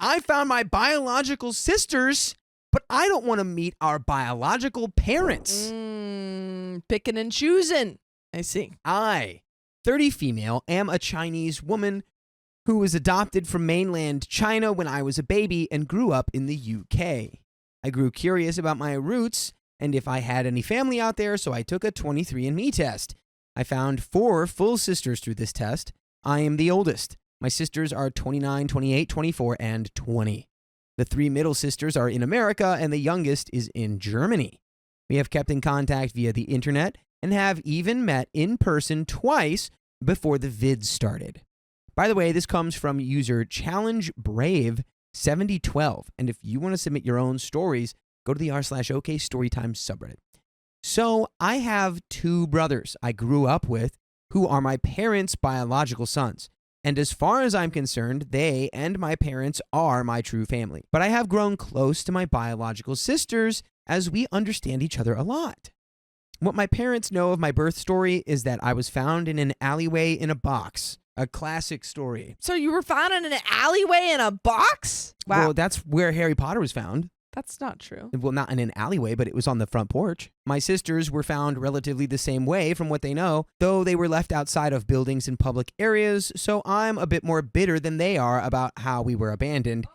I found my biological sisters, but I don't want to meet our biological parents. Picking and choosing. I see. I, 30 female, am a Chinese woman who was adopted from mainland China when I was a baby and grew up in the UK. I grew curious about my roots and if I had any family out there, so I took a 23andMe test. I found 4 full sisters through this test. I am the oldest. My sisters are 29, 28, 24, and 20. The 3 middle sisters are in America, and the youngest is in Germany. We have kept in contact via the internet and have even met in person twice before the vids started. By the way, this comes from user ChallengeBrave7012, and if you want to submit your own stories, go to the r/OK Storytime subreddit. So I have 2 brothers I grew up with who are my parents' biological sons. And as far as I'm concerned, they and my parents are my true family. But I have grown close to my biological sisters as we understand each other a lot. What my parents know of my birth story is that I was found in an alleyway in a box. A classic story. So you were found in an alleyway in a box? Wow. Well, that's where Harry Potter was found. That's not true. Well, not in an alleyway, but it was on the front porch. My sisters were found relatively the same way from what they know, though they were left outside of buildings in public areas, so I'm a bit more bitter than they are about how we were abandoned,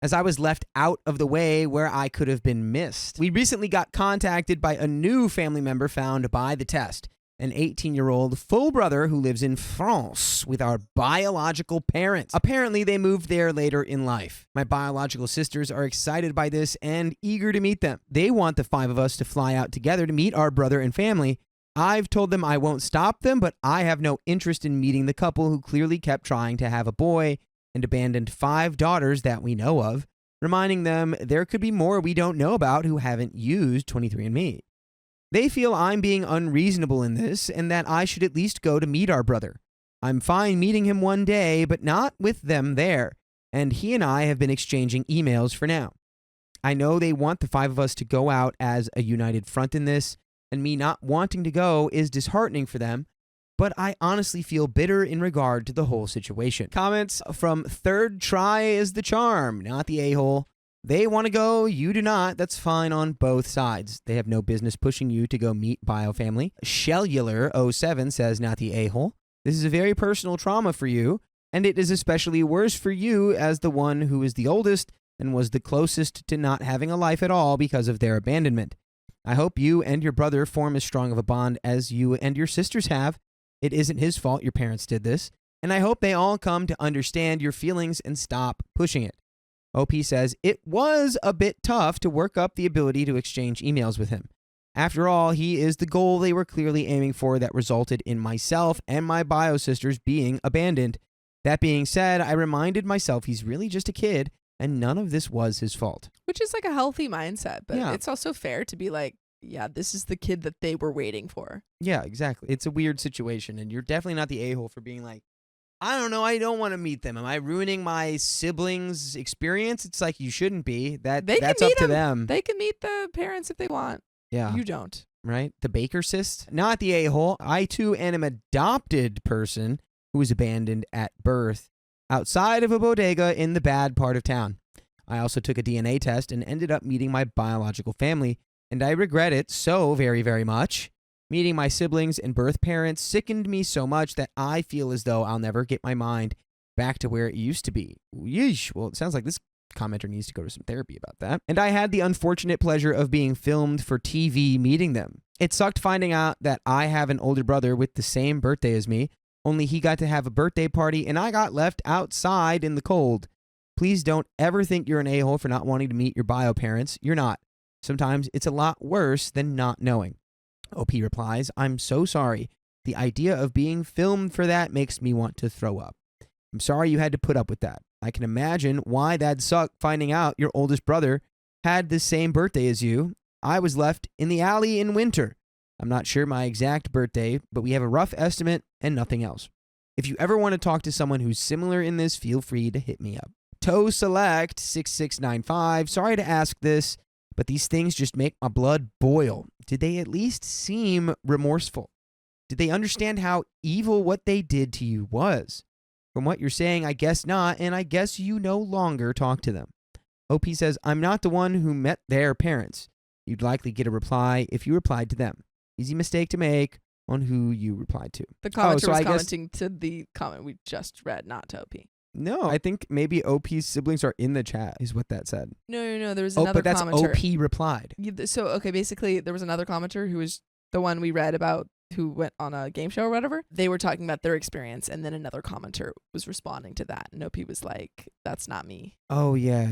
as I was left out of the way where I could have been missed. We recently got contacted by a new family member found by the test, an 18-year-old full brother who lives in France with our biological parents. Apparently, they moved there later in life. My biological sisters are excited by this and eager to meet them. They want the 5 of us to fly out together to meet our brother and family. I've told them I won't stop them, but I have no interest in meeting the couple who clearly kept trying to have a boy and abandoned 5 daughters that we know of, reminding them there could be more we don't know about who haven't used 23andMe. They feel I'm being unreasonable in this and that I should at least go to meet our brother. I'm fine meeting him one day, but not with them there, and he and I have been exchanging emails for now. I know they want the 5 of us to go out as a united front in this, and me not wanting to go is disheartening for them, but I honestly feel bitter in regard to the whole situation. Comments from Third Try is the Charm, not the a-hole. They want to go, you do not. That's fine on both sides. They have no business pushing you to go meet biofamily. Shellular07 says, not the a-hole. This is a very personal trauma for you, and it is especially worse for you as the one who is the oldest and was the closest to not having a life at all because of their abandonment. I hope you and your brother form as strong of a bond as you and your sisters have. It isn't his fault your parents did this, and I hope they all come to understand your feelings and stop pushing it. OP says, it was a bit tough to work up the ability to exchange emails with him. After all, he is the goal they were clearly aiming for that resulted in myself and my bio sisters being abandoned. That being said, I reminded myself he's really just a kid and none of this was his fault. Which is like a healthy mindset, but Yeah. it's also fair to be like, yeah, this is the kid that they were waiting for. Yeah, exactly. It's a weird situation, and you're definitely not the a-hole for being like, I don't know, I don't want to meet them. Am I ruining my siblings' experience? It's like you shouldn't be. That's up to them. They can meet the parents if they want. Yeah. You don't. Right? The Baker cyst? Not the a-hole. I, too, am an adopted person who was abandoned at birth outside of a bodega in the bad part of town. I also took a DNA test and ended up meeting my biological family, and I regret it so very, very much. Meeting my siblings and birth parents sickened me so much that I feel as though I'll never get my mind back to where it used to be. Yeesh. Well, it sounds like this commenter needs to go to some therapy about that. And I had the unfortunate pleasure of being filmed for TV meeting them. It sucked finding out that I have an older brother with the same birthday as me, only he got to have a birthday party and I got left outside in the cold. Please don't ever think you're an a-hole for not wanting to meet your bio parents. You're not. Sometimes it's a lot worse than not knowing. OP replies, I'm so sorry. The idea of being filmed for that makes me want to throw up. I'm sorry you had to put up with that. I can imagine why that'd suck finding out your oldest brother had the same birthday as you. I was left in the alley in winter. I'm not sure my exact birthday, but we have a rough estimate and nothing else. If you ever want to talk to someone who's similar in this, feel free to hit me up. Toe Select 6695. Sorry to ask this, but these things just make my blood boil. Did they at least seem remorseful? Did they understand how evil what they did to you was? From what you're saying, I guess not, and I guess you no longer talk to them. OP says, I'm not the one who met their parents. You'd likely get a reply if you replied to them. Easy mistake to make on who you replied to. The commenter so was I guess- commenting to the comment we just read, not to OP. No, I think maybe OP's siblings are in the chat, is what that said. No. There was Oh, another but that's commenter. OP replied. So, okay, basically, there was another commenter who was the one we read about who went on a game show or whatever. They were talking about their experience, and then another commenter was responding to that. And OP was like, that's not me. Oh, yeah.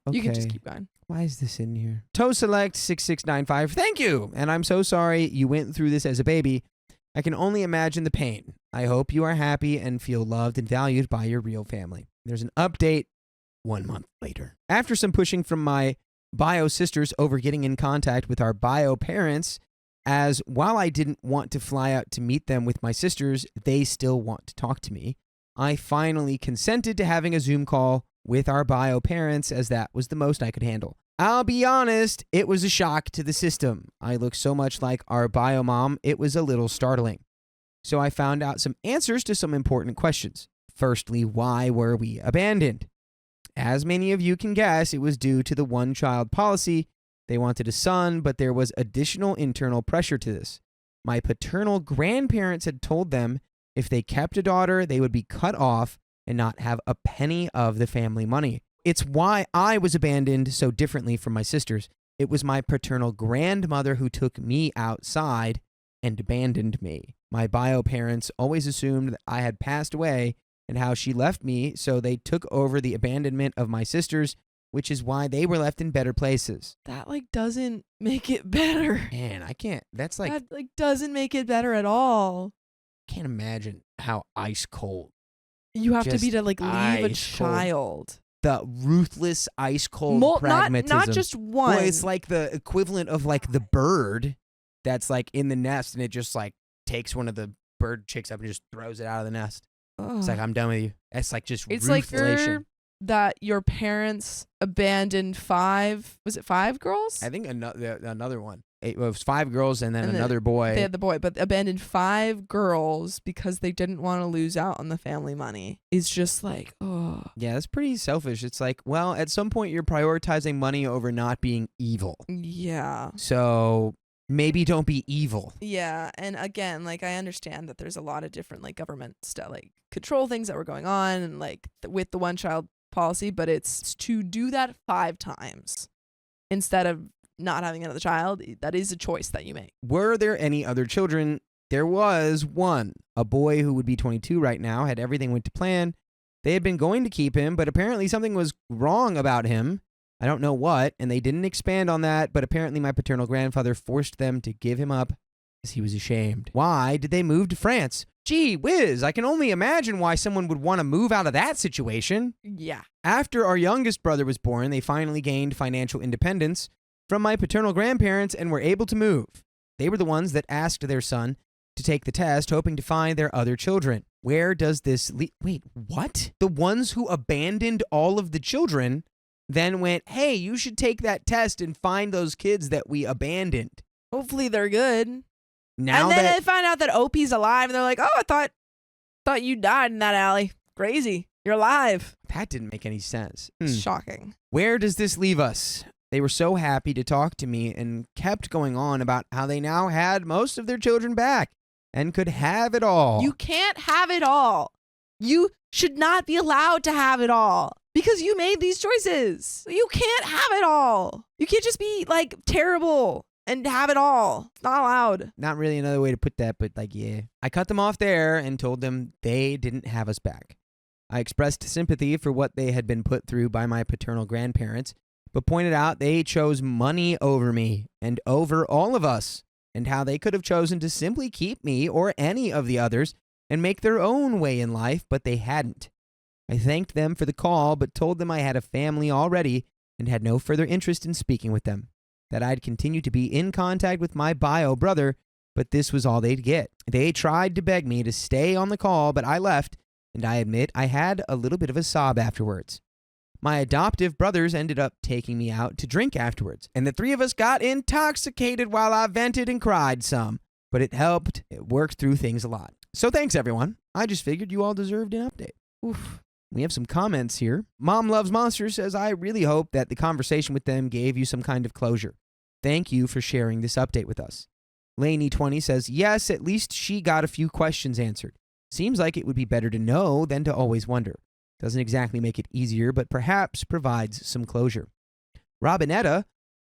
Okay. You can just keep going. Why is this in here? ToeSelect6695, thank you. And I'm so sorry you went through this as a baby. I can only imagine the pain. I hope you are happy and feel loved and valued by your real family. There's an update 1 month later. After some pushing from my bio sisters over getting in contact with our bio parents, as while I didn't want to fly out to meet them with my sisters, they still want to talk to me. I finally consented to having a Zoom call with our bio parents, as that was the most I could handle. I'll be honest, it was a shock to the system. I look so much like our bio mom, it was a little startling. So I found out some answers to some important questions. Firstly, why were we abandoned? As many of you can guess, it was due to the one-child policy. They wanted a son, but there was additional internal pressure to this. My paternal grandparents had told them if they kept a daughter, they would be cut off and not have a penny of the family money. It's why I was abandoned so differently from my sisters. It was my paternal grandmother who took me outside and abandoned me. My bio parents always assumed that I had passed away and how she left me, so they took over the abandonment of my sisters, which is why they were left in better places. That doesn't make it better. Man, I can't. That's That doesn't make it better at all. can't imagine how ice cold. You have to be Just to leave a ice cold. child. The ruthless ice cold pragmatism. Not just one. Well, it's like the equivalent of the bird that's in the nest and it just takes one of the bird chicks up and just throws it out of the nest. It's like, I'm done with you. It's just it's ruthlation. that your parents abandoned 5, was it 5 girls? I think another one. It was 5 girls and then And another boy. They had the boy, but abandoned 5 girls because they didn't want to lose out on the family money. It's just oh. Yeah, that's pretty selfish. It's well, at some point you're prioritizing money over not being evil. Yeah. So maybe don't be evil. Yeah, and again, I understand that there's a lot of different government stuff, control things that were going on, and with the one-child policy, but it's to do that 5 times instead of not having another child. That is a choice that you make. Were there any other children? There was one. A boy who would be 22 right now, had everything went to plan. They had been going to keep him, but apparently something was wrong about him. I don't know what, and they didn't expand on that, but apparently my paternal grandfather forced them to give him up because he was ashamed. Why did they move to France? Gee whiz, I can only imagine why someone would want to move out of that situation. Yeah. After our youngest brother was born, they finally gained financial independence from my paternal grandparents and were able to move. They were the ones that asked their son to take the test, hoping to find their other children. Where does this lead? Wait, what? The ones who abandoned all of the children then went, hey, you should take that test and find those kids that we abandoned. Hopefully they're good. Now and then that they find out that OP's alive, and they're like, oh, I thought you died in that alley. Crazy. You're alive. that didn't make any sense. Shocking. Where does this leave us? They were so happy to talk to me and kept going on about how they now had most of their children back and could have it all. You can't have it all. You should not be allowed to have it all because you made these choices. You can't have it all. You can't just be terrible and have it all. It's not allowed. Not really another way to put that, but yeah. I cut them off there and told them they didn't have us back. I expressed sympathy for what they had been put through by my paternal grandparents, but pointed out they chose money over me and over all of us, and how they could have chosen to simply keep me or any of the others and make their own way in life, but they hadn't. I thanked them for the call, but told them I had a family already and had no further interest in speaking with them, that I'd continue to be in contact with my bio brother, but this was all they'd get. They tried to beg me to stay on the call, but I left, and I admit I had a little bit of a sob afterwards. My adoptive brothers ended up taking me out to drink afterwards, and the 3 of us got intoxicated while I vented and cried some, but it helped. It worked through things a lot. So thanks, everyone. I just figured you all deserved an update. Oof. We have some comments here. Mom Loves Monsters says, I really hope that the conversation with them gave you some kind of closure. Thank you for sharing this update with us. Laney20 says, yes, at least she got a few questions answered. Seems like it would be better to know than to always wonder. Doesn't exactly make it easier, but perhaps provides some closure. Robinetta,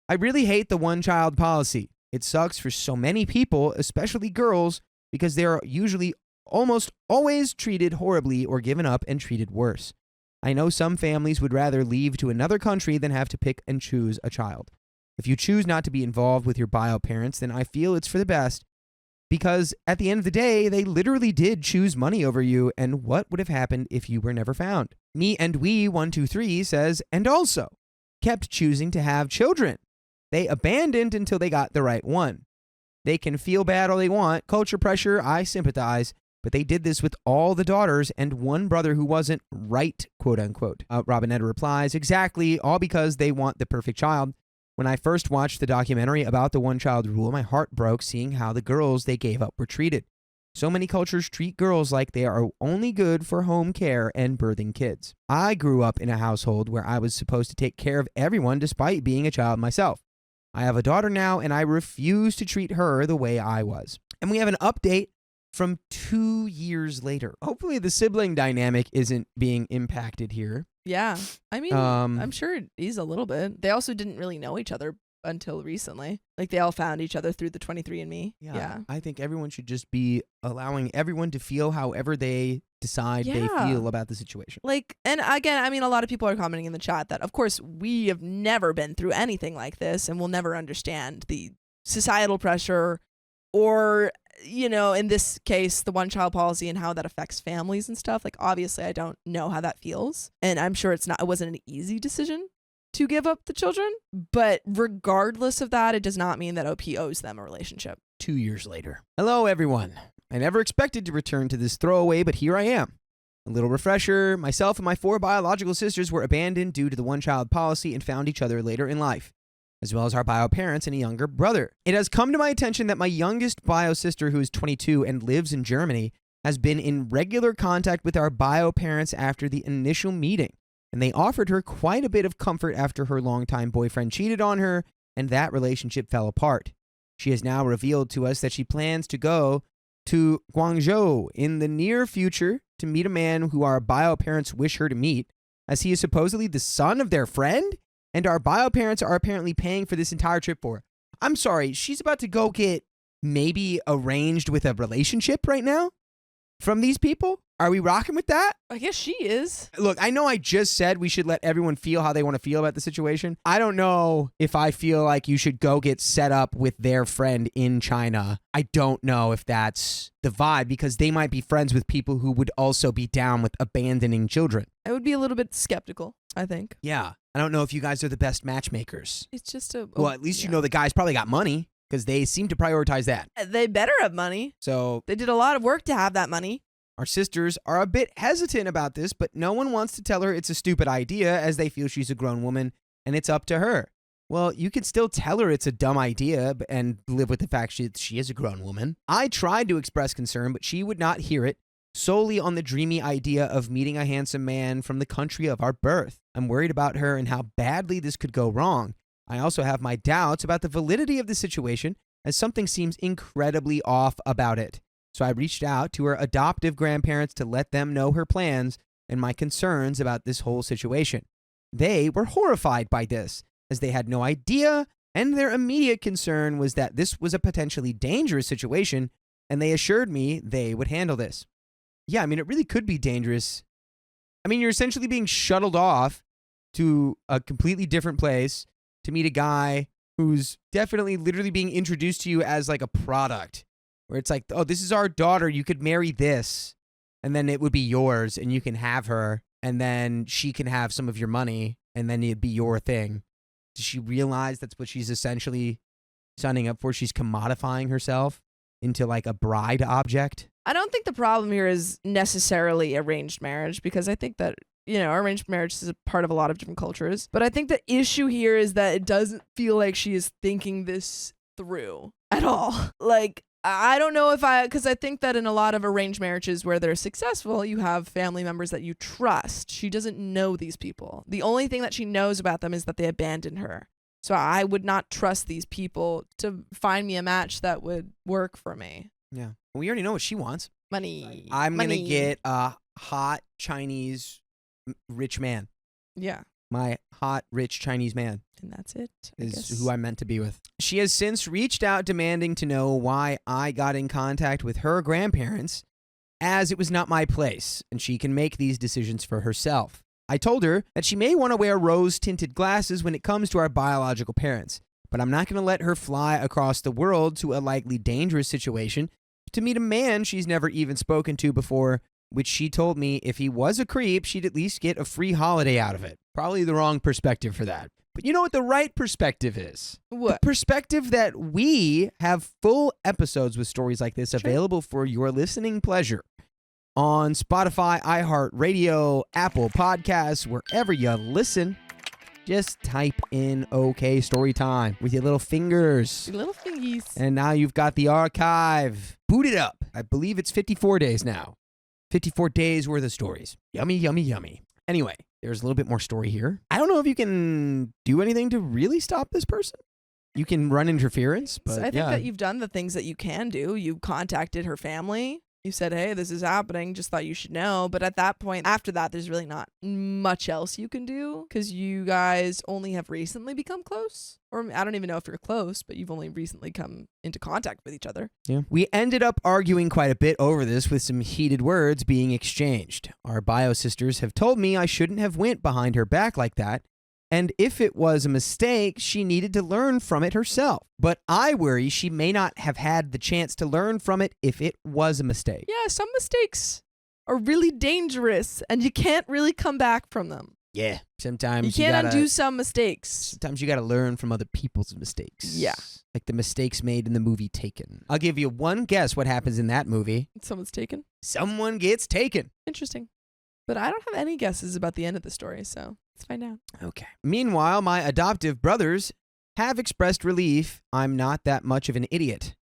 I really hate the one-child policy. It sucks for so many people, especially girls, because they are usually almost always treated horribly or given up and treated worse. I know some families would rather leave to another country than have to pick and choose a child. If you choose not to be involved with your bio parents, then I feel it's for the best, because at the end of the day, they literally did choose money over you, and what would have happened if you were never found? Me and we 123 says, and also kept choosing to have children. They abandoned until they got the right one. They can feel bad all they want, culture pressure, I sympathize, but they did this with all the daughters and one brother who wasn't right, quote unquote. Robinetta replies, exactly, all because they want the perfect child. When I first watched the documentary about the one-child rule, my heart broke seeing how the girls they gave up were treated. So many cultures treat girls like they are only good for home care and birthing kids. I grew up in a household where I was supposed to take care of everyone despite being a child myself. I have a daughter now, and I refuse to treat her the way I was. And we have an update from 2 years later. Hopefully the sibling dynamic isn't being impacted here. Yeah. I mean, I'm sure it is a little bit. They also didn't really know each other until recently. Like, they all found each other through the 23andMe. Yeah. I think everyone should just be allowing everyone to feel however they decide they feel about the situation. Like, and again, I mean, a lot of people are commenting in the chat that, of course, we have never been through anything like this and will never understand the societal pressure or, you know, in this case, the one-child policy and how that affects families and stuff. Like, obviously, I don't know how that feels. And I'm sure it wasn't an easy decision to give up the children. But regardless of that, it does not mean that OP owes them a relationship. 2 years later. Hello, everyone. I never expected to return to this throwaway, but here I am. A little refresher. Myself and my 4 biological sisters were abandoned due to the one-child policy and found each other later in life, as well as our bio parents and a younger brother. It has come to my attention that my youngest bio sister, who is 22 and lives in Germany, has been in regular contact with our bio parents after the initial meeting, and they offered her quite a bit of comfort after her longtime boyfriend cheated on her, and that relationship fell apart. She has now revealed to us that she plans to go to Guangzhou in the near future to meet a man who our bio parents wish her to meet, as he is supposedly the son of their friend, and our bio parents are apparently paying for this entire trip for her. I'm sorry, she's about to go get maybe arranged with a relationship right now from these people? Are we rocking with that? I guess she is. Look, I know I just said we should let everyone feel how they want to feel about the situation. I don't know if I feel like you should go get set up with their friend in China. I don't know if that's the vibe, because they might be friends with people who would also be down with abandoning children. I would be a little bit skeptical, I think. Yeah. I don't know if you guys are the best matchmakers. It's just a... Well, at least you know the guy's probably got money, because they seem to prioritize that. They better have money. So they did a lot of work to have that money. Our sisters are a bit hesitant about this, but no one wants to tell her it's a stupid idea, as they feel she's a grown woman and it's up to her. Well, you could still tell her it's a dumb idea and live with the fact she is a grown woman. I tried to express concern, but she would not hear it, solely on the dreamy idea of meeting a handsome man from the country of our birth. I'm worried about her and how badly this could go wrong. I also have my doubts about the validity of the situation, as something seems incredibly off about it. So I reached out to her adoptive grandparents to let them know her plans and my concerns about this whole situation. They were horrified by this, as they had no idea, and their immediate concern was that this was a potentially dangerous situation, and they assured me they would handle this. Yeah, I mean, it really could be dangerous. I mean, you're essentially being shuttled off to a completely different place to meet a guy who's definitely literally being introduced to you as like a product. Where it's like, oh, this is our daughter, you could marry this, and then it would be yours, and you can have her, and then she can have some of your money, and then it'd be your thing. Does she realize that's what she's essentially signing up for? She's commodifying herself into like a bride object? I don't think the problem here is necessarily arranged marriage, because I think that, you know, arranged marriage is a part of a lot of different cultures. But I think the issue here is that it doesn't feel like she is thinking this through at all. Like, I don't know because I think that in a lot of arranged marriages where they're successful, you have family members that you trust. She doesn't know these people. The only thing that she knows about them is that they abandoned her. So I would not trust these people to find me a match that would work for me. Yeah. We already know what she wants. Money. I'm going to get a hot Chinese rich man. Yeah. My hot, rich Chinese man. And that's it. Is who I'm meant to be with. She has since reached out demanding to know why I got in contact with her grandparents, as it was not my place, and she can make these decisions for herself. I told her that she may want to wear rose-tinted glasses when it comes to our biological parents, but I'm not going to let her fly across the world to a likely dangerous situation to meet a man she's never even spoken to before, which she told me if he was a creep, she'd at least get a free holiday out of it. Probably the wrong perspective for that. But you know what the right perspective is? What? The perspective that we have full episodes with stories like this available for your listening pleasure on Spotify, iHeartRadio, Apple Podcasts, wherever you listen. Just type in OK Story Time with your little fingers. Your little fingies. And now you've got the archive booted up. I believe it's 54 days now. 54 days worth of stories. Yummy, yummy, yummy. Anyway, there's a little bit more story here. I don't know if you can do anything to really stop this person. You can run interference, but so I think that you've done the things that you can do. You contacted her family. You said, hey, this is happening. Just thought you should know. But at that point, after that, there's really not much else you can do because you guys only have recently become close. Or I don't even know if you're close, but you've only recently come into contact with each other. Yeah. We ended up arguing quite a bit over this with some heated words being exchanged. Our bio sisters have told me I shouldn't have went behind her back like that. And if it was a mistake, she needed to learn from it herself. But I worry she may not have had the chance to learn from it if it was a mistake. Yeah, some mistakes are really dangerous, and you can't really come back from them. Yeah, sometimes you can't undo some mistakes. Sometimes you got to learn from other people's mistakes. Yeah. Like the mistakes made in the movie Taken. I'll give you one guess what happens in that movie. Someone's taken? Someone gets taken. Interesting. But I don't have any guesses about the end of the story, so let's find out. Okay. Meanwhile, my adoptive brothers have expressed relief I'm not that much of an idiot,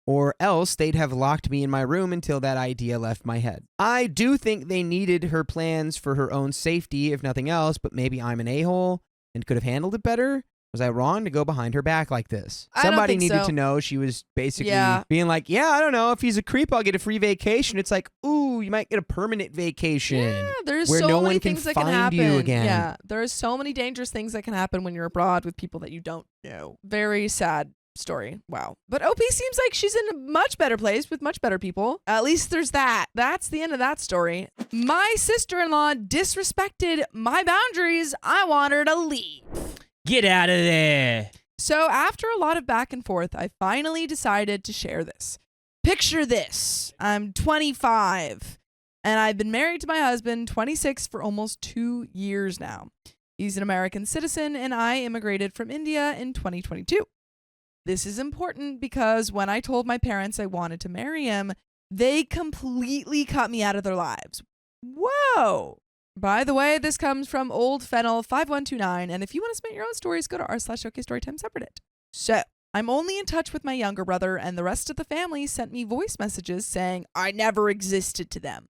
or else they'd have locked me in my room until that idea left my head. I do think they needed her plans for her own safety, if nothing else, but maybe I'm an a-hole and could have handled it better. Was I wrong to go behind her back like this? Somebody needed to know. She was basically being like, yeah, I don't know. If he's a creep, I'll get a free vacation. It's like, ooh, you might get a permanent vacation. Yeah, there's where so no many one things can that can find happen. you again. Yeah, there are so many dangerous things that can happen when you're abroad with people that you don't know. Very sad story. Wow. But OP seems like she's in a much better place with much better people. At least there's that. That's the end of that story. My sister-in-law disrespected my boundaries. I want her to leave. Get out of there. So after a lot of back and forth, I finally decided to share this. Picture this. I'm 25, and I've been married to my husband, 26, for almost 2 years now. He's an American citizen, and I immigrated from India in 2022. This is important because when I told my parents I wanted to marry him, they completely cut me out of their lives. Whoa. By the way, this comes from Old Fennel 5129, and if you want to submit your own stories, go to r/OKStorytime subreddit. So, I'm only in touch with my younger brother, and the rest of the family sent me voice messages saying I never existed to them.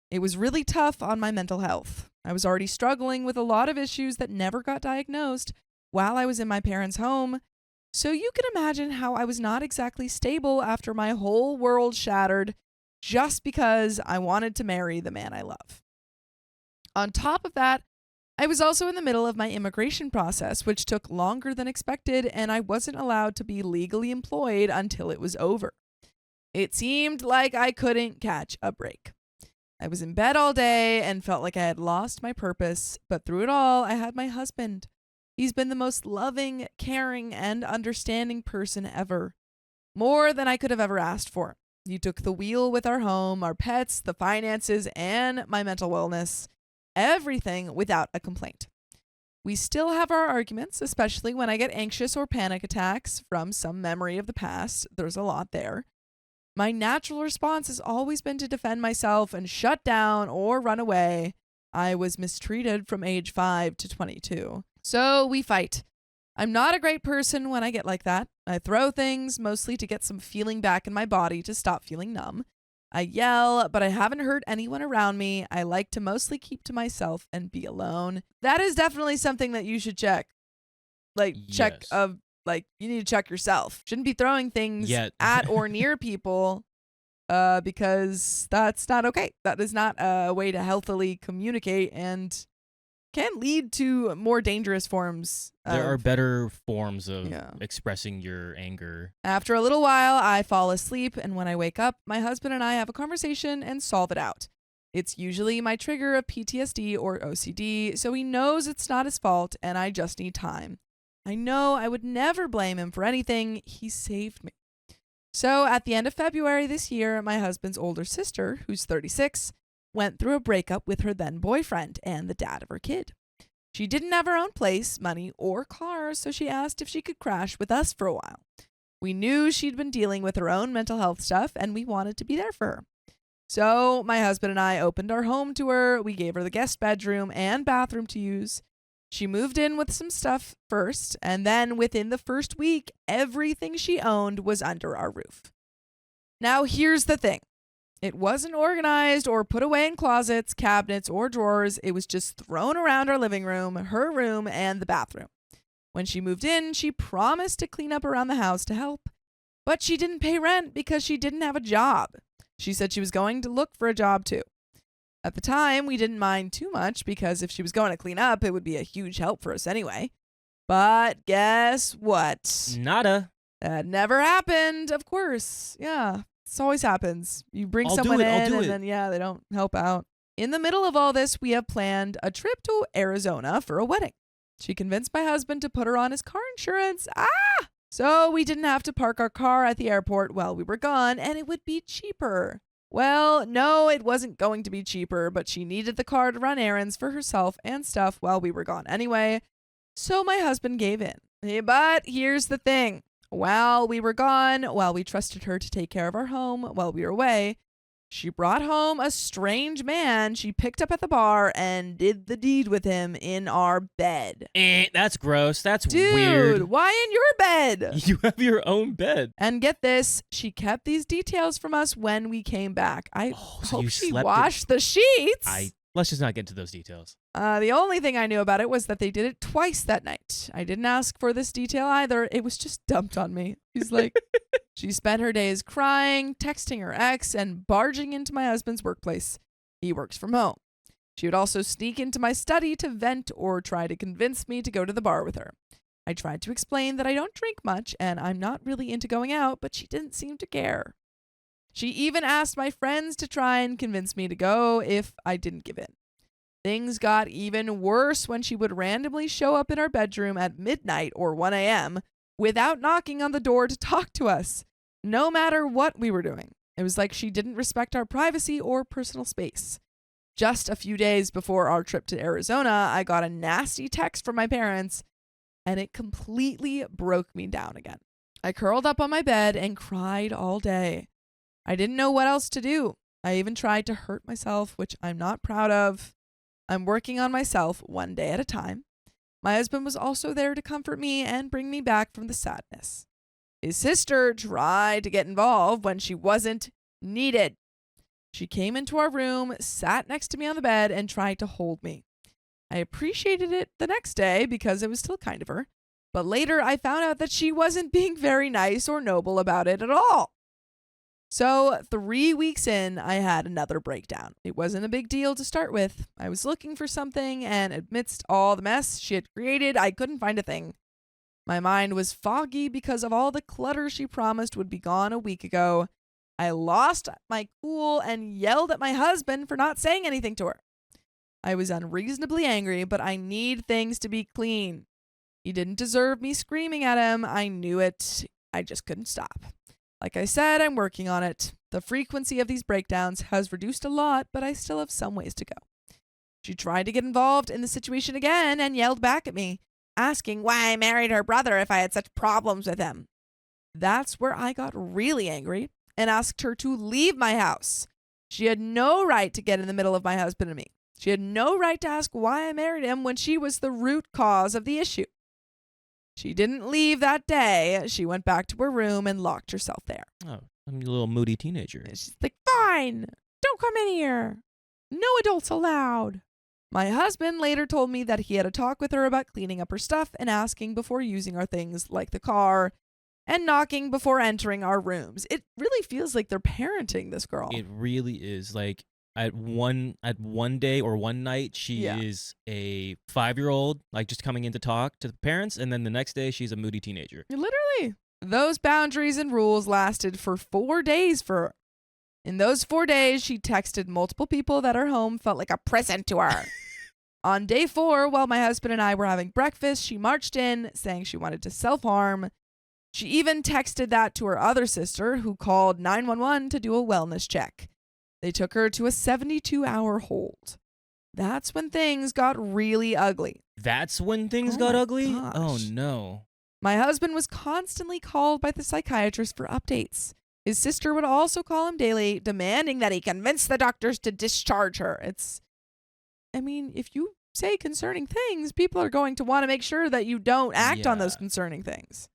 It was really tough on my mental health. I was already struggling with a lot of issues that never got diagnosed while I was in my parents' home, so you can imagine how I was not exactly stable after my whole world shattered just because I wanted to marry the man I love. On top of that, I was also in the middle of my immigration process, which took longer than expected, and I wasn't allowed to be legally employed until it was over. It seemed like I couldn't catch a break. I was in bed all day and felt like I had lost my purpose, but through it all, I had my husband. He's been the most loving, caring, and understanding person ever. More than I could have ever asked for. He took the wheel with our home, our pets, the finances, and my mental wellness. Everything without a complaint. We still have our arguments, especially when I get anxious or panic attacks from some memory of the past. There's a lot there. My natural response has always been to defend myself and shut down or run away. I was mistreated from age 5 to 22. So we fight. I'm not a great person when I get like that. I throw things mostly to get some feeling back in my body to stop feeling numb. I yell, but I haven't hurt anyone around me. I like to mostly keep to myself and be alone. That is definitely something that you should check. Check Yes. you need to check yourself. Shouldn't be throwing things Yet. at or near people because that's not okay. That is not a way to healthily communicate and can lead to more dangerous forms. There are better forms of Yeah. expressing your anger. After a little while, I fall asleep, and when I wake up, my husband and I have a conversation and solve it out. It's usually my trigger of PTSD or OCD, so he knows it's not his fault, and I just need time. I know I would never blame him for anything. He saved me. So at the end of February this year, my husband's older sister, who's 36, went through a breakup with her then boyfriend and the dad of her kid. She didn't have her own place, money, or car, so she asked if she could crash with us for a while. We knew she'd been dealing with her own mental health stuff, and we wanted to be there for her. So my husband and I opened our home to her. We gave her the guest bedroom and bathroom to use. She moved in with some stuff first, and then within the first week, everything she owned was under our roof. Now here's the thing. It wasn't organized or put away in closets, cabinets, or drawers. It was just thrown around our living room, her room, and the bathroom. When she moved in, she promised to clean up around the house to help, but she didn't pay rent because she didn't have a job. She said she was going to look for a job too. At the time, we didn't mind too much because if she was going to clean up, it would be a huge help for us anyway. But guess what? Nada. That never happened, of course. Yeah. This always happens. You bring I'll someone do it, I'll in do and it. then, they don't help out. In the middle of all this, we have planned a trip to Arizona for a wedding. She convinced my husband to put her on his car insurance. So we didn't have to park our car at the airport while we were gone, and it would be cheaper. Well, no, it wasn't going to be cheaper, but she needed the car to run errands for herself and stuff while we were gone anyway. So my husband gave in. But here's the thing. While we were gone, while we trusted her to take care of our home while we were away, she brought home a strange man she picked up at the bar and did the deed with him in our bed. That's gross. That's Dude, weird. why in your bed? You have your own bed. And get this, she kept these details from us when we came back. I So hope you she slept washed the sheets. Let's just not get into those details. The only thing I knew about it was that they did it twice that night. I didn't ask for this detail either. It was just dumped on me. She's like, she spent her days crying, texting her ex, and barging into my husband's workplace. He works from home. She would also sneak into my study to vent or try to convince me to go to the bar with her. I tried to explain that I don't drink much and I'm not really into going out, but she didn't seem to care. She even asked my friends to try and convince me to go if I didn't give in. Things got even worse when she would randomly show up in our bedroom at midnight or 1 a.m. without knocking on the door to talk to us, no matter what we were doing. It was like she didn't respect our privacy or personal space. Just a few days before our trip to Arizona, I got a nasty text from my parents, and it completely broke me down again. I curled up on my bed and cried all day. I didn't know what else to do. I even tried to hurt myself, which I'm not proud of. I'm working on myself one day at a time. My husband was also there to comfort me and bring me back from the sadness. His sister tried to get involved when she wasn't needed. She came into our room, sat next to me on the bed, and tried to hold me. I appreciated it the next day because it was still kind of her, but later I found out that she wasn't being very nice or noble about it at all. So 3 weeks in, I had another breakdown. It wasn't a big deal to start with. I was looking for something, and amidst all the mess she had created, I couldn't find a thing. My mind was foggy because of all the clutter she promised would be gone a week ago. I lost my cool and yelled at my husband for not saying anything to her. I was unreasonably angry, but I need things to be clean. He didn't deserve me screaming at him. I knew it. I just couldn't stop. Like I said, I'm working on it. The frequency of these breakdowns has reduced a lot, but I still have some ways to go. She tried to get involved in the situation again and yelled back at me, asking why I married her brother if I had such problems with him. That's where I got really angry and asked her to leave my house. She had no right to get in the middle of my husband and me. She had no right to ask why I married him when she was the root cause of the issue. She didn't leave that day. She went back to her room and locked herself there. Oh, I'm a little moody teenager. And she's like, fine, don't come in here. No adults allowed. My husband later told me that he had a talk with her about cleaning up her stuff and asking before using our things like the car and knocking before entering our rooms. It really feels like they're parenting this girl. It really is. Like at one day or one night, she is a 5-year-old, like just coming in to talk to the parents, and then the next day she's a moody teenager. Literally. Those boundaries and rules lasted for 4 days for her. In those 4 days, she texted multiple people that her home felt like a prison to her. On day 4, while my husband and I were having breakfast, she marched in saying she wanted to self-harm. She even texted that to her other sister, who called 911 to do a wellness check. They took her to a 72-hour hold. That's when things got really ugly. That's when things got ugly? Gosh. Oh, no. My husband was constantly called by the psychiatrist for updates. His sister would also call him daily, demanding that he convince the doctors to discharge her. If you say concerning things, people are going to want to make sure that you don't act on those concerning things.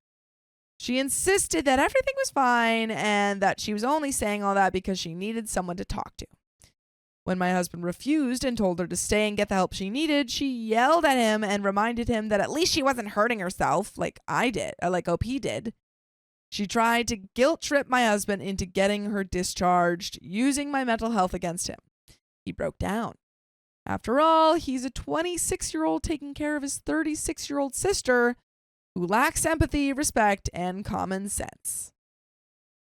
She insisted that everything was fine and that she was only saying all that because she needed someone to talk to. When my husband refused and told her to stay and get the help she needed, she yelled at him and reminded him that at least she wasn't hurting herself like I did, like OP did. She tried to guilt trip my husband into getting her discharged, using my mental health against him. He broke down. After all, he's a 26-year-old taking care of his 36-year-old sister who lacks empathy, respect, and common sense.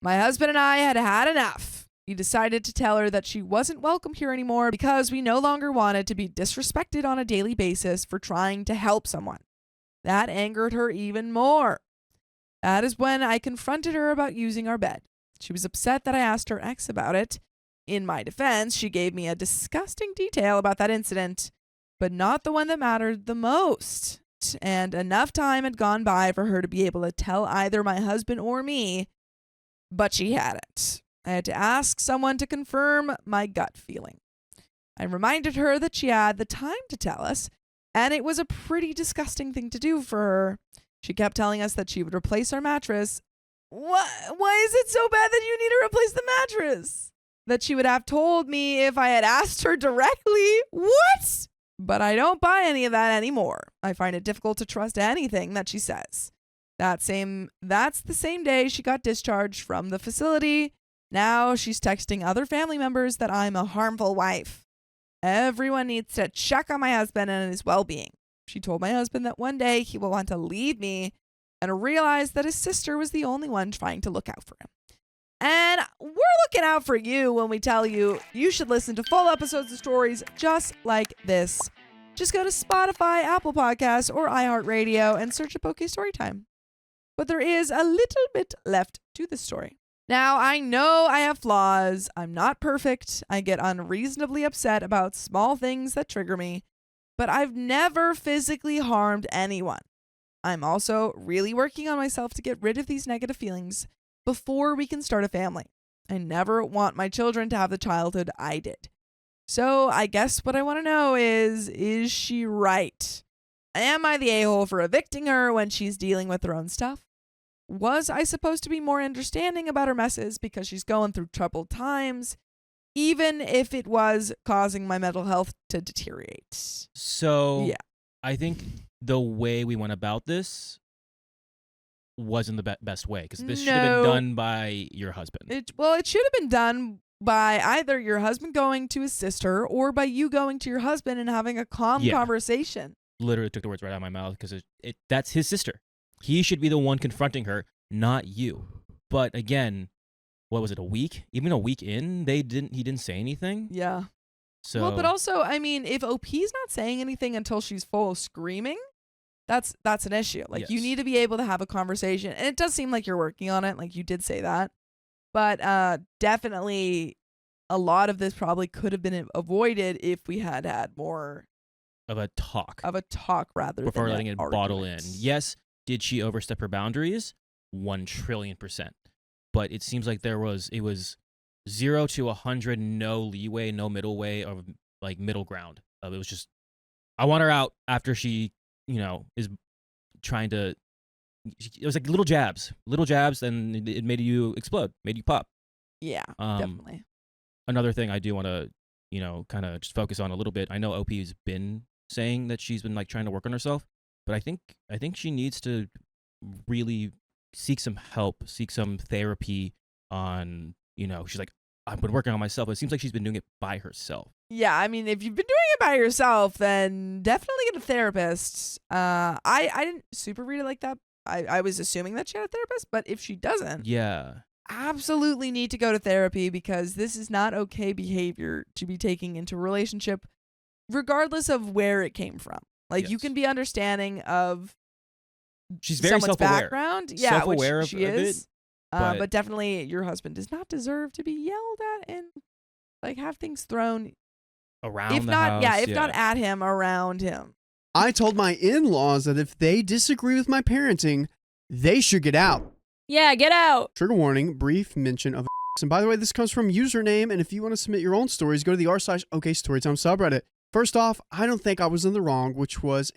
My husband and I had had enough. He decided to tell her that she wasn't welcome here anymore because we no longer wanted to be disrespected on a daily basis for trying to help someone. That angered her even more. That is when I confronted her about using our bed. She was upset that I asked her ex about it. In my defense, she gave me a disgusting detail about that incident, but not the one that mattered the most. And enough time had gone by for her to be able to tell either my husband or me, but she hadn't. I had to ask someone to confirm my gut feeling. I reminded her that she had the time to tell us, and it was a pretty disgusting thing to do for her. She kept telling us that she would replace our mattress. Why is it so bad that you need to replace the mattress? That she would have told me if I had asked her directly. What? But I don't buy any of that anymore. I find it difficult to trust anything that she says. That's the same day she got discharged from the facility. Now she's texting other family members that I'm a harmful wife. Everyone needs to check on my husband and his well-being. She told my husband that one day he will want to leave me and realize that his sister was the only one trying to look out for him. And we're looking out for you when we tell you you should listen to full episodes of stories just like this. Just go to Spotify, Apple Podcasts, or iHeartRadio and search up OK Storytime. But there is a little bit left to the story. Now, I know I have flaws. I'm not perfect. I get unreasonably upset about small things that trigger me. But I've never physically harmed anyone. I'm also really working on myself to get rid of these negative feelings before we can start a family. I never want my children to have the childhood I did. So I guess what I want to know is she right? Am I the a-hole for evicting her when she's dealing with her own stuff? Was I supposed to be more understanding about her messes because she's going through troubled times, even if it was causing my mental health to deteriorate? So yeah. I think the way we went about this wasn't the best way, because this should have been done by your husband. It should have been done by either your husband going to his sister or by you going to your husband and having a calm conversation. Literally took the words right out of my mouth, because that's his sister. He should be the one confronting her, not you. But again, what was it, a week? Even a week in, he didn't say anything? Yeah. So, well, but also, I mean, if OP's not saying anything until she's full of screaming, that's an issue. Like, you need to be able to have a conversation. And it does seem like you're working on it. Like, you did say that. But definitely a lot of this probably could have been avoided if we had more of a talk. Rather before than letting it bottle in. Yes, did she overstep her boundaries? 1,000,000,000,000%. But it seems like it was 0 to 100, no leeway, no middle way, or like middle ground. It was just, I want her out after she, is trying to it was like little jabs, and it made you explode, made you pop. Yeah, Um, definitely. Another thing I do want to, kind of just focus on a little bit. I know OP has been saying that she's been like trying to work on herself, but I think she needs to really seek some help, seek some therapy on, she's like, I've been working on myself. It seems like she's been doing it by herself. Yeah, I mean, if you've been doing it by yourself, then definitely get a therapist. I didn't super read it like that. I was assuming that she had a therapist, but if she doesn't, Yeah. absolutely need to go to therapy, because this is not okay behavior to be taking into a relationship, regardless of where it came from. Like, you Yes. can be understanding of She's very someone's self-aware. background. Yeah, Self-aware which of she it, is. but- But definitely your husband does not deserve to be yelled at and like have things thrown. Around If the not, house. if not at him, around him. I told my in-laws that if they disagree with my parenting, they should get out. Yeah, get out. Trigger warning, brief mention of and by the way, this comes from username, and if you want to submit your own stories, go to the r/OKStorytime subreddit. First off, I don't think I was in the wrong, which was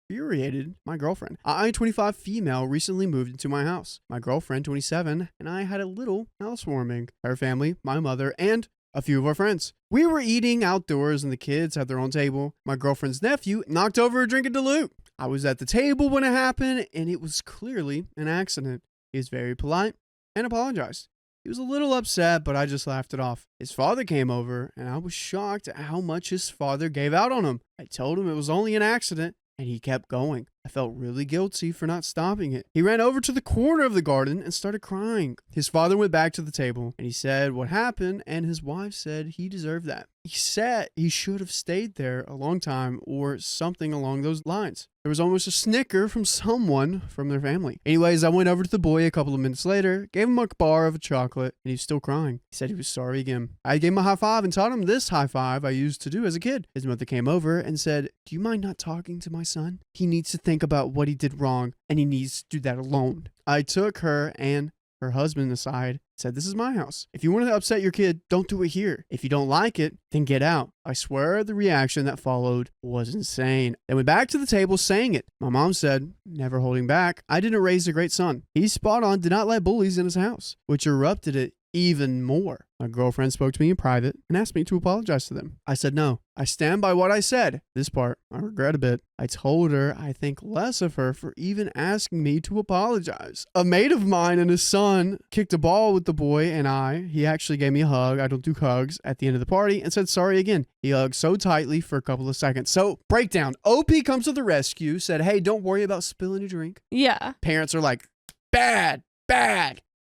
infuriated my girlfriend. I, 25 female, recently moved into my house. My girlfriend, 27, and I had a little housewarming. Her family, my mother, and a few of our friends. We were eating outdoors and the kids had their own table. My girlfriend's nephew knocked over a drink of Dilute. I was at the table when it happened, and it was clearly an accident. He was very polite and apologized. He was a little upset, but I just laughed it off. His father came over, and I was shocked at how much his father gave out on him. I told him it was only an accident, and he kept going. I felt really guilty for not stopping it. He ran over to the corner of the garden and started crying. His father went back to the table, and he said what happened, and his wife said he deserved that. He said he should have stayed there a long time or something along those lines. There was almost a snicker from someone from their family. Anyways, I went over to the boy a couple of minutes later, gave him a bar of chocolate, and he was still crying. He said he was sorry again. I gave him a high five and taught him this high five I used to do as a kid. His mother came over and said, "Do you mind not talking to my son? He needs to think about what he did wrong, and he needs to do that alone." I took her and her husband aside, said, "This is my house. If you want to upset your kid, don't do it here. If you don't like it, then get out." I swear the reaction that followed was insane. They went back to the table saying it. My mom said, never holding back, "I didn't raise a great son. He's spot on, did not let bullies in his house," which erupted it even more. My girlfriend spoke to me in private and asked me to apologize to them. I said no. I stand by what I said. This part, I regret a bit. I told her I think less of her for even asking me to apologize. A mate of mine and his son kicked a ball with the boy and he actually gave me a hug. I don't do hugs at the end of the party, and said sorry again. He hugged so tightly for a couple of seconds. So, breakdown. OP comes to the rescue, said, "Hey, don't worry about spilling your drink." Yeah. Parents are like, bad.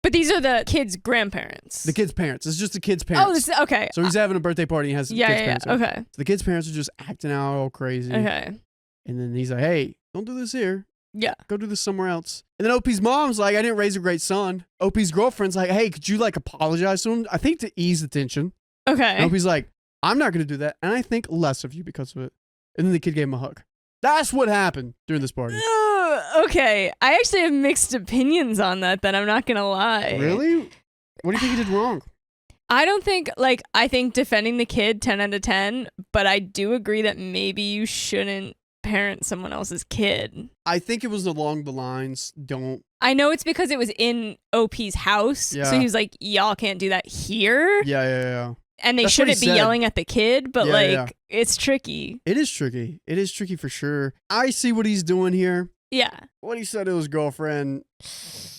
But these are the kids' grandparents. The kid's parents. It's just the kid's parents. Oh, this is, okay. So he's having a birthday party and has the yeah, kid's yeah, parents. yeah. over. Okay. So the kid's parents are just acting out all crazy. Okay. And then he's like, "Hey, don't do this here. Yeah. Go do this somewhere else." And then OP's mom's like, "I didn't raise a great son." OP's girlfriend's like, "Hey, could you like apologize to him?" I think to ease the tension. Okay. And OP's like, "I'm not going to do that. And I think less of you because of it." And then the kid gave him a hug. That's what happened during this party. Okay. I actually have mixed opinions on that, I'm not going to lie. Really? What do you think he did wrong? I don't think, I think defending the kid 10 out of 10, but I do agree that maybe you shouldn't parent someone else's kid. I think it was along the lines, don't. I know it's because it was in OP's house, Yeah. so he was like, y'all can't do that here. Yeah. And they That's what he shouldn't be said. yelling at the kid, but Yeah. it's tricky. It is tricky. It is tricky for sure. I see what he's doing here. Yeah. What he said to his girlfriend,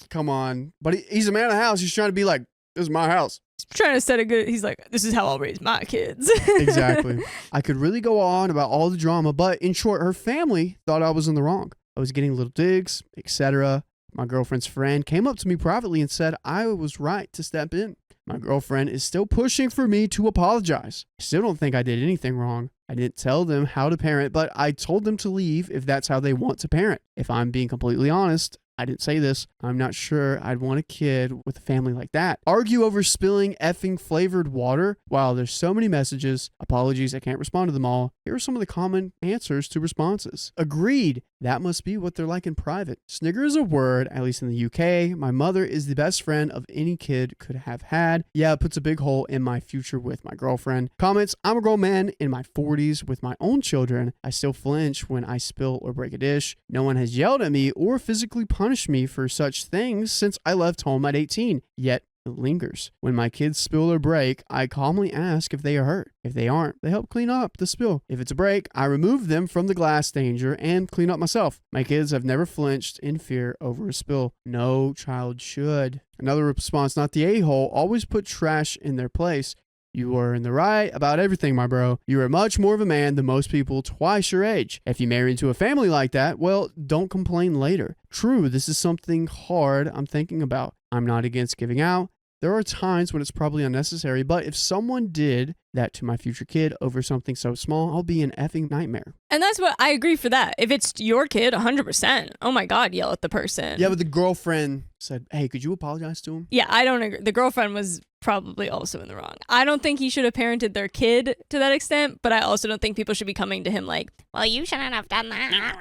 come on. But he's a man of the house. He's trying to be like, "This is my house." He's trying to set a good, he's like, this is how I'll raise my kids. Exactly. I could really go on about all the drama, but in short, her family thought I was in the wrong. I was getting little digs, etc. My girlfriend's friend came up to me privately and said I was right to step in. My girlfriend is still pushing for me to apologize. I still don't think I did anything wrong. I didn't tell them how to parent, but I told them to leave if that's how they want to parent. If I'm being completely honest, I didn't say this. I'm not sure I'd want a kid with a family like that. Argue over spilling effing flavored water? Wow, there's so many messages. Apologies, I can't respond to them all. Here are some of the common answers to responses. Agreed. That must be what they're like in private. Snigger is a word, at least in the UK. My mother is the best friend of any kid could have had. Yeah, it puts a big hole in my future with my girlfriend. Comments, I'm a grown man in my 40s with my own children. I still flinch when I spill or break a dish. No one has yelled at me or physically punished me for such things since I left home at 18. Yet, it lingers. When my kids spill or break, I calmly ask if they are hurt. If they aren't, they help clean up the spill. If it's a break, I remove them from the glass danger and clean up myself. My kids have never flinched in fear over a spill. No child should. Another response, not the a-hole, always put trash in their place. You are in the right about everything, my bro. You are much more of a man than most people twice your age. If you marry into a family like that, well, don't complain later. True, this is something hard I'm thinking about. I'm not against giving out. There are times when it's probably unnecessary, but if someone did that to my future kid over something so small, I'll be an effing nightmare. And that's what I agree for that. If it's your kid, 100%. Oh my God, yell at the person. Yeah, but the girlfriend said, hey, could you apologize to him? Yeah, I don't agree. The girlfriend was probably also in the wrong. I don't think he should have parented their kid to that extent, but I also don't think people should be coming to him like, well, you shouldn't have done that.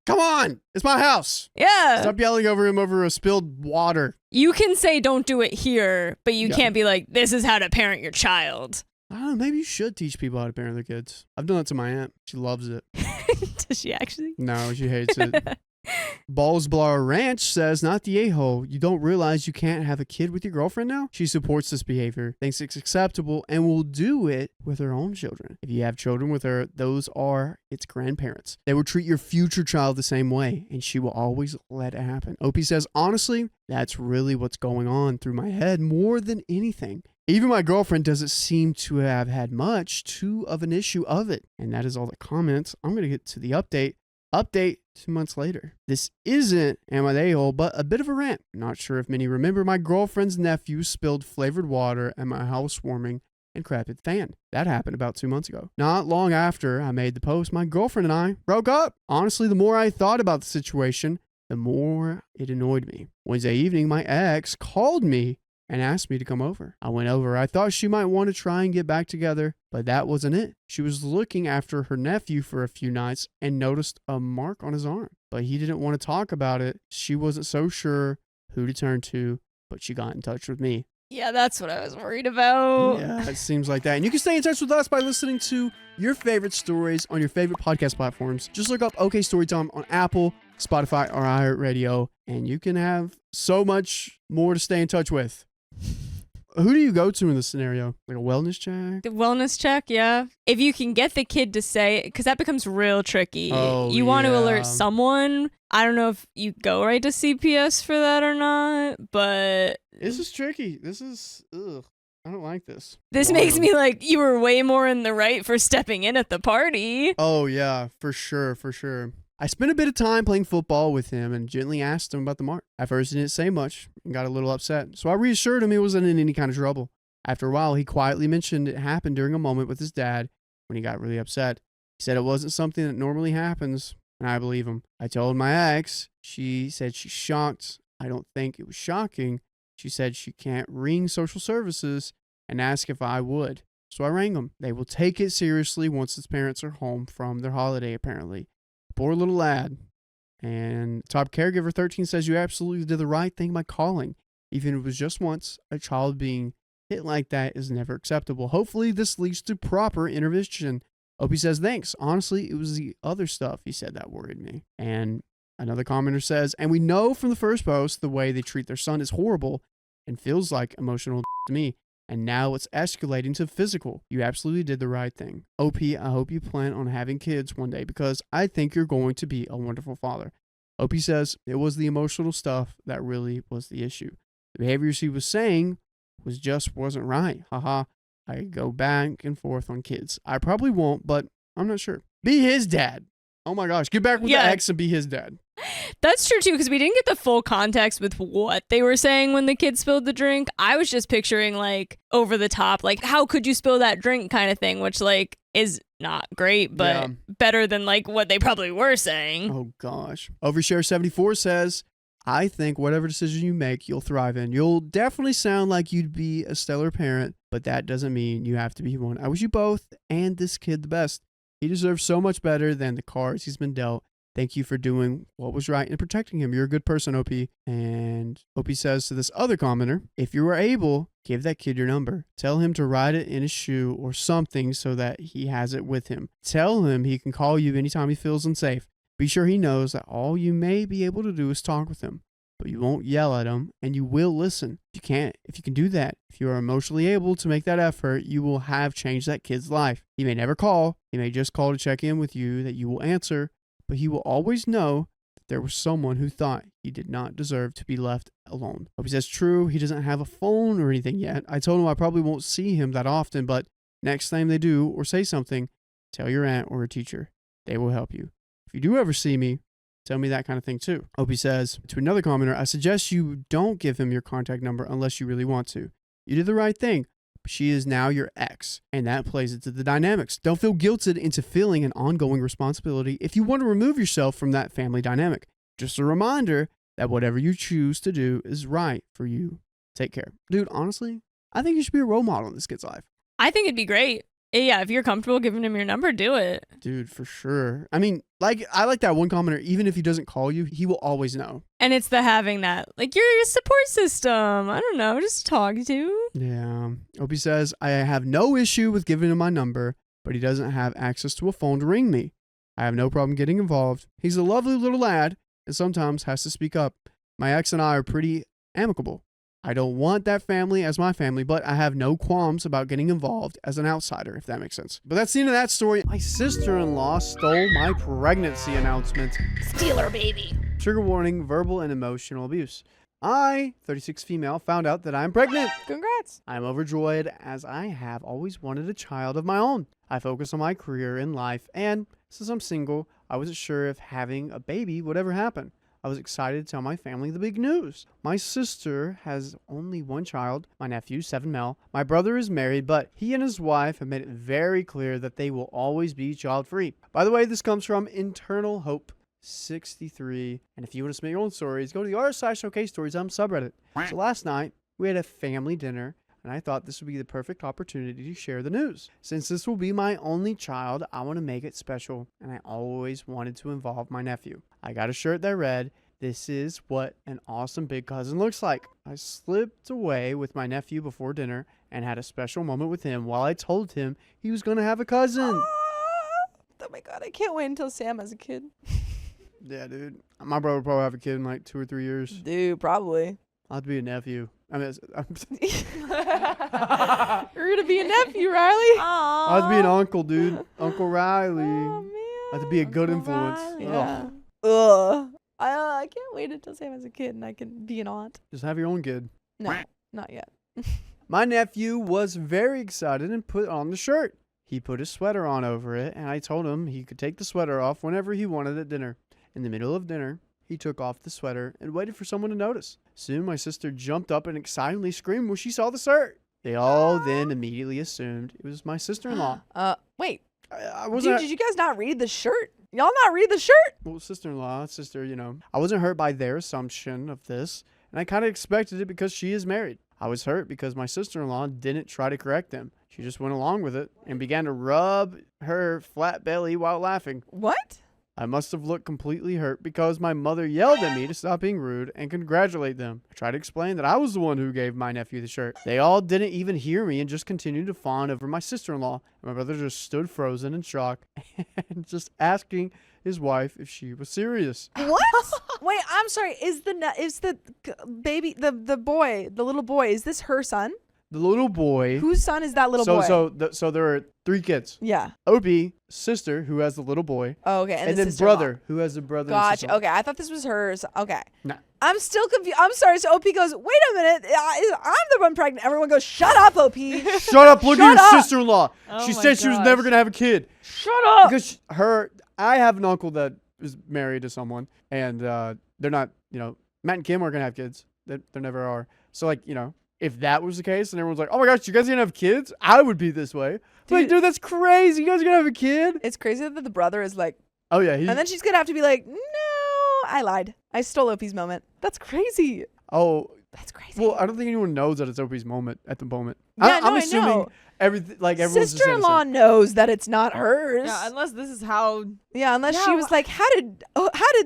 Come on, it's my house. Yeah. Stop yelling over him over a spilled water. You can say don't do it here, but you Yeah. can't be like, this is how to parent your child. I don't know, maybe you should teach people how to parent their kids. I've done that to my aunt. She loves it. Does she actually? No, she hates it. Balls Blower Ranch says, not the a-hole. You don't realize you can't have a kid with your girlfriend now? She supports this behavior, thinks it's acceptable, and will do it with her own children. If you have children with her, those are its grandparents. They will treat your future child the same way, and she will always let it happen. OP says, honestly, that's really what's going on through my head more than anything. Even my girlfriend doesn't seem to have had much too of an issue of it. And that is all the comments. I'm going to get to the update. Update 2 months later. This isn't Am I the A-hole, but a bit of a rant. Not sure if many remember my girlfriend's nephew spilled flavored water at my housewarming and crapped the fan. That happened about 2 months ago. Not long after I made the post, my girlfriend and I broke up. Honestly, the more I thought about the situation, the more it annoyed me. Wednesday evening, my ex called me and asked me to come over. I went over. I thought she might want to try and get back together, but that wasn't it. She was looking after her nephew for a few nights and noticed a mark on his arm, but he didn't want to talk about it. She wasn't so sure who to turn to, but she got in touch with me. Yeah, that's what I was worried about. Yeah, it seems like that. And you can stay in touch with us by listening to your favorite stories on your favorite podcast platforms. Just look up OK Storytime on Apple, Spotify, or iHeartRadio, and you can have so much more to stay in touch with. Who do you go to in this scenario? Like a wellness check? The wellness check, yeah. If you can get the kid to say it, because that becomes real tricky. Oh, you want to yeah. alert someone. I don't know if you go right to CPS for that or not, but This is tricky. This is, ugh. I don't like this. this Wow. makes me like you were way more in the right for stepping in at the party. Oh, yeah, for sure, for sure. I spent a bit of time playing football with him and gently asked him about the mark. At first, he didn't say much and got a little upset, so I reassured him he wasn't in any kind of trouble. After a while, he quietly mentioned it happened during a moment with his dad when he got really upset. He said it wasn't something that normally happens, and I believe him. I told my ex. She said she's shocked. I don't think it was shocking. She said she can't ring social services and ask if I would. So I rang them. They will take it seriously once his parents are home from their holiday, apparently. Poor little lad. And Top Caregiver 13 says you absolutely did the right thing by calling. Even if it was just once, a child being hit like that is never acceptable. Hopefully this leads to proper intervention. Opie says, thanks. Honestly, it was the other stuff he said that worried me. And another commenter says, and we know from the first post the way they treat their son is horrible and feels like emotional to me. And now it's escalating to physical. You absolutely did the right thing. OP, I hope you plan on having kids one day because I think you're going to be a wonderful father. OP says it was the emotional stuff that really was the issue. The behaviors he was saying wasn't right. Haha. I go back and forth on kids. I probably won't, but I'm not sure. Be his dad. Oh my gosh. Get back with the ex and be his dad. That's true too, because we didn't get the full context with what they were saying when the kid spilled the drink. I was just picturing like over the top, like how could you spill that drink kind of thing, which like is not great, but better than like what they probably were saying. Oh gosh. Overshare 74 says, I think whatever decision you make, you'll thrive in. You'll definitely sound like you'd be a stellar parent, but that doesn't mean you have to be one. I wish you both and this kid the best. He deserves so much better than the cards he's been dealt. Thank you for doing what was right and protecting him. You're a good person, OP. And OP says to this other commenter, if you are able, give that kid your number. Tell him to write it in his shoe or something so that he has it with him. Tell him he can call you anytime he feels unsafe. Be sure he knows that all you may be able to do is talk with him, but you won't yell at him and you will listen. If you can do that, if you are emotionally able to make that effort, you will have changed that kid's life. He may never call. He may just call to check in with you that you will answer, but he will always know that there was someone who thought he did not deserve to be left alone. Hope he says true. He doesn't have a phone or anything yet. I told him I probably won't see him that often, but next time they do or say something, tell your aunt or a teacher. They will help you. If you do ever see me, tell me that kind of thing too. Opie says to another commenter, I suggest you don't give him your contact number unless you really want to. You did the right thing. She is now your ex, and that plays into the dynamics. Don't feel guilted into feeling an ongoing responsibility if you want to remove yourself from that family dynamic. Just a reminder that whatever you choose to do is right for you. Take care. Dude, honestly, I think you should be a role model in this kid's life. I think it'd be great. Yeah, if you're comfortable giving him your number, do it. Dude, for sure. I mean, I like that one commenter, even if he doesn't call you, he will always know. And it's the having that, like, your support system. I don't know, just talk to. Yeah. Opie says, I have no issue with giving him my number, but he doesn't have access to a phone to ring me. I have no problem getting involved. He's a lovely little lad and sometimes has to speak up. My ex and I are pretty amicable. I don't want that family as my family, but I have no qualms about getting involved as an outsider, if that makes sense. But that's the end of that story. My sister-in-law stole my pregnancy announcement. Steal her baby. Trigger warning, verbal and emotional abuse. I, 36 female, found out that I'm pregnant. Congrats. I'm overjoyed as I have always wanted a child of my own. I focus on my career in life, and since I'm single, I wasn't sure if having a baby would ever happen. I was excited to tell my family the big news. My sister has only one child, my nephew, 7 male. My brother is married, but he and his wife have made it very clear that they will always be child-free. By the way, this comes from Internal Hope 63. And if you want to submit your own stories, go to the r/OK Stories subreddit. So last night, we had a family dinner, and I thought this would be the perfect opportunity to share the news. Since this will be my only child, I want to make it special, and I always wanted to involve my nephew. I got a shirt that read, "This is what an awesome big cousin looks like." I slipped away with my nephew before dinner and had a special moment with him while I told him he was going to have a cousin. Oh my God, I can't wait until Sam has a kid. Yeah, dude. My brother will probably have a kid in like 2 or 3 years. Dude, probably. I'll have to be a nephew. I mean, You're going to be a nephew, Riley. I'll have to be an uncle, dude. Uncle Riley. Oh, man. I have to be a good Uncle influence. Riley. Yeah. Ugh. I can't wait until Sam has a kid and I can be an aunt. Just have your own kid. No, not yet. My nephew was very excited and put on the shirt. He put his sweater on over it, and I told him he could take the sweater off whenever he wanted at dinner. In the middle of dinner, he took off the sweater and waited for someone to notice. Soon, my sister jumped up and excitedly screamed when she saw the shirt. They all then immediately assumed it was my sister-in-law. Wait. I Dude, wasn't... did you guys not read the shirt? Y'all not read the shirt? Well, sister-in-law, sister, you know. I wasn't hurt by their assumption of this, and I kind of expected it because she is married. I was hurt because my sister-in-law didn't try to correct them. She just went along with it and began to rub her flat belly while laughing. What? I must have looked completely hurt because my mother yelled at me to stop being rude and congratulate them. I tried to explain that I was the one who gave my nephew the shirt. They all didn't even hear me and just continued to fawn over my sister-in-law. My brother just stood frozen in shock and just asking his wife if she was serious. What? Wait, I'm sorry. Is the baby, the boy, the little boy, is this her son? The little boy. Whose son is that little boy? So there are 3 kids. Yeah. Opie, sister, who has the little boy. Oh, okay. And the then sister-in-law. brother, who has the brother. and Gotcha. sister-in-law. Okay, I thought this was hers. Okay. Nah. I'm still confused. I'm sorry. So OP goes, wait a minute. I'm the one pregnant. Everyone goes, shut up, OP. Shut up. Look Shut at your up. sister-in-law. Oh She my said she was gosh. never going to have a kid. Shut up. Because I have an uncle that is married to someone, and they're not, Matt and Kim are going to have kids. They never are. So, if that was the case and everyone's like, oh my gosh, you guys gonna have kids? I would be this way. Like, dude, that's crazy. You guys are gonna have a kid? It's crazy that the brother is like, Oh, yeah. and then she's going to have to be like, no, I lied. I stole OP's moment. That's crazy. Oh, That's crazy. Well, I don't think anyone knows that it's OP's moment at the moment. Yeah, I'm no, I assuming know. everything, like everyone's just Sister-in-law innocent. knows that it's not hers. Yeah, unless this is how. Yeah, unless Yeah, she was like, how did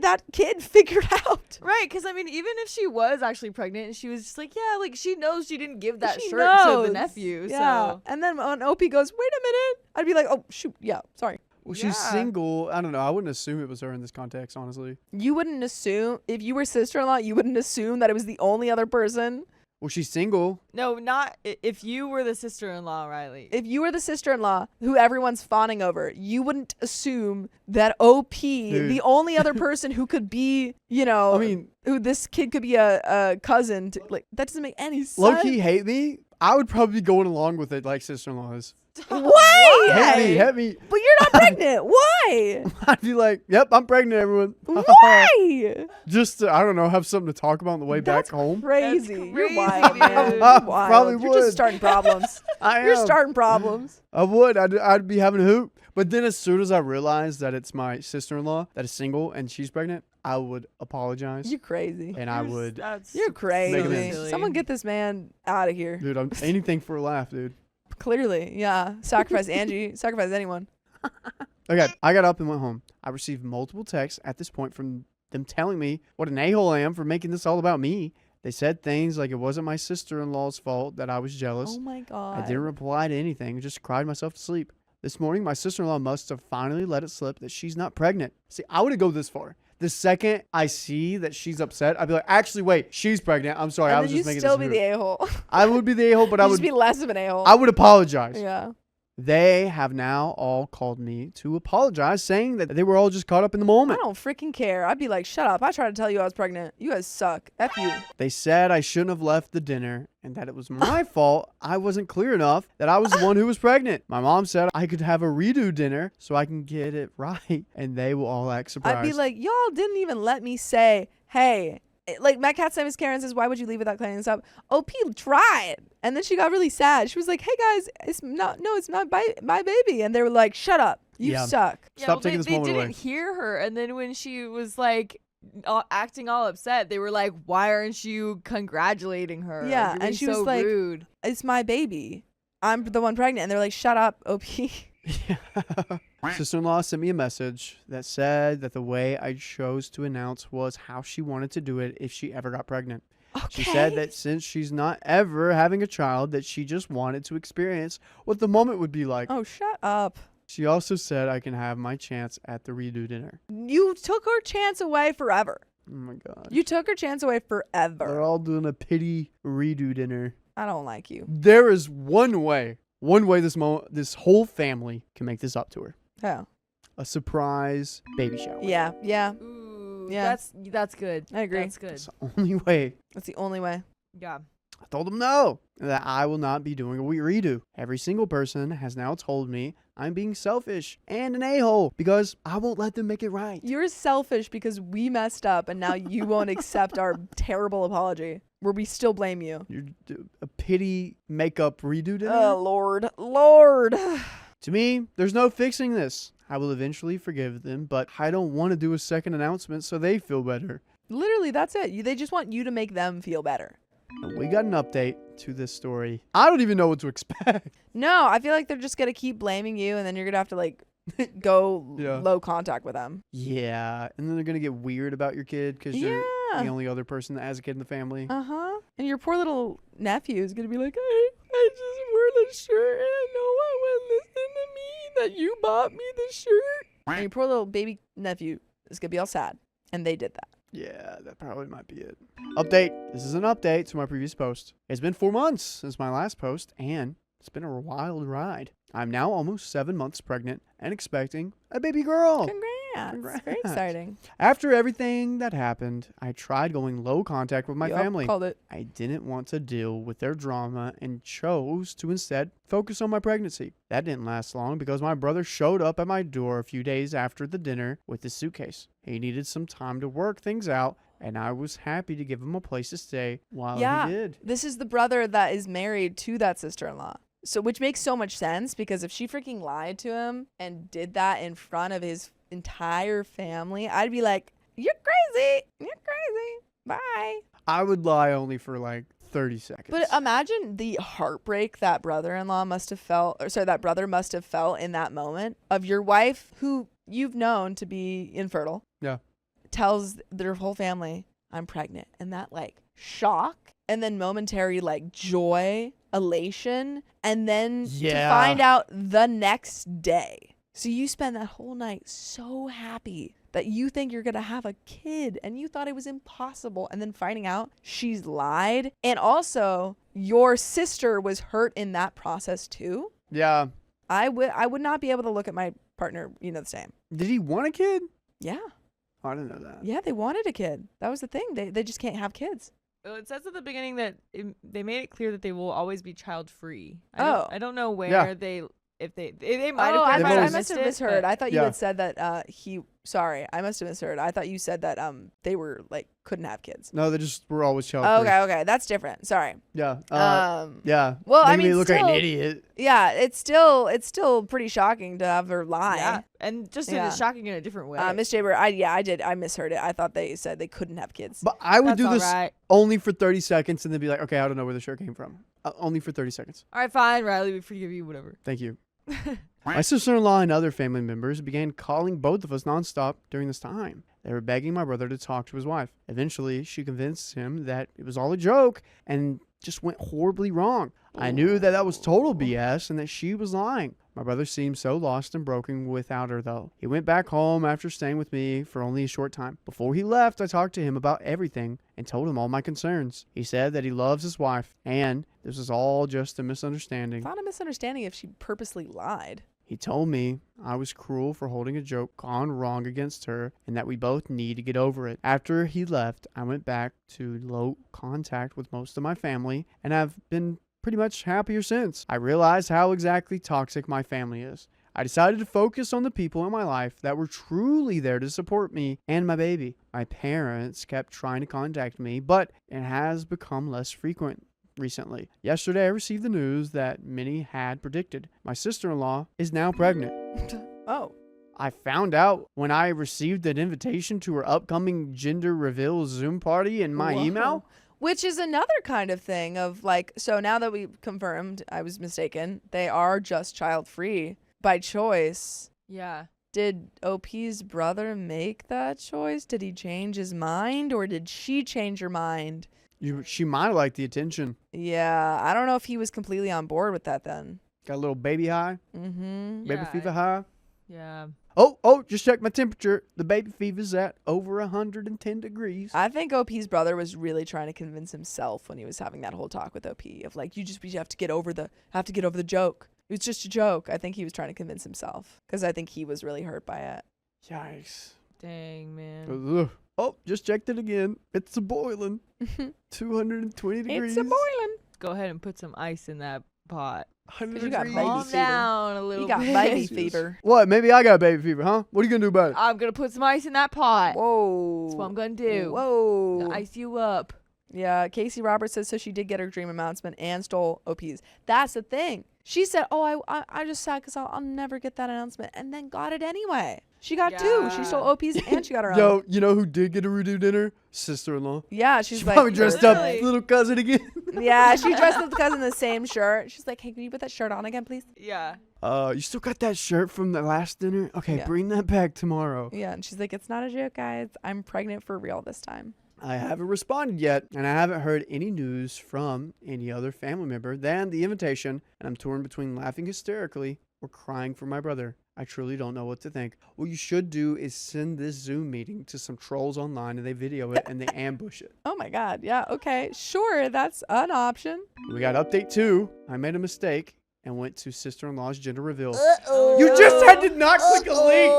that kid figure it out? Right, because I mean, even if she was actually pregnant and she was just like, yeah, like she knows she didn't give that She shirt to knows. the nephew. Yeah. So And then when OP goes, wait a minute, I'd be like, oh shoot, yeah, sorry. Well, she's Yeah. single. I don't know. I wouldn't assume it was her in this context, honestly. You wouldn't assume if you were sister-in-law, you wouldn't assume that it was the only other person. Well, she's single. no, not if you were the sister-in-law, Riley. If you were the sister-in-law who everyone's fawning over, you wouldn't assume that OP, Dude. the only other person who could be, you know, I mean, who this kid could be a cousin to, like, that doesn't make any sense. low-key hate me. I would probably be going along with it like sister-in-laws. Why? Hit me. But you're not pregnant. Why? I'd be like, yep, I'm pregnant, everyone. Why? Just to, I don't know, have something to talk about on the way That's back home. Crazy. That's You're crazy, wild, man. dude. You're I wild. probably You're just would. starting problems. I You're am. starting problems. I would. I'd be having a hoop. But then as soon as I realized that it's my sister-in-law that is single and she's pregnant, I would apologize. You're crazy. And I would, You're crazy. amends. Someone get this man out of here. dude, I'm anything for a laugh, dude. Clearly, yeah. Sacrifice Angie. Sacrifice anyone. Okay, I got up and went home. I received multiple texts at this point from them telling me what an a-hole I am for making this all about me. They said things like it wasn't my sister-in-law's fault that I was jealous. Oh my god. I didn't reply to anything, just cried myself to sleep. This morning, my sister-in-law must have finally let it slip that she's not pregnant. See, I wouldn't go this far. The second I see that she's upset, I'd be like, actually, wait, she's pregnant. I'm sorry, And I then was you just making still this be move. the a-hole. I would be the a-hole, but You I just would be less of an a-hole. I would apologize. Yeah. They have now all called me to apologize, saying that they were all just caught up in the I moment. don't freaking care. I'd be like, shut up. I tried to tell you I was pregnant. You guys suck. F you. They said I shouldn't have left the dinner and that it was my fault I wasn't clear enough that I was the one who was pregnant. My mom said I could have a redo dinner so I can get it right, and they will all act surprised. I'd be like, y'all didn't even let me say, hey, like Matt Cat's name is Karen says, why would you leave without cleaning this up? OP tried. And then she got really sad. She was like, hey guys, it's not my baby. And they were like, shut up. You Yeah. suck. Stop taking this they moment didn't away. hear her, and then when she was like acting all upset, they were like, "Why aren't you congratulating her?" Like, Yeah, you're and being she was so like- rude. It's my baby. I'm the one pregnant. And they're like, shut up, OP. Sister-in-law sent me a message that said that the way I chose to announce was how she wanted to do it if she ever got pregnant. She said that since she's not ever having a child, that she just wanted to experience what the moment would be like. Oh, shut up. She also said I can have my chance at the redo dinner. You took her chance away forever. Oh my god. You took her chance away They're forever. all doing a pity redo dinner. I don't like you. There is one way this whole family can make this up to her. Yeah. A surprise baby shower. Yeah. Yeah. Ooh, Yeah. that's good. I agree. That's good. It's the only way. That's the only way. Yeah. I told them no, that I will not be doing a redo. Every single person has now told me I'm being selfish and an a-hole because I won't let them make it right. You're selfish because we messed up and now you won't accept our terrible apology where we still blame you. You're a pity makeup redo dinner? Oh, Lord. Lord. To me, there's no fixing this. I will eventually forgive them, but I don't want to do a second announcement so they feel better. Literally, that's it. They just want you to make them feel better. And we got an update to this story. I don't even know what to expect. No, I feel like they're just going to keep blaming you and then you're going to have to, like, go Yeah. low contact with them. Yeah, and then they're going to get weird about your kid because you're Yeah. the only other person that has a kid in the family. Uh-huh. And your poor little nephew is going to be like, I just wore the shirt and I know I went listening to me that you bought me the shirt. And your poor little baby nephew is going to be all sad. And they did that. Yeah, that probably might be it. Update. This is an update to my previous post. It's been 4 months since my last post, and it's been a wild ride. I'm now almost 7 months pregnant and expecting a baby girl. Congrats. Very exciting. After everything that happened, I tried going low contact with my Yup, family. Called it. I didn't want to deal with their drama and chose to instead focus on my pregnancy. That didn't last long because my brother showed up at my door a few days after the dinner with his suitcase. He needed some time to work things out, and I was happy to give him a place to stay while Yeah. he did. This is the brother that is married to that sister-in-law. So, which makes so much sense because if she freaking lied to him and did that in front of his entire family, I'd be like, you're crazy. You're crazy. Bye. I would lie only for like 30 seconds. But imagine the heartbreak that brother-in-law must have felt, or sorry, that brother must have felt in that moment of your wife, who you've known to be infertile. Yeah. Tells their whole family, I'm pregnant. And that like shock and then momentary like joy, elation, and then to Yeah. find out the next day. So you spend that whole night so happy that you think you're going to have a kid and you thought it was impossible. And then finding out she's lied. And also your sister was hurt in that process too. Yeah. I would not be able to look at my partner, the same. Did he want a kid? Yeah. Oh, I didn't know that. Yeah, they wanted a kid. That was the thing. They just can't have kids. Well, it says at the beginning that they made it clear that they will always be child free. I don't know where Yeah. they might Oh, have. I always must have missed it, misheard. but- I thought you Yeah. had said that sorry, I must have misheard. I thought you said that they were like couldn't have kids. No, they just were always child free. Okay, that's different. Sorry. Yeah. Well, Yeah. I Making me mean, look like an still- idiot. Yeah, it's still pretty shocking to have her lie. Yeah, and just Yeah. shocking in a different way. Miss Jaber, I misheard it. I thought they said they couldn't have kids. But I would That's do all this right. only for 30 seconds and then be like, okay, I don't know where the shirt came from. Only for 30 seconds. All right, fine, Riley, we forgive you. Whatever. Thank you. My sister-in-law and other family members began calling both of us nonstop during this time. They were begging my brother to talk to his wife. Eventually, she convinced him that it was all a joke and just went horribly wrong. I knew that was total BS and that she was lying. My brother seemed so lost and broken without her, though. He went back home after staying with me for only a short time. Before he left, I talked to him about everything and told him all my concerns. He said that he loves his wife and this was all just a misunderstanding. It's not a misunderstanding if she purposely lied. He told me I was cruel for holding a joke gone wrong against her and that we both need to get over it. After he left, I went back to low contact with most of my family and have been pretty much happier since. I realized how exactly toxic my family is. I decided to focus on the people in my life that were truly there to support me and my baby. My parents kept trying to contact me, but it has become less frequent recently. Yesterday, I received the news that many had predicted. My sister-in-law is now pregnant. Oh. I found out when I received an invitation to her upcoming gender reveal Zoom party in my Whoa. email. Which is another kind of thing of like, so now that we confirmed I was mistaken, they are just child free by choice. Yeah. Did OP's brother make that choice? Did he change his mind or did she change her mind? She might have liked the attention. Yeah, I don't know if he was completely on board with that then. Got a little baby high, Mm-hmm. baby Yeah, fever high. Yeah. Oh, just check my temperature. The baby fever's at over 110 degrees. I think OP's brother was really trying to convince himself when he was having that whole talk with OP of like, you have to get over the joke. It was just a joke. I think he was trying to convince himself because I think he was really hurt by it. Yikes. Dang, man. Ugh. Oh, just checked it again. It's a boiling. 220 degrees. It's a boiling. Go ahead and put some ice in that pot. 100 you got degrees. baby Calm fever. down a little You got bit. baby fever. What? Maybe I got baby fever, huh? What are you going to do about it? I'm going to put some ice in that pot. Whoa. That's what I'm going to do. Whoa. To ice you up. Yeah, Casey Roberts says so she did get her dream announcement and stole OP's. That's the thing. She said, oh, I just sad because I'll never get that announcement, and then got it anyway. She got two. She Yeah. stole OP's and she got her own. Yo, you know who did get a redo dinner? Sister-in-law. Yeah, she's She like, probably dressed up Really? as little cousin again. yeah, she dressed up because in the same shirt. She's like, hey, can you put that shirt on again, please? Yeah. You still got that shirt from the last dinner? Okay, Yeah. bring that back tomorrow. Yeah, and she's like, it's not a joke, guys. I'm pregnant for real this time. I haven't responded yet, and I haven't heard any news from any other family member than the invitation, and I'm torn between laughing hysterically or crying for my brother. I truly don't know what to think. What you should do is send this Zoom meeting to some trolls online, and they video it, and they ambush it. Oh my God. Yeah, okay. Sure, that's an option. We got update 2. I made a mistake and went to sister-in-law's gender reveal. Uh-oh. You just had to not click a link.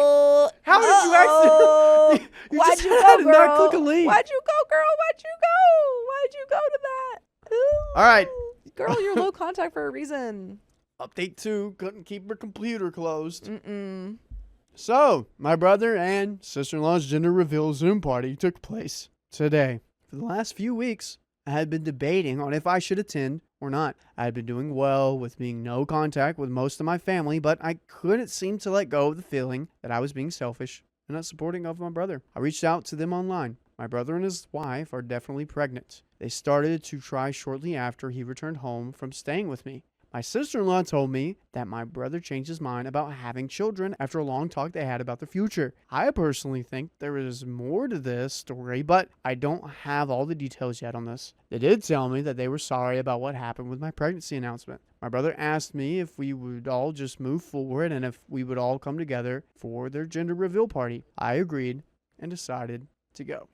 How did you accidentally? You Why'd just you had go, to not girl? click a link. Why'd you go, girl? Why'd you go? Why'd you go to that? Ooh. All right. Girl, you're low contact for a reason. Update 2. Couldn't keep her computer closed. Mm-mm. So, my brother and sister-in-law's gender reveal Zoom party took place today. For the last few weeks, I had been debating on if I should attend or not. I had been doing well with being no contact with most of my family, but I couldn't seem to let go of the feeling that I was being selfish and not supporting of my brother. I reached out to them online. My brother and his wife are definitely pregnant. They started to try shortly after he returned home from staying with me. My sister-in-law told me that my brother changed his mind about having children after a long talk they had about the future. I personally think there is more to this story, but I don't have all the details yet on this. They did tell me that they were sorry about what happened with my pregnancy announcement. My brother asked me if we would all just move forward and if we would all come together for their gender reveal party. I agreed and decided to go.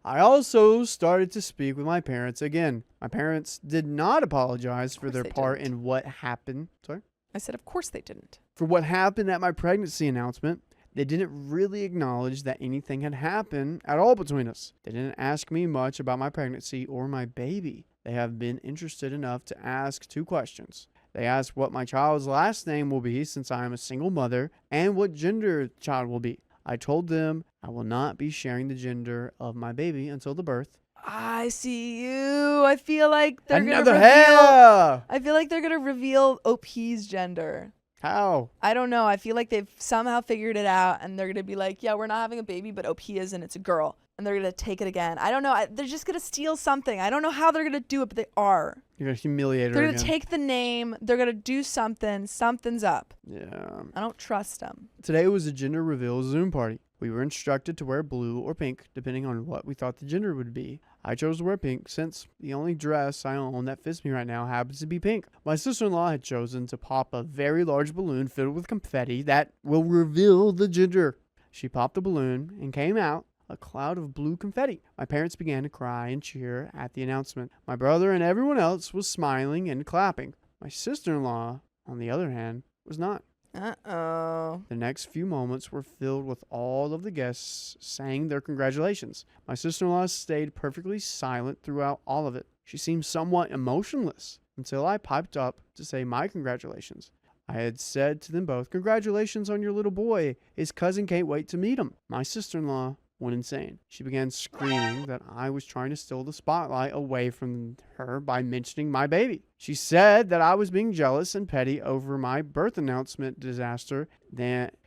I also started to speak with my parents again. My parents did not apologize for their they part didn't. in what happened. Sorry? I said, of course they didn't. For what happened at my pregnancy announcement. They didn't really acknowledge that anything had happened at all between us. They didn't ask me much about my pregnancy or my baby. They have been interested enough to ask 2 questions. They asked what my child's last name will be since I am a single mother and what gender the child will be. I told them I will not be sharing the gender of my baby until the birth. I see you. I feel like they're Another gonna reveal. hair! I feel like they're gonna reveal OP's gender. How? I don't know. I feel like they've somehow figured it out, and they're gonna be like, "Yeah, we're not having a baby, but OP is, and it's a girl." And they're gonna take it again. I don't know. They're just gonna steal something. I don't know how they're gonna do it, but they are. You're going to humiliate her They're gonna again. take the name. They're gonna do something. Something's up. Yeah. I don't trust them. Today was a gender reveal Zoom party. We were instructed to wear blue or pink, depending on what we thought the gender would be. I chose to wear pink since the only dress I own that fits me right now happens to be pink. My sister-in-law had chosen to pop a very large balloon filled with confetti that will reveal the gender. She popped the balloon and came out a cloud of blue confetti. My parents began to cry and cheer at the announcement. My brother and everyone else was smiling and clapping. My sister-in-law, on the other hand, was not. Uh-oh. The next few moments were filled with all of the guests saying their congratulations. My sister-in-law stayed perfectly silent throughout all of it. She seemed somewhat emotionless until I piped up to say my congratulations. I had said to them both, "Congratulations on your little boy. His cousin can't wait to meet him." My sister-in-law went insane. She began screaming that I was trying to steal the spotlight away from her by mentioning my baby. She said that I was being jealous and petty over my birth announcement disaster.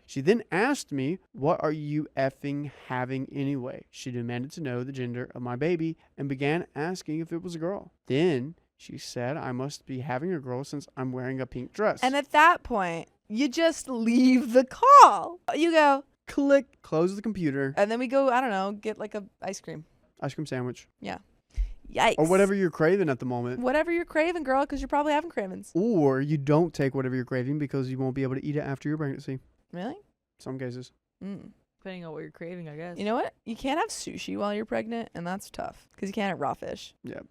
She then asked me, "What are you effing having anyway?" She demanded to know the gender of my baby and began asking if it was a girl. Then she said I must be having a girl since I'm wearing a pink dress. And at that point, you just leave the call. You go, click, close the computer, and then we go, I don't know, get like a ice cream. ice cream sandwich, Yikes. or whatever you're craving at the moment. Whatever you're craving, girl, because you're probably having cravings. Or you don't take whatever you're craving because you won't be able to eat it after your pregnancy. Really? Some cases. Depending on what you're craving, I guess. You know what? You can't have sushi while you're pregnant, and that's tough because you can't have raw fish. Yep.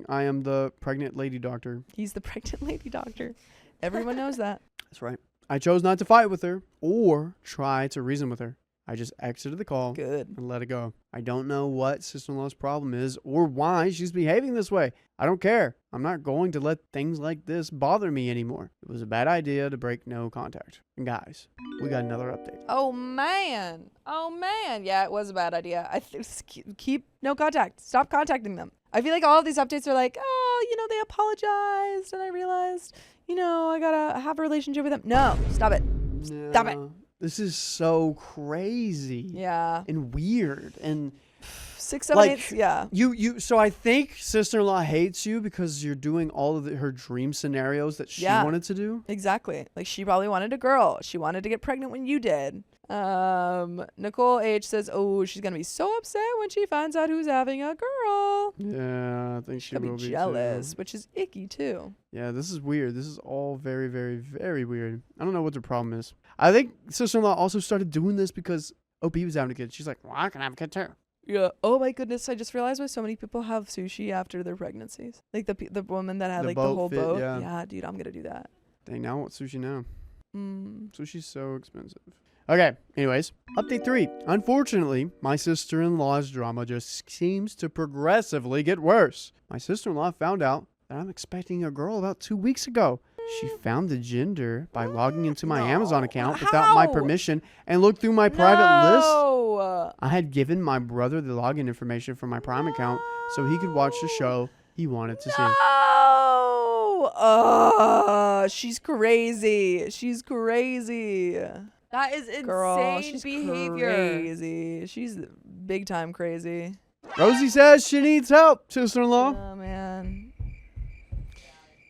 I am the pregnant lady doctor. He's the pregnant lady doctor. Everyone knows that. That's right. I chose not to fight with her or try to reason with her. I just exited the call Good. and let it go. I don't know what sister-in-law's problem is or why she's behaving this way. I don't care. I'm not going to let things like this bother me anymore. It was a bad idea to break no contact. And guys, we got another update. Oh man. Yeah, it was a bad idea. Keep no contact. Stop contacting them. I feel like all of these updates are like, oh, they apologized, and I realized, I gotta have a relationship with them. No, stop it. Stop it. This is so crazy. Yeah. And weird. And 6, 7, like, 8. Yeah. So I think sister-in-law hates you because you're doing all of her dream scenarios that she wanted to do. Exactly. Like she probably wanted a girl. She wanted to get pregnant when you did. Nicole H says, "Oh, she's gonna be so upset when she finds out who's having a girl. Yeah, I think she She'll will be be jealous, too. which is icky too." Yeah, this is weird. This is all very, very, very weird. I don't know what the problem is. I think sister-in-law also started doing this because OP was having a kid. She's like, "Well, I can have a kid too." Yeah. Oh my goodness! I just realized why so many people have sushi after their pregnancies. Like the woman that had The like the boat whole fit, boat. yeah. Yeah, dude, I'm gonna do that. Dang, now I want sushi now. Mm. Sushi's so expensive. Okay, anyways, update 3. Unfortunately, my sister-in-law's drama just seems to progressively get worse. My sister-in-law found out that I'm expecting a girl about 2 weeks ago. She found the gender by logging into my Amazon account without my How? permission and looked through my private list. No. I had given my brother the login information for my Prime account so he could watch the show he wanted to see. No. She's crazy. She's crazy. That is insane Girl, she's behavior. crazy. She's big time crazy. Rosie says she needs help, sister-in-law. Oh man,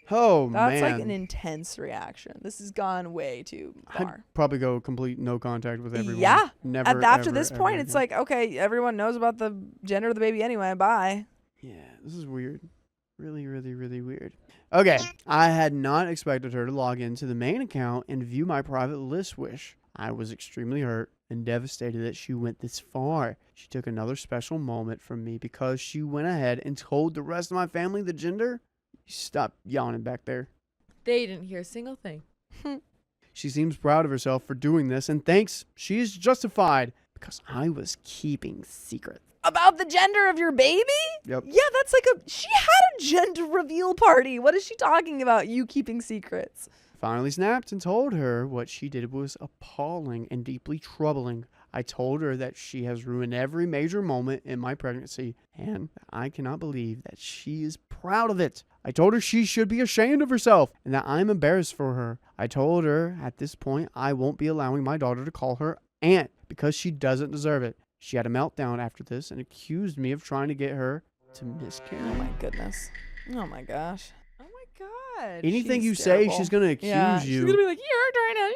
Oh, that's man. like an intense reaction. This has gone way too I'd far. probably go complete no contact with everyone. Yeah. Never, After ever, this ever point, it's again. like, okay, everyone knows about the gender of the baby anyway. Bye. Yeah, this is weird. Really, really, really weird. Okay, I had not expected her to log into the main account and view my private list wish. I was extremely hurt and devastated that she went this far. She took another special moment from me because she went ahead and told the rest of my family the gender. Stop yawning back there. They didn't hear a single thing. She seems proud of herself for doing this and thinks she is justified because I was keeping secrets. About the gender of your baby? Yep. Yeah, that's like she had a gender reveal party. What is she talking about? You keeping secrets. Finally snapped and told her what she did was appalling and deeply troubling. I told her that she has ruined every major moment in my pregnancy, and I cannot believe that she is proud of it. I told her she should be ashamed of herself and that I'm embarrassed for her. I told her at this point I won't be allowing my daughter to call her aunt because she doesn't deserve it. She had a meltdown after this and accused me of trying to get her to miscarry. Oh my goodness. Oh my gosh. Oh my god. Anything she's you say, terrible. she's going to accuse Yeah, you. she's gonna be like, you're trying to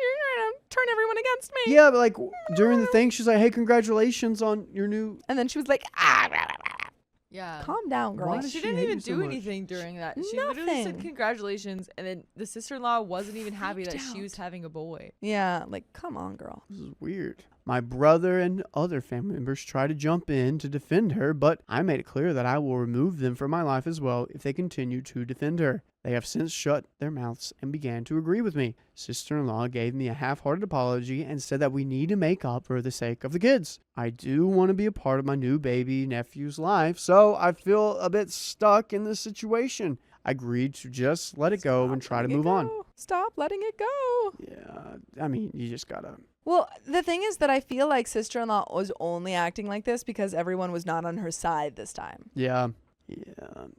turn everyone against me. Yeah, but like during the thing, she's like, "Hey, congratulations on your new." And then she was like, ah, blah, blah, blah. Yeah. Calm down, girl. Why Like, does she she didn't hate even you so do much? anything during that. She literally said Nothing. congratulations, and then the sister-in-law wasn't even happy that Freaked she was out. having a boy. Yeah, like, come on, girl. This is weird. My brother and other family members try to jump in to defend her, but I made it clear that I will remove them from my life as well if they continue to defend her. They have since shut their mouths and began to agree with me. Sister-in-law gave me a half-hearted apology and said that we need to make up for the sake of the kids. I do want to be a part of my new baby nephew's life, so I feel a bit stuck in this situation. I agreed to just let it go and try to move on. Stop letting it go. Yeah, I mean, you just gotta. Well, the thing is that I feel like sister-in-law was only acting like this because everyone was not on her side this time. Yeah,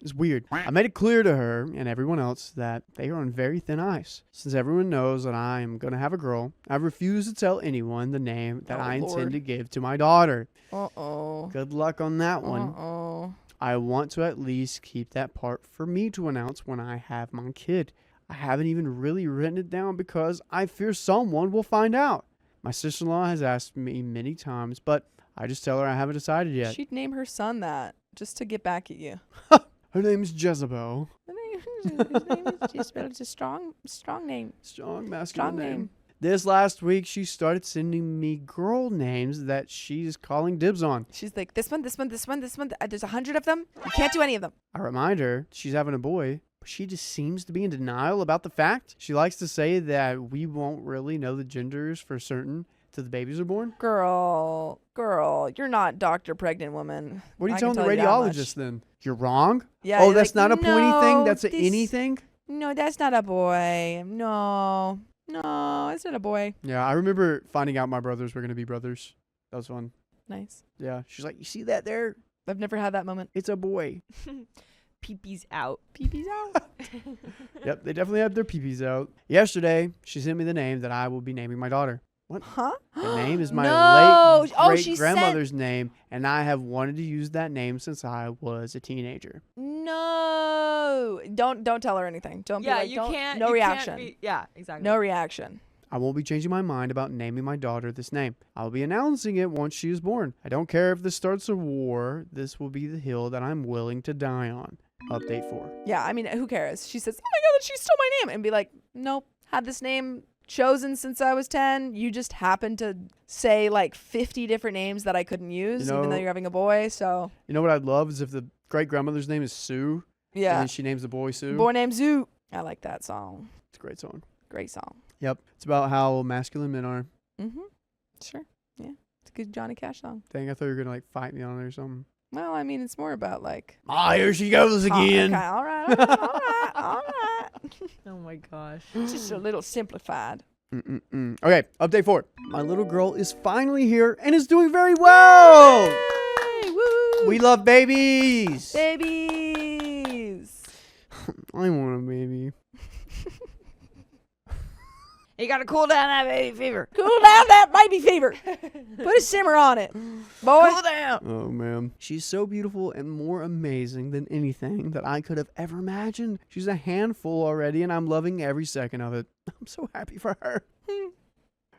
it's weird. I made it clear to her and everyone else that they are on very thin ice. Since everyone knows that I am going to have a girl, I refuse to tell anyone the name that Oh, I Lord. intend to give to my daughter. Uh-oh. Good luck on that one. Uh-oh. I want to at least keep that part for me to announce when I have my kid. I haven't even really written it down because I fear someone will find out. My sister-in-law has asked me many times, but I just tell her I haven't decided yet. She'd name her son that just to get back at you. Her name is Jezebel. His name is Jezebel. It's a strong name. Strong masculine Strong name. name. This last week, she started sending me girl names that she's calling dibs on. She's like, this one. There's 100 of them. You can't do any of them. I remind her she's having a boy, but she just seems to be in denial about the fact. She likes to say that we won't really know the genders for certain till the babies are born. Girl, you're not Dr. Pregnant Woman. What are you I can telling the tell you that radiologist then? You're wrong? Yeah. Oh, you're that's like, not a pointy thing? "No, That's an this- anything? No, that's not a boy. No, it's not a boy. Yeah, I remember finding out my brothers were going to be brothers. That was fun. Nice. Yeah, she's like, you see that there? I've never had that moment. It's a boy. Pee-pee's out. Pee-pee's out. Yep, they definitely have their peepees out. Yesterday, she sent me the name that I will be naming my daughter. Huh? The name is my No. late Oh, great she grandmother's name, and I have wanted to use that name since I was a teenager. No. Don't tell her anything. Don't Yeah, be like, you don't, can't. no you can't reaction. be- yeah, exactly. No reaction. I won't be changing my mind about naming my daughter this name. I'll be announcing it once she is born. I don't care if this starts a war. This will be the hill that I'm willing to die on. Update 4. Yeah, I mean, who cares? She says, oh my God, she stole my name. And be like, nope, had this name chosen since I was 10. You just happened to say like 50 different names that I couldn't use, You even though know- you're having a boy. So, You know what I'd love is if the great grandmother's name is Sue, and yeah. then she names the boy Sue. Boy named Zoo. I like that song. It's a great song. Great song. Yep, it's about how masculine men are. Mm-hmm. Sure. Yeah. It's a good Johnny Cash song. Dang, I thought you were gonna like fight me on it or something. Well, I mean, it's more about like. Ah, here she goes again. Okay, all right. Oh my gosh. It's just a little simplified. Okay, update 4. My little girl is finally here and is doing very well. Hey, woo! We love babies. Babies. I want a baby. You gotta cool down that baby fever. Cool down that baby fever. Put a simmer on it, boy. Cool down. Oh, man. She's so beautiful and more amazing than anything that I could have ever imagined. She's a handful already, and I'm loving every second of it. I'm so happy for her.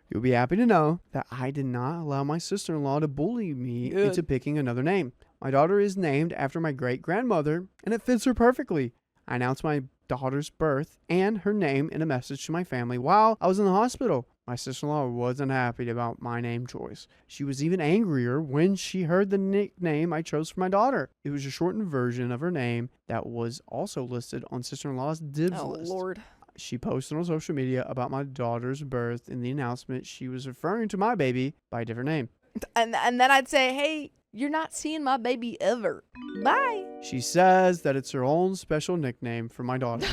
You'll be happy to know that I did not allow my sister-in-law to bully me Good. into picking another name. My daughter is named after my great-grandmother, and it fits her perfectly. I announced my daughter's birth and her name in a message to my family while I was in the hospital. My sister-in-law wasn't happy about my name choice. She was even angrier when she heard the nickname I chose for my daughter. It was a shortened version of her name that was also listed on sister-in-law's dibs Oh, list. Lord. She posted on social media about my daughter's birth. In the announcement, she was referring to my baby by a different name. And then I'd say, hey, you're not seeing my baby ever. Bye. She says that it's her own special nickname for my daughter.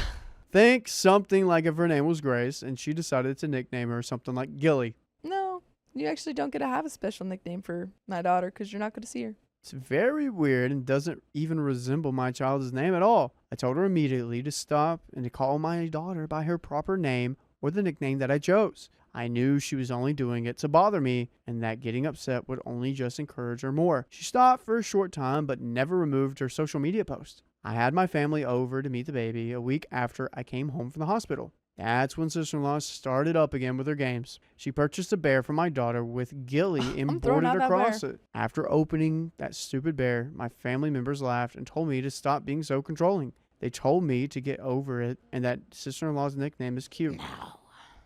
Think something like if her name was Grace and she decided to nickname her something like Gilly. No, you actually don't get to have a special nickname for my daughter because you're not going to see her. It's very weird and doesn't even resemble my child's name at all. I told her immediately to stop and to call my daughter by her proper name or the nickname that I chose. I knew she was only doing it to bother me and that getting upset would only just encourage her more. She stopped for a short time but never removed her social media post. I had my family over to meet the baby a week after I came home from the hospital. That's when sister-in-law started up again with her games. She purchased a bear for my daughter with Gilly throwing embroidered out that across bear. it. After opening that stupid bear, my family members laughed and told me to stop being so controlling. They told me to get over it and that sister-in-law's nickname is cute. No.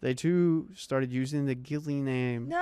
They too started using the Gilly name. No.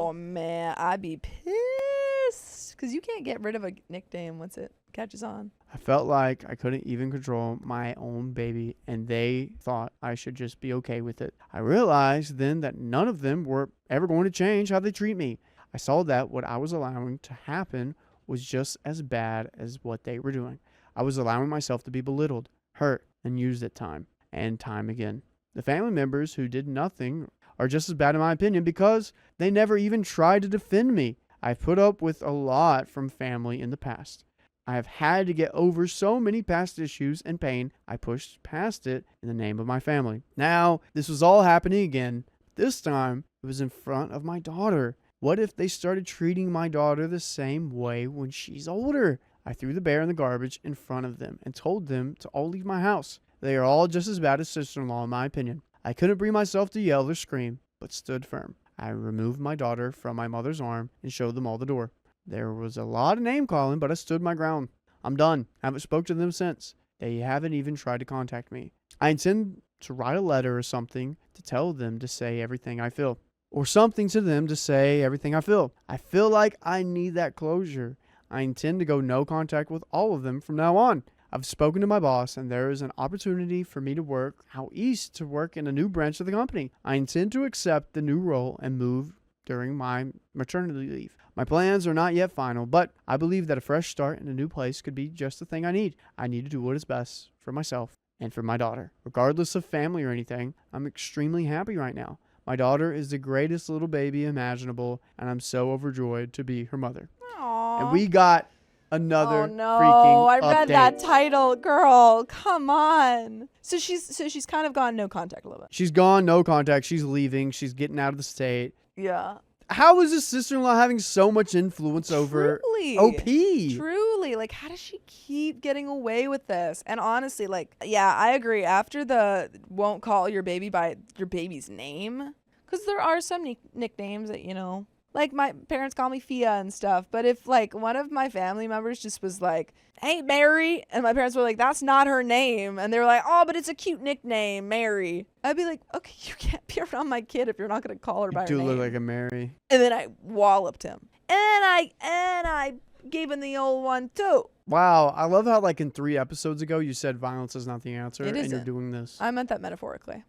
Oh, man. I'd be pissed because you can't get rid of a nickname once it catches on. I felt like I couldn't even control my own baby, and they thought I should just be okay with it. I realized then that none of them were ever going to change how they treat me. I saw that what I was allowing to happen was just as bad as what they were doing. I was allowing myself to be belittled, hurt, and used at time and time again. The family members who did nothing are just as bad in my opinion because they never even tried to defend me. I've put up with a lot from family in the past. I have had to get over so many past issues and pain, I pushed past it in the name of my family. Now, this was all happening again. This time, it was in front of my daughter. What if they started treating my daughter the same way when she's older? I threw the bear in the garbage in front of them and told them to all leave my house. They are all just as bad as sister-in-law in my opinion. I couldn't bring myself to yell or scream, but stood firm. I removed my daughter from my mother's arm and showed them all the door. There was a lot of name calling, but I stood my ground. I'm done. I haven't spoke to them since. They haven't even tried to contact me. I intend to write a letter or something to tell them to say everything I feel. Or something to them to say everything I feel. I feel like I need that closure. I intend to go no contact with all of them from now on. I've spoken to my boss, and there is an opportunity for me to work out east to work in a new branch of the company. I intend to accept the new role and move during my maternity leave. My plans are not yet final, but I believe that a fresh start in a new place could be just the thing I need. I need to do what is best for myself and for my daughter. Regardless of family or anything, I'm extremely happy right now. My daughter is the greatest little baby imaginable, and I'm so overjoyed to be her mother. Aww. And we got another oh no! freaking I read update. that title, girl. Come on. So she's kind of gone no contact a little bit. She's gone, no contact. She's leaving. She's getting out of the state. Yeah. How is this sister-in-law having so much influence over Truly. OP? Truly, like, how does she keep getting away with this? And honestly, like, yeah, I agree. After the won't call your baby by your baby's name, because there are some nicknames that, you know, like my parents call me Fia and stuff. But if like one of my family members just was like, "Hey, Mary," and my parents were like, "That's not her name," and they were like, "Oh, but it's a cute nickname, Mary," I'd be like, "Okay, you can't be around my kid if you're not gonna call her by You her do name." look like a Mary. And then I walloped him, and I gave him the old one too. Wow, I love how like in 3 episodes ago you said violence is not the answer, It and you're isn't. doing this. I meant that metaphorically.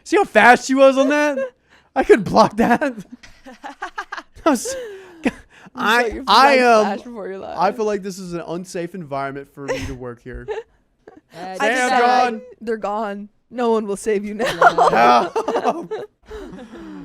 See how fast she was on that? I could block that. I feel like this is an unsafe environment for me to work here. I Sam, just John. said, they're gone. No one will save you now.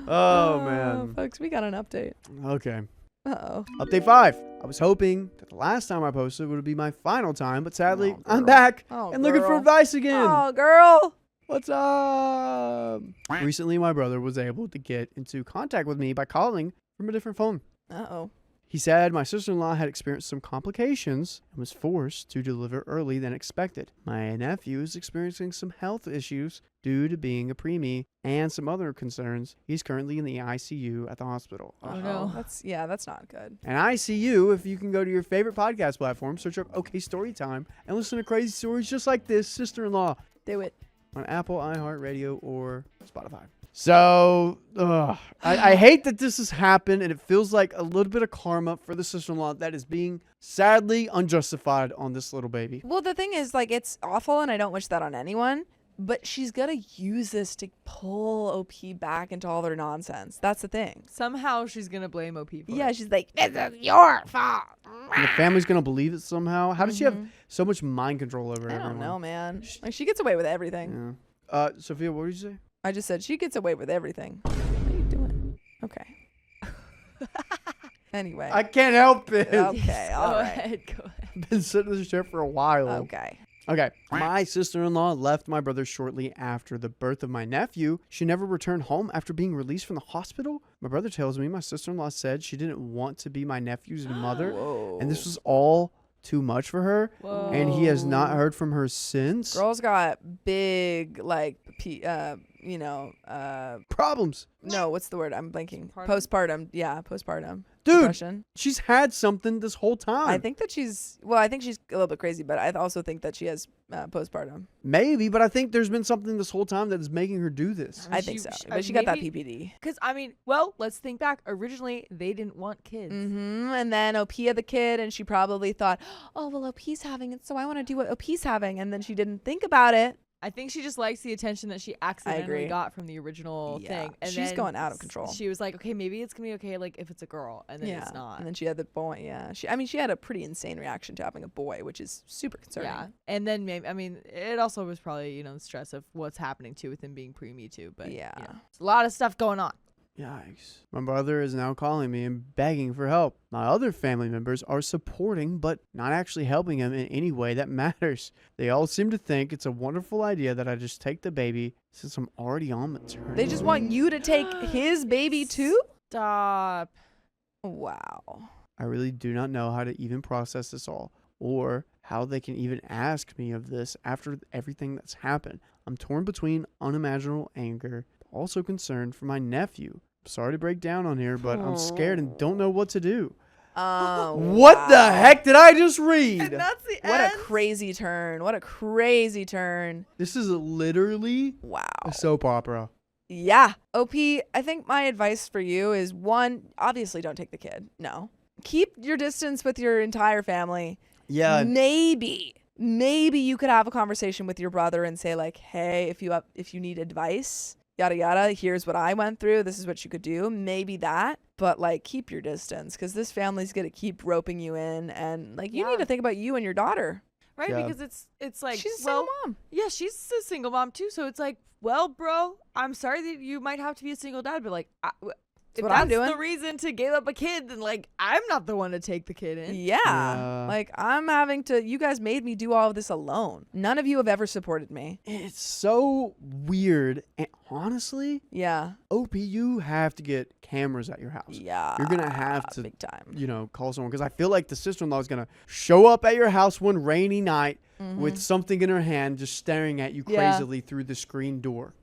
Oh man. Folks, we got an update. Okay. Uh-oh. Update 5. I was hoping that the last time I posted would be my final time, but sadly, Oh, I'm girl. back Oh, and looking for girl. advice again. Oh, girl. What's up? Recently, my brother was able to get into contact with me by calling from a different phone. Uh-oh. He said my sister-in-law had experienced some complications and was forced to deliver early than expected. My nephew is experiencing some health issues due to being a preemie and some other concerns. He's currently in the ICU at the hospital. Oh, no. That's not good. And ICU, if you can go to your favorite podcast platform, search up OK Storytime, and listen to crazy stories just like this, sister-in-law, Do it. on Apple, iHeartRadio, or Spotify. So, I hate that this has happened, and it feels like a little bit of karma for the sister-in-law that is being sadly unjustified on this little baby. Well, the thing is, like, it's awful, and I don't wish that on anyone. But she's gonna use this to pull OP back into all their nonsense. That's the thing. Somehow she's gonna blame OP for Yeah, it. she's like, "This is your fault." And the family's going to believe it somehow. How does she have so much mind control over I everyone? don't know, man. Like, she gets away with everything. Yeah. Sophia, what did you say? I just said she gets away with everything. What are you doing? Okay. Anyway. I can't help it. Okay, all Go right. ahead, go ahead. I've been sitting in this chair for a while. Okay. Okay. My sister-in-law left my brother shortly after the birth of my nephew. She never returned home after being released from the hospital. My brother tells me my sister-in-law said she didn't want to be my nephew's mother, Whoa. and this was all too much for her, Whoa. and he has not heard from her since. Girls got big, like, Problems. no, what's the word? I'm blanking. Postpartum? Postpartum. Yeah, postpartum. Dude, Depression. she's had something this whole time. I think that she's a little bit crazy, but I also think that she has postpartum. Maybe, but I think there's been something this whole time that is making her do this. I think so. But she got that maybe- PPD. Because, I mean, well, let's think back. Originally, they didn't want kids. And then OP had the kid, and she probably thought, oh, well, OP's having it, so I want to do what OP's having. And then she didn't think about it. I think she just likes the attention that she agree. accidentally got from the original Yeah. thing. And She's then going out of control. She was like, okay, maybe it's going to be okay, like, if it's a girl. And then it's not. And then she had the boy. Yeah. She had a pretty insane reaction to having a boy, which is super concerning. Yeah. And then maybe, I mean, it also was probably, the stress of what's happening too with him being preemie too. But Yeah. There's a lot of stuff going on. Yikes. My brother is now calling me and begging for help. My other family members are supporting, but not actually helping him in any way that matters. They all seem to think it's a wonderful idea that I just take the baby since I'm already on maternity. They just want you to take his baby too? Stop. Wow. I really do not know how to even process this all, or how they can even ask me of this after everything that's happened. I'm torn between unimaginable anger, but also concerned for my nephew. Sorry to break down on here, but I'm scared and don't know what to do. What the heck did I just read? And that's the What end. a crazy turn. What a crazy turn. This is literally Wow. a soap opera. Yeah. OP, I think my advice for you is one, obviously don't take the kid. No. Keep your distance with your entire family. Yeah. Maybe you could have a conversation with your brother and say like, hey, if you need advice, yada yada, here's what I went through, this is what you could do. Maybe that, but like keep your distance, because this family's gonna keep roping you in, and like you need to think about you and your daughter. Right? Yeah. Because it's like, She's a well, single mom. yeah, she's a single mom too. So it's like, well, bro, I'm sorry that you might have to be a single dad, but like, if what I'm that's doing. the reason to give up a kid, then like, I'm not the one to take the kid in. Yeah. Like I'm having to, you guys made me do all of this alone. None of you have ever supported me. It's so weird. And honestly, Yeah. OP, you have to get cameras at your house. Yeah. You're going to have to, big time. call someone. Because I feel like the sister-in-law is going to show up at your house one rainy night with something in her hand just staring at you Yeah. crazily through the screen door.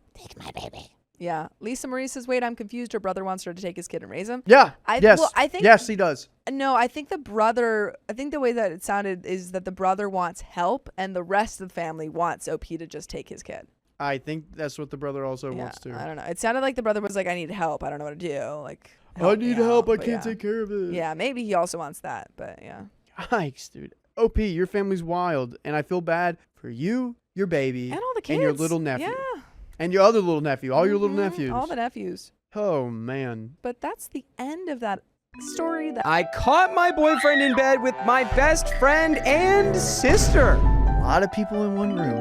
Yeah. Lisa Marie says, wait, I'm confused. Her brother wants her to take his kid and raise him. Yeah. Yes. Well, I think, yes, he does. no, I think the way that it sounded is that the brother wants help and the rest of the family wants OP to just take his kid. I think that's what the brother also Yeah. wants to. I don't know. It sounded like the brother was like, I need help. I don't know what to do. Like, I need help. I but can't yeah. take care of it. Yeah. Maybe he also wants that, but yeah. Yikes, dude. OP, your family's wild. And I feel bad for you, your baby, And all the kids. and your little nephew. Yeah. And your other little nephew. All your little Mhm. nephews. All the nephews. Oh, man. But that's the end of that story. That I caught my boyfriend in bed with my best friend and sister. A lot of people in one room.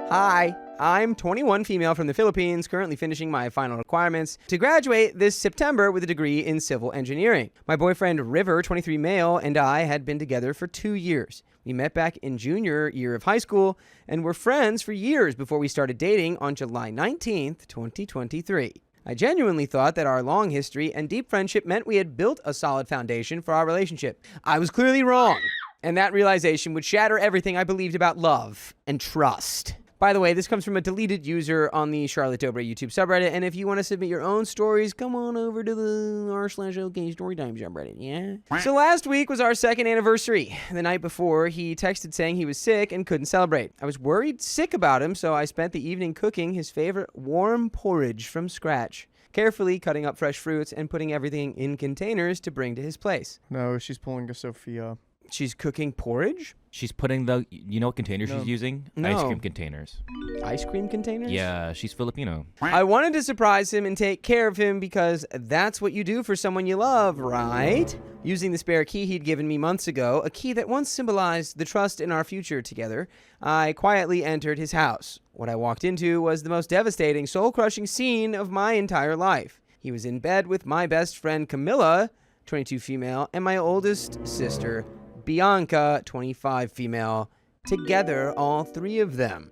Hi. I'm 21, female from the Philippines, currently finishing my final requirements to graduate this September with a degree in civil engineering. My boyfriend, River, 23, male, and I had been together for 2 years. We met back in junior year of high school and were friends for years before we started dating on July 19th, 2023. I genuinely thought that our long history and deep friendship meant we had built a solid foundation for our relationship. I was clearly wrong, and that realization would shatter everything I believed about love and trust. By the way, this comes from a deleted user on the Charlotte Dobre YouTube subreddit, and if you want to submit your own stories, come on over to the r/OK Storytime subreddit, yeah? So last week was our second anniversary. The night before, he texted saying he was sick and couldn't celebrate. I was worried sick about him, so I spent the evening cooking his favorite warm porridge from scratch, carefully cutting up fresh fruits and putting everything in containers to bring to his place. No, she's pulling a Sophia. She's cooking porridge? She's putting you know what container she's using? No. Ice cream containers. Ice cream containers? Yeah, she's Filipino. I wanted to surprise him and take care of him because that's what you do for someone you love, right? Using the spare key he'd given me months ago, a key that once symbolized the trust in our future together, I quietly entered his house. What I walked into was the most devastating, soul-crushing scene of my entire life. He was in bed with my best friend Camilla, 22 female, and my oldest sister, Bianca, 25 female, together, all three of them.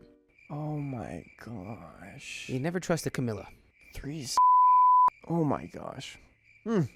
Oh my gosh. You never trust a Camilla. Oh my gosh. In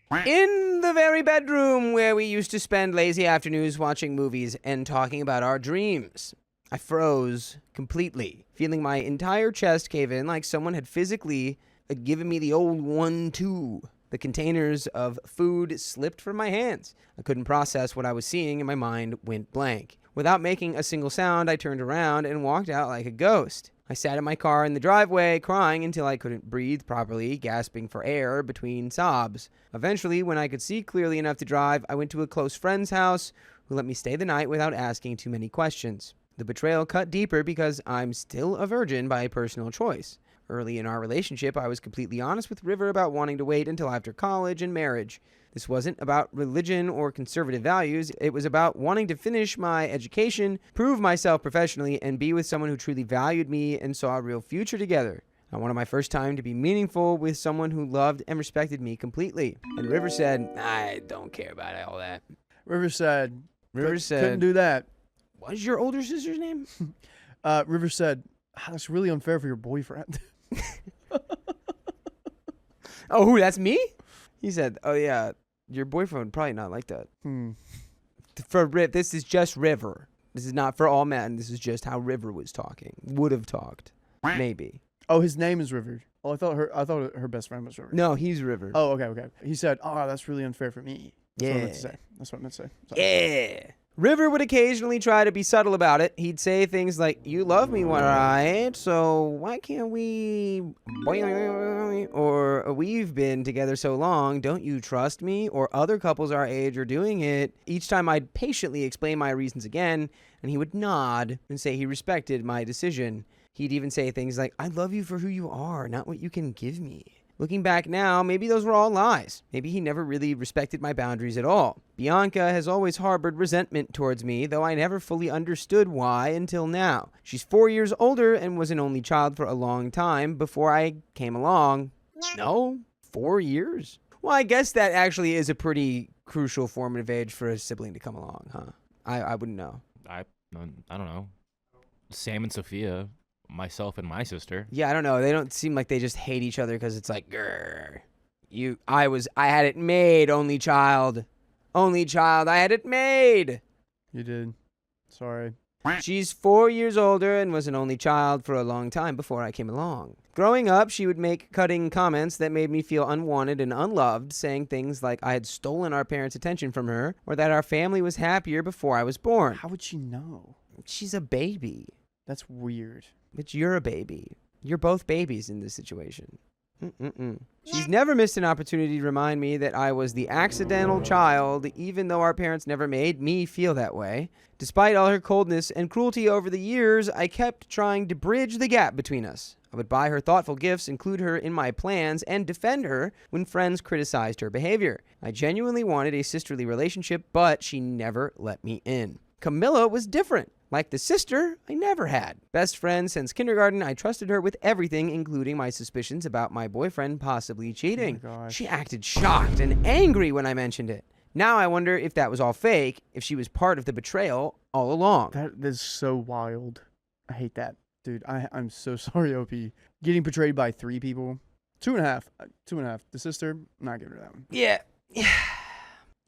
the very bedroom where we used to spend lazy afternoons watching movies and talking about our dreams. I froze completely, feeling my entire chest cave in like someone had physically given me the old 1-2. The containers of food slipped from my hands. I couldn't process what I was seeing and my mind went blank. Without making a single sound, I turned around and walked out like a ghost. I sat in my car in the driveway, crying until I couldn't breathe properly, gasping for air between sobs. Eventually, when I could see clearly enough to drive, I went to a close friend's house who let me stay the night without asking too many questions. The betrayal cut deeper because I'm still a virgin by personal choice. Early in our relationship, I was completely honest with River about wanting to wait until after college and marriage. This wasn't about religion or conservative values. It was about wanting to finish my education, prove myself professionally, and be with someone who truly valued me and saw a real future together. I wanted my first time to be meaningful with someone who loved and respected me completely. And River said, I don't care about all that. River said, couldn't do that. What's your older sister's name? River said, that's really unfair for your boyfriend. Oh, that's me? He said, oh yeah, your boyfriend would probably not like that. For Riv, this is just River. This is not for all men. This is just how River was talking. Would have talked. Maybe. Oh, his name is River. Oh, I thought her best friend was River. No, he's River. Oh, okay. He said, oh, that's really unfair for me. That's what I meant to say. That's what I meant to say. Sorry. Yeah. River would occasionally try to be subtle about it. He'd say things like, you love me, right? So why can't we... Or we've been together so long, don't you trust me? Or other couples our age are doing it. Each time I'd patiently explain my reasons again, and he would nod and say he respected my decision. He'd even say things like, I love you for who you are, not what you can give me. Looking back now, maybe those were all lies. Maybe he never really respected my boundaries at all. Bianca has always harbored resentment towards me, though I never fully understood why until now. She's 4 years older and was an only child for a long time before I came along. No? 4 years? Well, I guess that actually is a pretty crucial formative age for a sibling to come along, huh? I wouldn't know. I don't know. Sam and Sophia. Myself and my sister. Yeah, I don't know. They don't seem like they just hate each other because it's like, grrr. I had it made, only child. Only child, I had it made. You did. Sorry. She's 4 years older and was an only child for a long time before I came along. Growing up, she would make cutting comments that made me feel unwanted and unloved, saying things like I had stolen our parents' attention from her or that our family was happier before I was born. How would she know? She's a baby. That's weird. But you're a baby. You're both babies in this situation. She's never missed an opportunity to remind me that I was the accidental child, even though our parents never made me feel that way. Despite all her coldness and cruelty over the years, I kept trying to bridge the gap between us. I would buy her thoughtful gifts, include her in my plans, and defend her when friends criticized her behavior. I genuinely wanted a sisterly relationship, but she never let me in. Camilla was different. Like the sister I never had. Best friend since kindergarten, I trusted her with everything, including my suspicions about my boyfriend possibly cheating. Oh my gosh. She acted shocked and angry when I mentioned it. Now I wonder if that was all fake, if she was part of the betrayal all along. That is so wild. I hate that. Dude, I'm so sorry, OP. Getting betrayed by 3 people. 2.5. 2.5. The sister, not giving her that one. Yeah.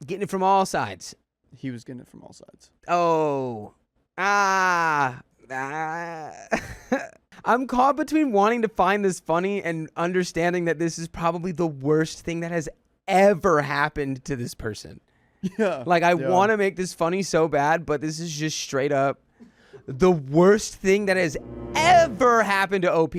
Getting it from all sides. He was getting it from all sides. Oh. I'm caught between wanting to find this funny and understanding that this is probably the worst thing that has ever happened to this person. Yeah. Like, I want to make this funny so bad, but this is just straight up the worst thing that has ever happened to OP.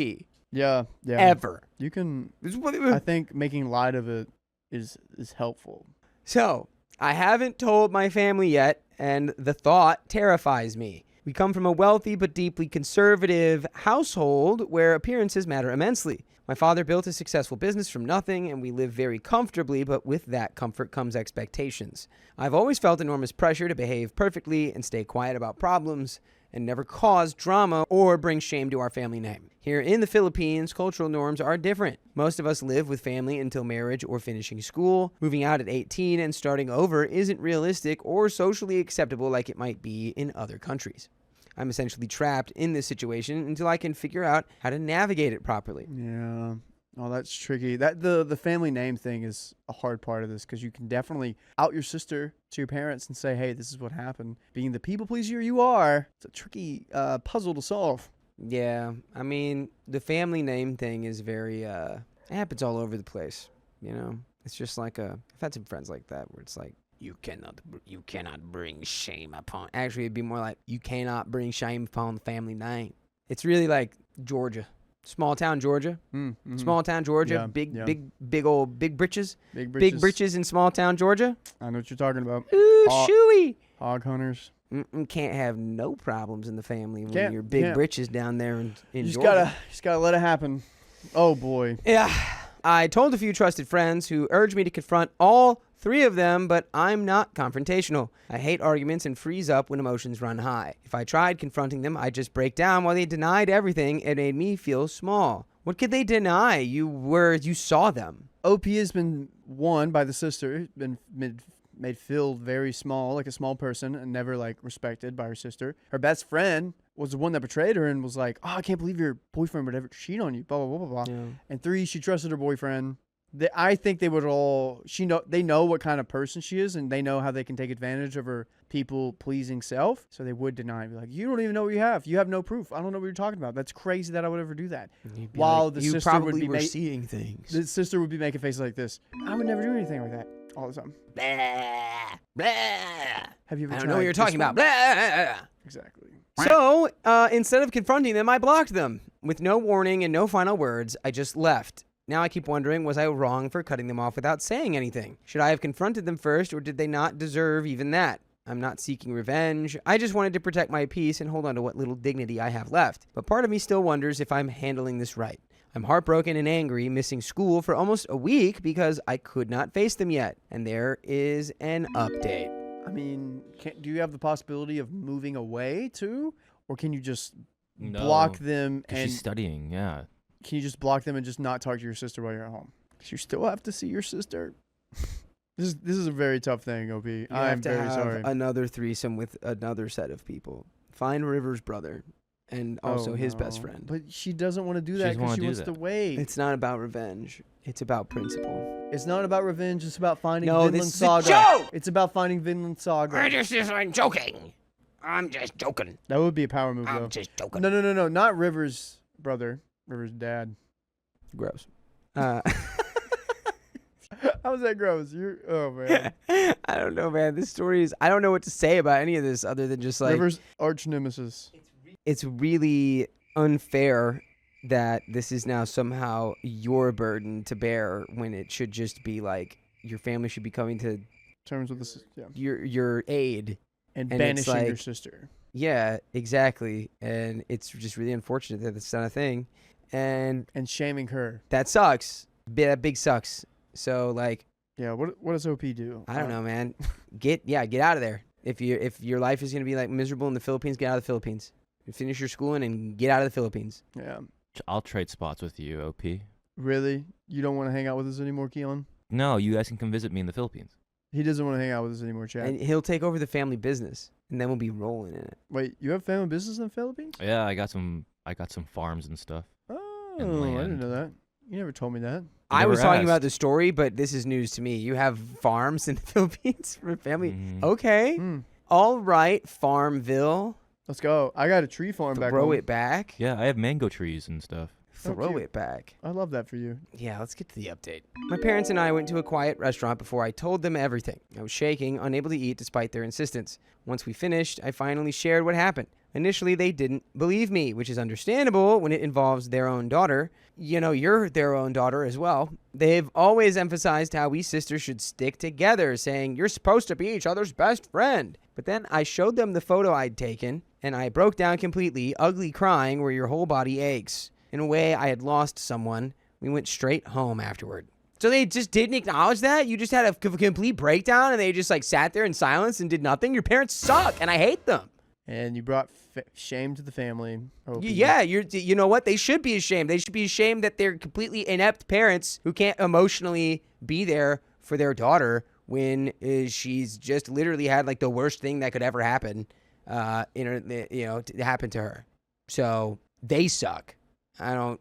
Yeah. Ever. You can, This is what- I think making light of it is helpful. So, I haven't told my family yet, and the thought terrifies me. We come from a wealthy but deeply conservative household where appearances matter immensely. My father built a successful business from nothing, and we live very comfortably, but with that comfort comes expectations. I've always felt enormous pressure to behave perfectly and stay quiet about problems and never cause drama or bring shame to our family name. Here in the Philippines, cultural norms are different. Most of us live with family until marriage or finishing school. Moving out at 18 and starting over isn't realistic or socially acceptable like it might be in other countries. I'm essentially trapped in this situation until I can figure out how to navigate it properly. Yeah. Oh, that's tricky. That the family name thing is a hard part of this because you can definitely out your sister to your parents and say, hey, this is what happened. Being the people pleaser you are, it's a tricky puzzle to solve. Yeah, I mean, the family name thing is very, it happens all over the place, you know? It's just like I've had some friends like that where it's like, you cannot bring shame upon, actually it'd be more like, you cannot bring shame upon the family name. It's really like Georgia, small town Georgia, small town Georgia, Yeah, big yeah. big britches, Big big britches in small town Georgia. I know what you're talking about. Ooh, Hog- shooey. Hog hunters. Can't have no problems in the family when Can't- you're big can't. britches down there in You just Georgia. gotta let it happen. Oh boy. Yeah. I told a few trusted friends who urged me to confront all 3 of them, but I'm not confrontational. I hate arguments and freeze up when emotions run high. If I tried confronting them, I'd just break down while they denied everything. It made me feel small. What could they deny? You saw them. OP has been won by the sister, been made feel very small, like a small person, and never like respected by her sister. Her best friend was the one that betrayed her and was like, "Oh, I can't believe your boyfriend would ever cheat on you." Blah blah blah blah blah. Yeah. And 3, she trusted her boyfriend. I think they would all. They know what kind of person she is, and they know how they can take advantage of her people pleasing self. So they would deny, be like, "You don't even know what you have. You have no proof. I don't know what you're talking about. That's crazy that I would ever do that." You'd be While like, the you sister probably would be were seeing things. The sister would be making faces like this. I would never do anything like that all the time. Blah, blah. Have you ever I don't tried know what you're this talking one? about. Blah. Exactly. So, instead of confronting them, I blocked them. With no warning and no final words, I just left. Now I keep wondering, was I wrong for cutting them off without saying anything? Should I have confronted them first, or did they not deserve even that? I'm not seeking revenge. I just wanted to protect my peace and hold on to what little dignity I have left. But part of me still wonders if I'm handling this right. I'm heartbroken and angry, missing school for almost a week because I could not face them yet. And there is an update. I mean, do you have the possibility of moving away too, or can you just No, block them 'cause and she's studying. Yeah. can you just block them and just not talk to your sister while you're at home? 'Cause you still have to see your sister. This is a very tough thing, OP. You I'm have to very have sorry. another threesome with another set of people. Find River's brother and also Oh, his best no. friend. But she doesn't want to do She that doesn't because wanna she do wants that. to wait. It's not about revenge. It's about principle. It's not about revenge. It's about finding No, Vinland this is a Saga. joke! It's about finding Vinland Saga. I'm joking. I'm just joking. That would be a power move, though. I'm just joking. No. Not River's brother. River's dad. Gross. How was that gross? Oh, man. I don't know, man. This story is... I don't know what to say about any of this other than just like... River's arch nemesis. It's really unfair that this is now somehow your burden to bear when it should just be like your family should be coming to Terms with this, yeah. your aid. And it's banishing your like- sister. Yeah, exactly. And it's just really unfortunate that it's not a thing. And And shaming her. that sucks. That big sucks. So like, Yeah, what does OP do? I don't know, man. Get out of there. If your life is gonna be like miserable in the Philippines, get out of the Philippines. Finish your schooling and get out of the Philippines. Yeah. I'll trade spots with you, OP. Really? You don't want to hang out with us anymore, Keelan? No, you guys can come visit me in the Philippines. He doesn't want to hang out with us anymore, Chad. And he'll take over the family business, and then we'll be rolling in it. Wait, you have family business in the Philippines? Yeah, I got some farms and stuff. Oh, I And didn't land. know that. You never told me that. I Never was talking asked. about the story, but this is news to me. You have farms in the Philippines for family. Mhm. Okay. Hmm. All right, Farmville. Let's go. I got a tree farm back Throw home. it back. Yeah, I have mango trees and stuff. Throw cute. it back. I love that for you. Yeah, let's get to the update. My parents and I went to a quiet restaurant before I told them everything. I was shaking, unable to eat despite their insistence. Once we finished, I finally shared what happened. Initially, they didn't believe me, which is understandable when it involves their own daughter. You know, you're their own daughter as well. They've always emphasized how we sisters should stick together, saying, you're supposed to be each other's best friend. But then I showed them the photo I'd taken, and I broke down completely, ugly crying where your whole body aches. In a way, I had lost someone. We went straight home afterward. So they just didn't acknowledge that? You just had a complete breakdown and they just like sat there in silence and did nothing? Your parents suck and I hate them. And you brought shame to the family. OP. Yeah, you know what? They should be ashamed. They should be ashamed that they're completely inept parents who can't emotionally be there for their daughter when she's just literally had like the worst thing that could ever happen to happen to her. So they suck. I don't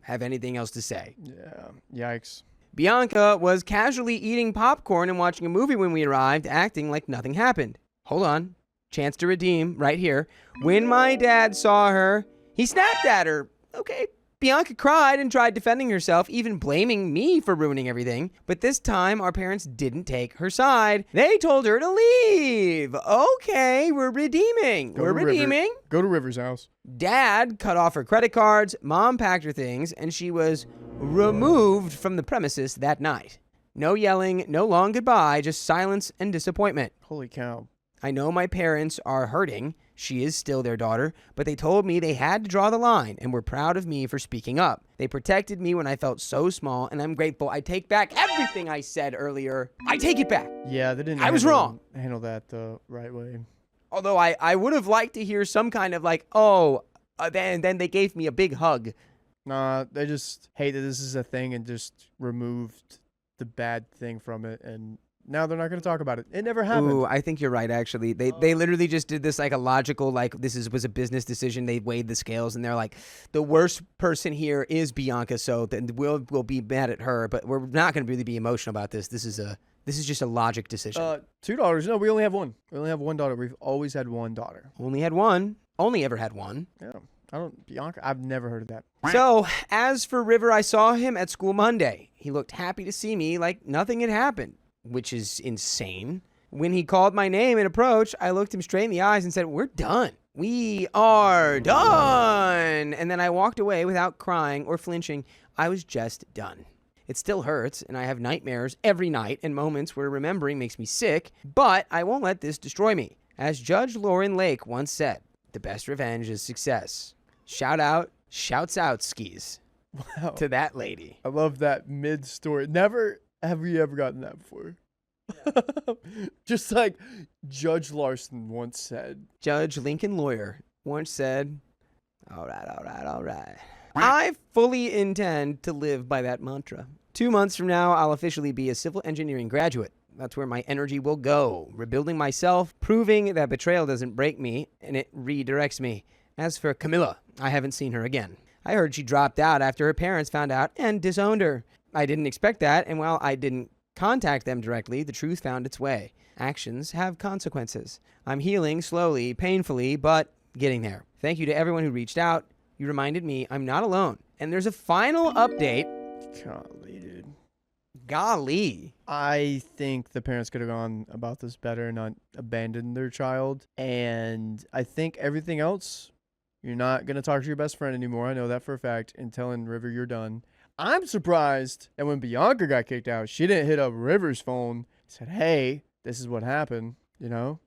have anything else to say. Yeah. Yikes. Bianca was casually eating popcorn and watching a movie when we arrived, acting like nothing happened. Hold on. Chance to redeem right here. When my dad saw her, he snapped at her. Okay. Bianca cried and tried defending herself, even blaming me for ruining everything. But this time, our parents didn't take her side. They told her to leave. Okay, we're redeeming. Go We're to River. redeeming. Go to River's house. Dad cut off her credit cards, Mom packed her things, and she was removed from the premises that night. No yelling, no long goodbye, just silence and disappointment. Holy cow. I know my parents are hurting. She is still their daughter, but they told me they had to draw the line and were proud of me for speaking up. They protected me when I felt so small, and I'm grateful. I take back everything I said earlier. I take it back. Yeah, they didn't. I was wrong. Handle that the right way. Although I would have liked to hear some kind of like, then they gave me a big hug. Nah, they just hate that this is a thing and just removed the bad thing from it, and now they're not going to talk about it. It never happened. Ooh, I think you're right, actually. They literally just did this like a logical, like was a business decision. They weighed the scales and they're like, the worst person here is Bianca, so then we'll be mad at her, but we're not going to really be emotional about this. This is just a logic decision. 2 daughters. No, we only have one. We only have one daughter. We've always had one daughter. Only had one. Only ever had one. Yeah. Bianca, I've never heard of that. So, as for River, I saw him at school Monday. He looked happy to see me like nothing had happened, which is insane. When he called my name and approached, I looked him straight in the eyes and said, we're done. We are done. And then I walked away without crying or flinching. I was just done. It still hurts, and I have nightmares every night and moments where remembering makes me sick, but I won't let this destroy me. As Judge Lauren Lake once said, the best revenge is success. Shouts out, skis, Wow. to that lady. I love that mid-story. Never have we ever gotten that before. Just like Judge Larson once said. Judge Lincoln Lawyer once said, all right. I fully intend to live by that mantra. 2 months from now, I'll officially be a civil engineering graduate. That's where my energy will go, rebuilding myself, proving that betrayal doesn't break me, and it redirects me. As for Camilla, I haven't seen her again. I heard she dropped out after her parents found out and disowned her. I didn't expect that, and while I didn't contact them directly, the truth found its way. Actions have consequences. I'm healing slowly, painfully, but getting there. Thank you to everyone who reached out. You reminded me I'm not alone. And there's a final update. Golly, dude. Golly. I think the parents could have gone about this better and not abandoned their child. And I think everything else, you're not going to talk to your best friend anymore. I know that for a fact. And telling River you're done. I'm surprised that when Bianca got kicked out, she didn't hit up River's phone, said, hey, this is what happened, you know?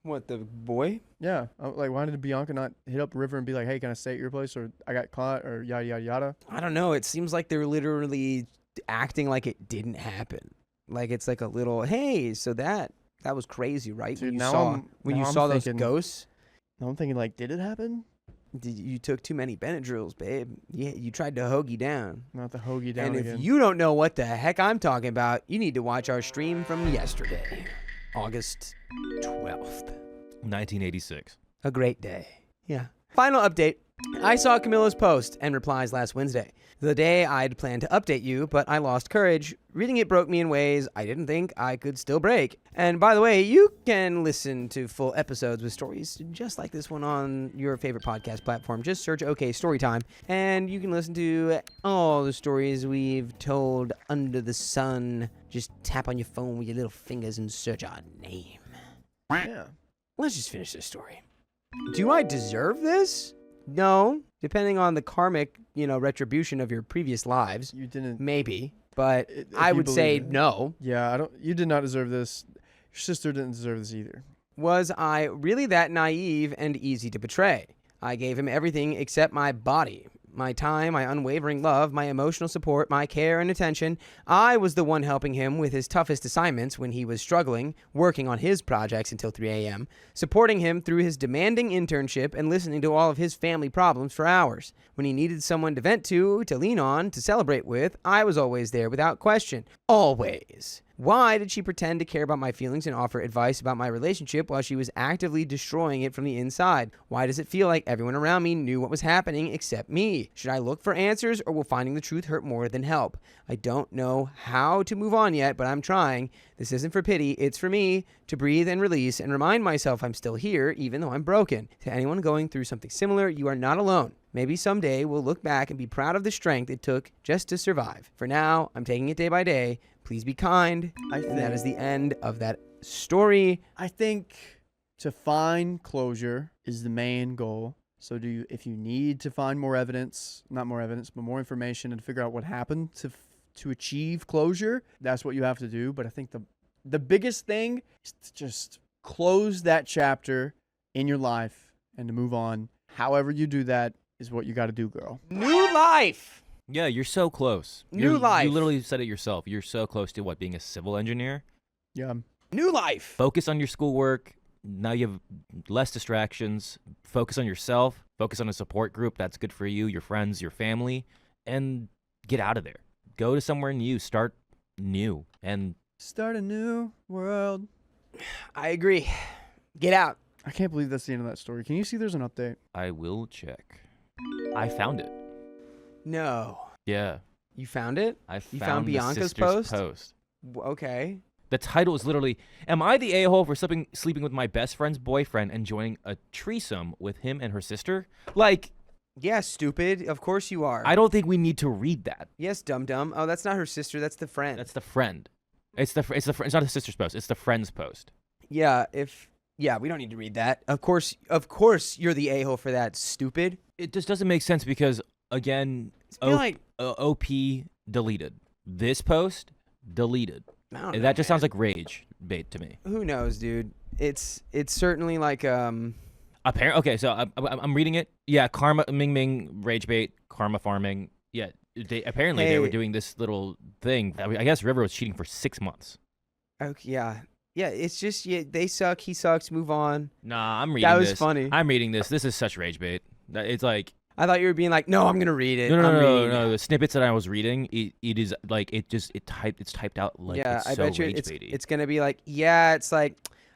What, the boy? Yeah. Like, why did Bianca not hit up River and be like, hey, can I stay at your place? Or I got caught or yada, yada, yada. I don't know. It seems like they're literally acting like it didn't happen. Like it's like a little, hey, so that That was crazy, right? Dude, when now you I'm saw those thinking- ghosts, Now I'm thinking, like, did it happen? you took too many Benadryls, babe. Yeah, you tried to hoagie down. Not the hoagie down And if again. you don't know what the heck I'm talking about, you need to watch our stream from yesterday, August 12th. 1986. A great day. Yeah. Final update. I saw Camilla's post and replies last Wednesday, the day I'd planned to update you, but I lost courage. Reading it broke me in ways I didn't think I could still break. And by the way, you can listen to full episodes with stories just like this one on your favorite podcast platform. Just search OK Storytime, and you can listen to all the stories we've told under the sun. Just tap on your phone with your little fingers and search our name. Yeah. Let's just finish this story. Do I deserve this? No. Depending on the karmic, retribution of your previous lives, You didn't. maybe. But If I you would say believe it. no. Yeah, you did not deserve this. Your sister didn't deserve this either. Was I really that naive and easy to betray? I gave him everything except my body, my time, my unwavering love, my emotional support, my care and attention. I was the one helping him with his toughest assignments when he was struggling, working on his projects until 3 a.m., supporting him through his demanding internship, and listening to all of his family problems for hours. When he needed someone to vent to lean on, to celebrate with, I was always there without question. Always. Why did she pretend to care about my feelings and offer advice about my relationship while she was actively destroying it from the inside? Why does it feel like everyone around me knew what was happening except me? Should I look for answers, or will finding the truth hurt more than help? I don't know how to move on yet, but I'm trying. This isn't for pity, it's for me to breathe and release and remind myself I'm still here, even though I'm broken. To anyone going through something similar, you are not alone. Maybe someday we'll look back and be proud of the strength it took just to survive. For now, I'm taking it day by day. Please be kind. And that is the end of that story. I think to find closure is the main goal. So if you need to find more evidence, not more evidence, but more information and figure out what happened to achieve closure, that's what you have to do. But I think the biggest thing is to just close that chapter in your life and to move on. However you do that is what you got to do, girl. New life. Yeah, you're so close. New life. You literally said it yourself. You're so close to being a civil engineer. Yeah. New life. Focus on your schoolwork. Now you have less distractions. Focus on yourself. Focus on a support group that's good for you, your friends, your family, and get out of there. Go to somewhere new. Start new. And Start a new world. I agree. Get out. I can't believe that's the end of that story. Can you see there's an update? I will check. I found it. No. Yeah. You found it? I You found found the Bianca's sister's post? Okay. The title is literally, "Am I the a-hole for sleeping with my best friend's boyfriend and joining a threesome with him and her sister?" Like, Yeah, stupid. Of course you are. I don't think we need to read that. Yes, dum-dum. Oh, that's not her sister. That's the friend. That's the friend. It's not the sister's post. It's the friend's post. Yeah, we don't need to read that. Of course you're the a-hole for that, stupid. It just doesn't make sense because, again, I feel like, OP deleted. This post deleted. I don't know, That just sounds man. like rage bait to me. Who knows, dude? It's certainly like Okay, so I'm reading it. Yeah, karma, Ming Ming, rage bait, karma farming. Yeah, they were Hey. doing this little thing. I guess River was cheating for 6 months. okay, yeah. Yeah, it's just they suck, he sucks, move on. Nah, I'm reading That was this. funny. I'm reading this. This is such rage bait. It's like I thought you were being like, "No, I'm going to read it." no. I'm reading The it. snippets that I was reading, it is like it's typed out like Yeah, it's I so bet you rage it's baity. going to be like, "Yeah, it's like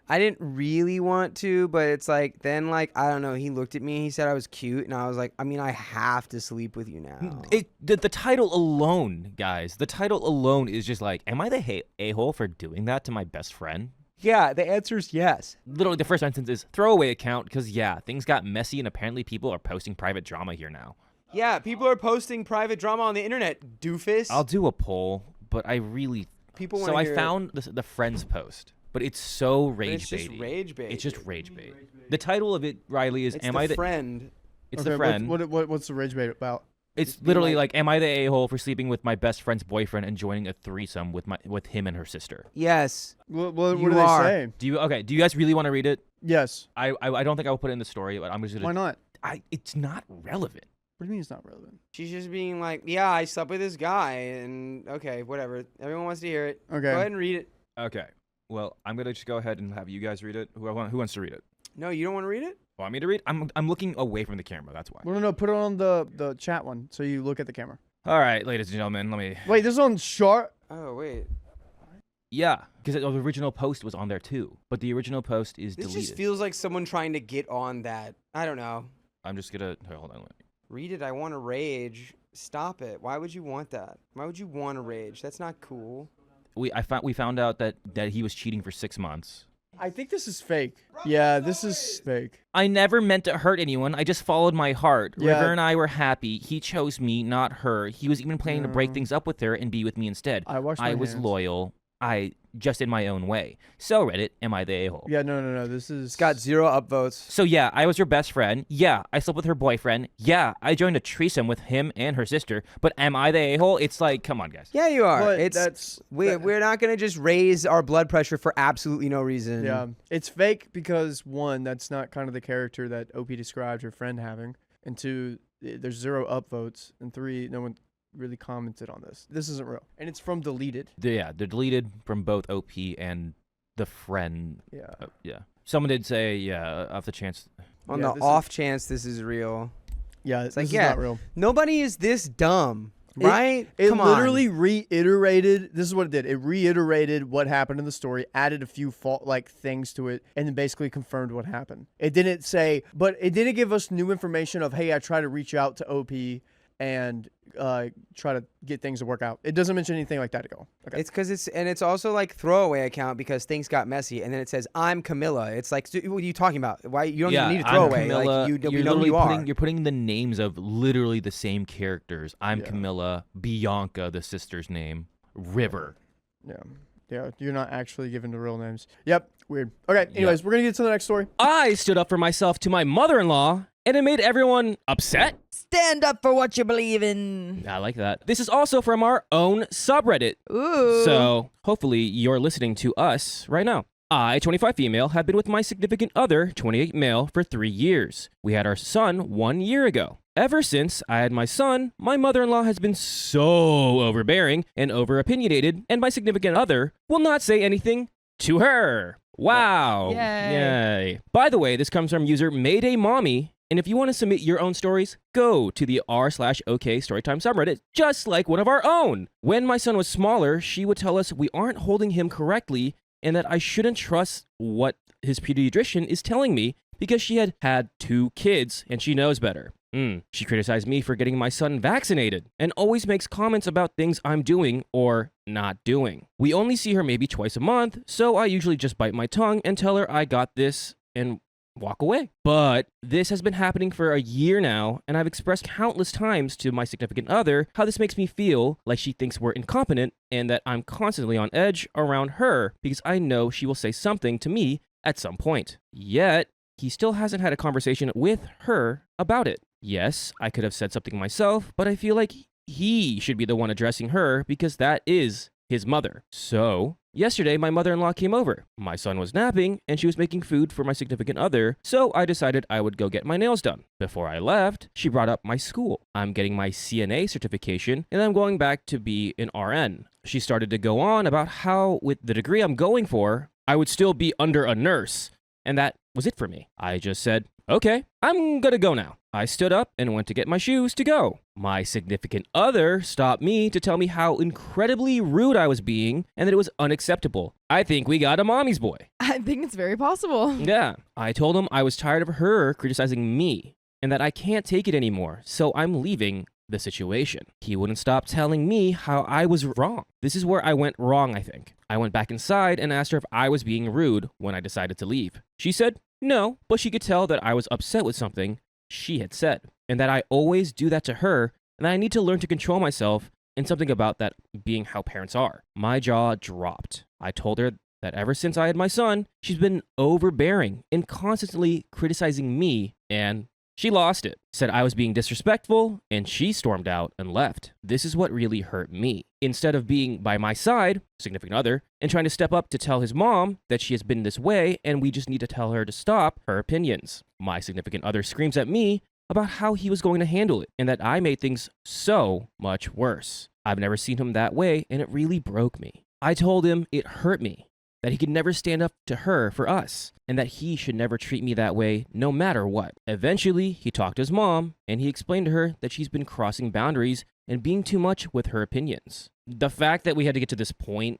I didn't really want to, but it's like then like I don't know, he looked at me, he said I was cute, and I was like, I mean, I have to sleep with you now." The title alone, guys. The title alone is just like, am I the a-hole for doing that to my best friend? Yeah, the answer is yes. Literally, the first sentence is throwaway account because, yeah, things got messy and apparently people are posting private drama here now. Yeah, people are posting private drama on the internet, doofus. I'll do a poll, but I really... People want So to I hear found the friend's post, but it's so but rage it's just baity. rage bait. It's just rage bait. The title of it, Riley, is It's Am the I the... friend? It's Okay, the friend. What's the rage bait about? It's Just be literally like- like, am I the a-hole for sleeping with my best friend's boyfriend and joining a threesome with him and her sister? Yes. What You do they are. say? Do you guys really want to read it? Yes. I don't think I will put it in the story, but I'm just Why gonna. not? It's not relevant. What do you mean it's not relevant? She's just being like, "Yeah, I slept with this guy," and okay, whatever. Everyone wants to hear it. Okay. Go ahead and read it. Okay. Well, I'm gonna just go ahead and have you guys read it. Who wants to read it? No, you don't want to read it? Want me to read? I'm looking away from the camera. That's why. No, put it on the chat one so you look at the camera. All right, ladies and gentlemen, let me. Wait, this is on Sharp. Oh, wait. Yeah, because the original post was on there too, but the original post is This deleted. just feels like someone trying to get on that. I don't know. I'm just gonna hold on. Read it. I want to rage. Stop it. Why would you want that? Why would you want to rage? That's not cool. We found out that he was cheating for 6 months. I think this is fake. Yeah, this is fake. I never meant to hurt anyone. I just followed my heart. Yeah. River and I were happy. He chose me, not her. He was even planning to break No. things up with her and be with me instead. I washed my I was hands. loyal. I just in my own way. So Reddit, am I the a-hole? Yeah, no. This is. It's got 0 upvotes. So yeah, I was her best friend. Yeah, I slept with her boyfriend. Yeah, I joined a threesome with him and her sister. But am I the a-hole? It's like, come on, guys. Yeah, you are. But It's we're not gonna just raise our blood pressure for absolutely no reason. Yeah, it's fake because 1, that's not kind of the character that OP described her friend having, and 2, there's 0 upvotes, and 3, no one really commented on this. This isn't real, and it's from deleted. They're deleted from both OP and the friend. Yeah. Yeah. Someone did say, yeah, of the chance. On Yeah, the this is- off chance this is real. Yeah, It's this like, is yeah, not real. nobody is this dumb, It- right? It Come literally on. reiterated. This is what it did. It reiterated what happened in the story, added a few things to it, and then basically confirmed what happened. It didn't say, but it didn't give us new information of, hey, I tried to reach out to OP and try to get things to work out. It doesn't mention anything like that at all. Okay. It's because it's also like throwaway account because things got messy, and then it says I'm Camilla. It's like, what are you talking about? Why you don't Yeah, even need to I'm throw away? Camilla. Like we know who literally you are. You're putting the names of literally the same characters. I'm Yeah. Camilla, Bianca, the sister's name, River. Yeah, you're not actually giving the real names. Yep, weird. Okay, anyways, we're going to get to the next story. I stood up for myself to my mother-in-law, and it made everyone upset. Stand up for what you believe in. I like that. This is also from our own subreddit. Ooh. So hopefully you're listening to us right now. I, 25 female, have been with my significant other, 28 male, for 3 years. We had our son 1 year ago. Ever since I had my son, my mother-in-law has been so overbearing and over-opinionated, and my significant other will not say anything to her. Wow. Yay. Yay. By the way, this comes from user Mayday Mommy. And if you want to submit your own stories, go to the r/OK Storytime subreddit, just like one of our own. When my son was smaller, she would tell us we aren't holding him correctly and that I shouldn't trust what his pediatrician is telling me because she had had 2 kids and she knows better. She criticized me for getting my son vaccinated and always makes comments about things I'm doing or not doing. We only see her maybe twice a month, so I usually just bite my tongue and tell her I got this and walk away. But this has been happening for a year now, and I've expressed countless times to my significant other how this makes me feel like she thinks we're incompetent and that I'm constantly on edge around her because I know she will say something to me at some point. Yet, he still hasn't had a conversation with her about it. Yes, I could have said something myself, but I feel like he should be the one addressing her because that is his mother. So, yesterday my mother-in-law came over. My son was napping and she was making food for my significant other, so I decided I would go get my nails done. Before I left, she brought up my school. I'm getting my CNA certification and I'm going back to be an RN. She started to go on about how with the degree I'm going for, I would still be under a nurse, and that was it for me. I just said, okay, I'm gonna go now. I stood up and went to get my shoes to go. My significant other stopped me to tell me how incredibly rude I was being and that it was unacceptable. I think we got a mommy's boy. I think it's very possible. Yeah. I told him I was tired of her criticizing me and that I can't take it anymore, so I'm leaving the situation. He wouldn't stop telling me how I was wrong. This is where I went wrong, I think. I went back inside and asked her if I was being rude when I decided to leave. She said no, but she could tell that I was upset with something she had said, and that I always do that to her, and that I need to learn to control myself, and something about that being how parents are. My jaw dropped. I told her that ever since I had my son, she's been overbearing and constantly criticizing me, and she lost it. Said I was being disrespectful, and she stormed out and left. This is what really hurt me. Instead of being by my side, significant other, and trying to step up to tell his mom that she has been this way and we just need to tell her to stop her opinions. My significant other screams at me about how he was going to handle it and that I made things so much worse. I've never seen him that way and it really broke me. I told him it hurt me that he could never stand up to her for us, and that he should never treat me that way no matter what. Eventually, he talked to his mom, and he explained to her that she's been crossing boundaries and being too much with her opinions. The fact that we had to get to this point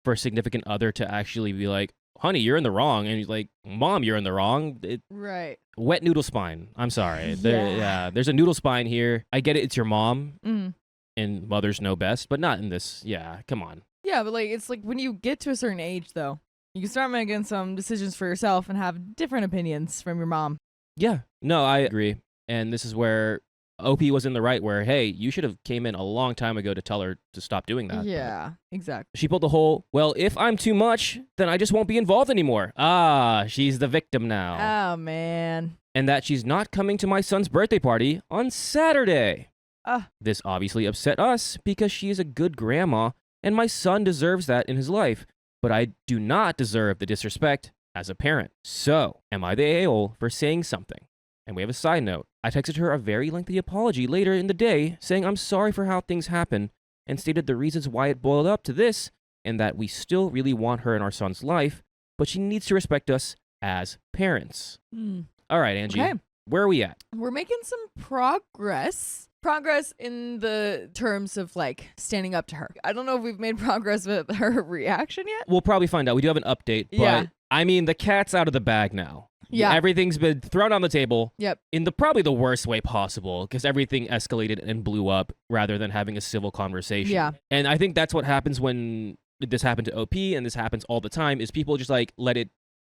for a significant other to actually be like, honey, you're in the wrong, and he's like, mom, you're in the wrong. Right. Wet noodle spine. I'm sorry. Yeah. There's a noodle spine here. I get it. It's your mom, Mhm. and mothers know best, but not in this. Yeah, come on. Yeah, but like it's like when you get to a certain age, though, you can start making some decisions for yourself and have different opinions from your mom. Yeah, no, I agree. And this is where OP was in the right, where, hey, you should have came in a long time ago to tell her to stop doing that. Yeah, exactly. She pulled the whole, well, if I'm too much, then I just won't be involved anymore. Ah, she's the victim now. Oh man. And that she's not coming to my son's birthday party on Saturday. Ah. This obviously upset us because she is a good grandma and my son deserves that in his life, but I do not deserve the disrespect as a parent. So, am I the a-hole for saying something? And we have a side note. I texted her a very lengthy apology later in the day saying I'm sorry for how things happened and stated the reasons why it boiled up to this and that we still really want her in our son's life, but she needs to respect us as parents. All right, Angie, Okay. where are we at? We're making some progress. Progress in the terms of like standing up to her. I don't know if we've made progress with her reaction yet. We'll probably find out. We do have an update, but Yeah. I mean, the cat's out of the bag now. Yeah. Everything's been thrown on the table. Yep. In the probably the worst way possible because everything escalated and blew up rather than having a civil conversation. Yeah. And I think that's what happens when this happened to OP and this happens all the time is people just like let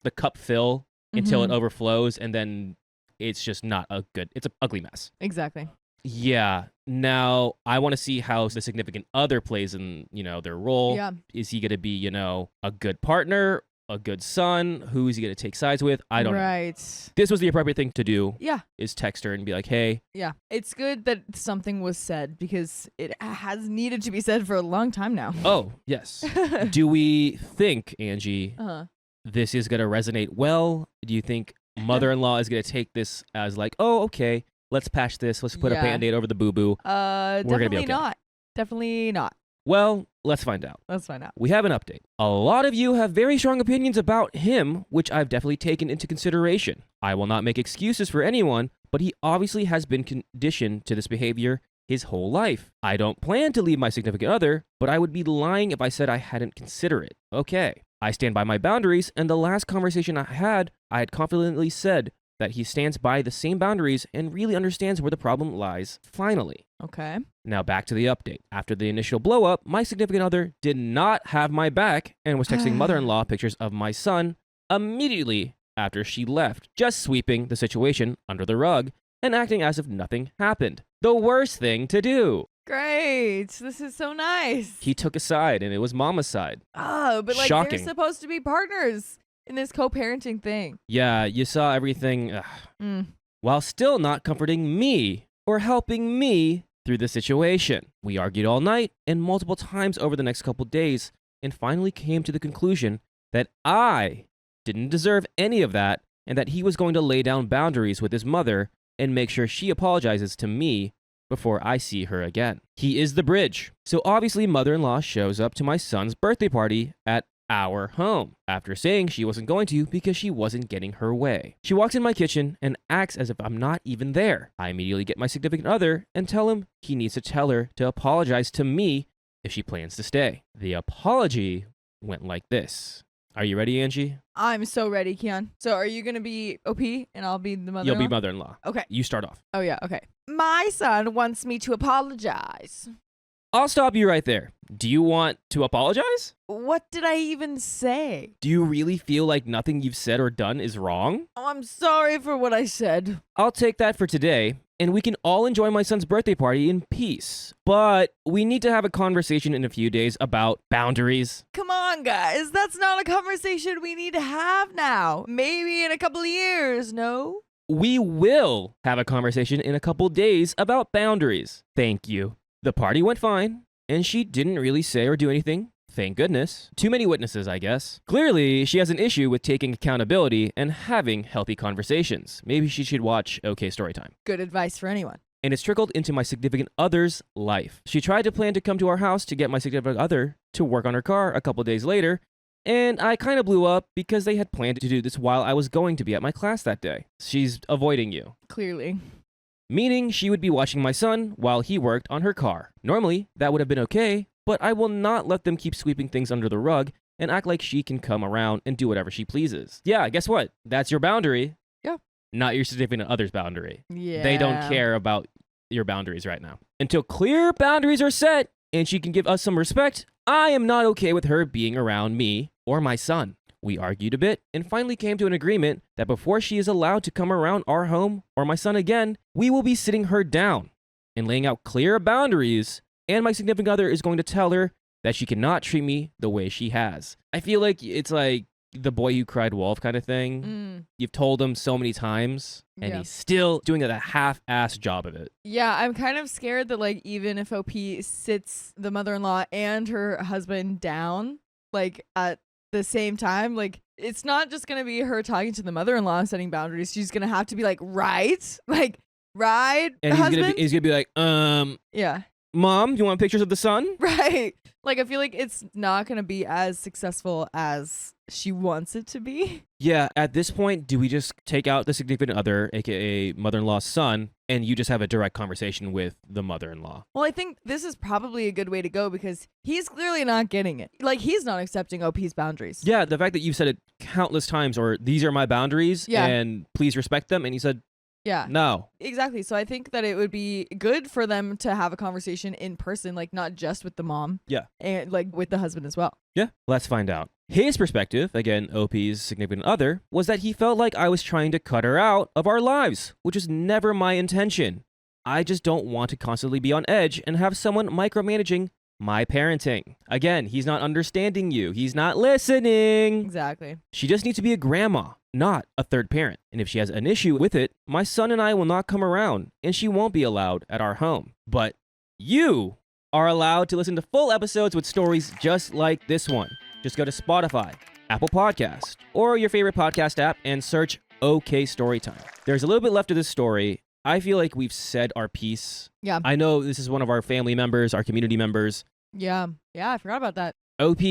the cup fill until it overflows and then it's just not it's an ugly mess. Exactly. Yeah. Now I want to see how the significant other plays in, their role. Yeah. Is he going to be, a good partner, a good son? Who is he going to take sides with? I don't know. Right. This was the appropriate thing to do. Yeah. Is text her and be like, hey. Yeah. It's good that something was said because it has needed to be said for a long time now. Oh, yes. Do we think, Angie, this is going to resonate well? Do you think mother-in-law is going to take this as like, oh, okay, let's patch this. Let's put a Yeah. Band-Aid over the boo-boo. Definitely gonna be okay. not. Definitely not. Well, let's find out. Let's find out. We have an update. A lot of you have very strong opinions about him, which I've definitely taken into consideration. I will not make excuses for anyone, but he obviously has been conditioned to this behavior his whole life. I don't plan to leave my significant other, but I would be lying if I said I hadn't considered it. Okay. I stand by my boundaries, and the last conversation I had confidently said that he stands by the same boundaries and really understands where the problem lies, finally. Okay. Now back to the update. After the initial blow up, my significant other did not have my back and was texting mother-in-law pictures of my son immediately after she left, just sweeping the situation under the rug and acting as if nothing happened. The worst thing to do. Great. This is so nice. He took a side and it was mama's side. Oh, but like Shocking. they're supposed to be partners in this co-parenting thing. Yeah, you saw everything while still not comforting me or helping me through the situation. We argued all night and multiple times over the next couple days and finally came to the conclusion that I didn't deserve any of that and that he was going to lay down boundaries with his mother and make sure she apologizes to me before I see her again. He is the bridge. So obviously mother-in-law shows up to my son's birthday party at our home after saying she wasn't going to because she wasn't getting her way. She walks in my kitchen and acts as if I'm not even there. I immediately get my significant other and tell him he needs to tell her to apologize to me if she plans to stay. The apology went like this. Are you ready, Angie? I'm so ready, Keon. So are you going to be OP and I'll be the mother? You'll be mother-in-law. Okay. You start off. Oh, yeah. Okay. My son wants me to apologize. I'll stop you right there. Do you want to apologize? What did I even say? Do you really feel like nothing you've said or done is wrong? Oh, I'm sorry for what I said. I'll take that for today, and we can all enjoy my son's birthday party in peace. But we need to have a conversation in a few days about boundaries. Come on, guys. That's not a conversation we need to have now. Maybe in a couple of years, no? We will have a conversation in a couple days about boundaries. Thank you. The party went fine, and she didn't really say or do anything. Thank goodness. Too many witnesses, I guess. Clearly, she has an issue with taking accountability and having healthy conversations. Maybe she should watch OK Storytime. Good advice for anyone. And it's trickled into my significant other's life. She tried to plan to come to our house to get my significant other to work on her car a couple days later, And I kind of blew up because they had planned to do this while I was going to be at my class that day. She's avoiding you. Clearly. Meaning she would be watching my son while he worked on her car. Normally, that would have been okay, but I will not let them keep sweeping things under the rug and act like she can come around and do whatever she pleases. Yeah, guess what? That's your boundary. Yeah. Not your significant other's boundary. Yeah. They don't care about your boundaries right now. Until clear boundaries are set and she can give us some respect, I am not okay with her being around me or my son. We argued a bit and finally came to an agreement that before she is allowed to come around our home or my son again, we will be sitting her down and laying out clear boundaries, and my significant other is going to tell her that she cannot treat me the way she has. I feel like it's like the boy who cried wolf kind of thing. You've told him so many times and Yeah. he's still doing a half-assed job of it. Yeah, I'm kind of scared that like even if OP sits the mother-in-law and her husband down like at the same time, like it's not just gonna be her talking to the mother-in-law and setting boundaries. She's gonna have to be like, right, And husband. he's gonna be like, Yeah, Mom, you want pictures of the sun? right. Like I feel like it's not gonna be as successful as she wants it to be. Yeah, at this point, do we just take out the significant other, aka mother-in-law's son, and you just have a direct conversation with the mother-in-law? Well, I think this is probably a good way to go because he's clearly not getting it. Like he's not accepting OP's boundaries. Yeah, the fact that you've said it countless times, or these are my boundaries, Yeah. and please respect them, and he said, Yeah. no. Exactly. So I think that it would be good for them to have a conversation in person, like not just with the mom. Yeah. And like with the husband as well. Yeah, let's find out. His perspective, again, OP's significant other, was that he felt like I was trying to cut her out of our lives, which is never my intention. I just don't want to constantly be on edge and have someone micromanaging my parenting. Again, he's not understanding you. He's not listening. Exactly. She just needs to be a grandma, not a third parent. And if she has an issue with it, my son and I will not come around, and she won't be allowed at our home. But you are allowed to listen to full episodes with stories just like this one. Just go to Spotify, Apple Podcast, or your favorite podcast app and search OK Storytime. There's a little bit left of this story. I feel like we've said our piece. Yeah. I know this is one of our family members, our community members. Yeah. Yeah. I forgot about that. OP,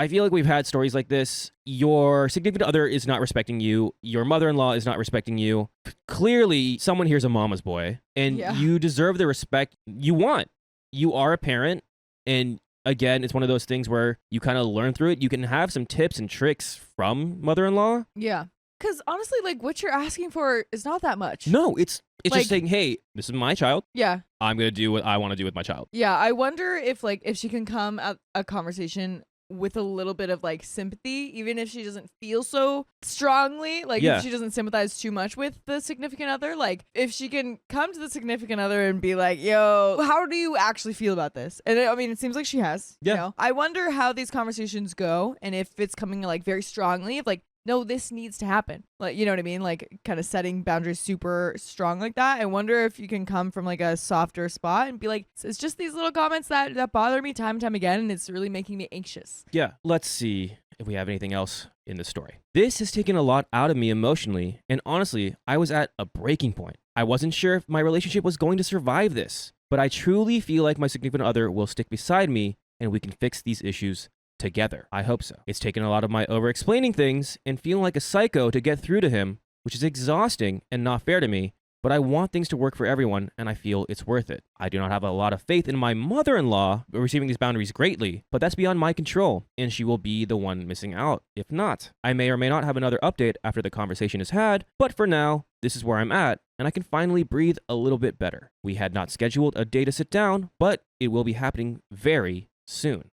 I feel like we've had stories like this. Your significant other is not respecting you. Your mother-in-law is not respecting you. Clearly, someone here's a mama's boy, and Yeah. you deserve the respect you want. You are a parent, and again, it's one of those things where you kind of learn through it. You can have some tips and tricks from mother-in-law. Yeah. Because honestly, like what you're asking for is not that much. No, it's Like- just saying, hey, this is my child. Yeah. I'm going to do what I want to do with my child. Yeah. I wonder if she can come at a conversation with a little bit of like sympathy, even if she doesn't feel so strongly, like Yeah. if she doesn't sympathize too much with the significant other, like if she can come to the significant other and be like, yo, how do you actually feel about this? And I mean, it seems like she has. Yeah. You know? I wonder how these conversations go and if it's coming like very strongly, if like, no, this needs to happen. Like, you know what I mean? Like kind of setting boundaries super strong like that. I wonder if you can come from like a softer spot and be like, it's just these little comments that bother me time and time again. And it's really making me anxious. Yeah, let's see if we have anything else in the story. This has taken a lot out of me emotionally, and honestly, I was at a breaking point. I wasn't sure if my relationship was going to survive this, but I truly feel like my significant other will stick beside me and we can fix these issues together. I hope so. It's taken a lot of my over-explaining things and feeling like a psycho to get through to him, which is exhausting and not fair to me, but I want things to work for everyone, and I feel it's worth it. I do not have a lot of faith in my mother-in-law receiving these boundaries greatly, but that's beyond my control, and she will be the one missing out. If not, I may or may not have another update after the conversation is had, but for now, this is where I'm at, and I can finally breathe a little bit better. We had not scheduled a day to sit down, but it will be happening very soon.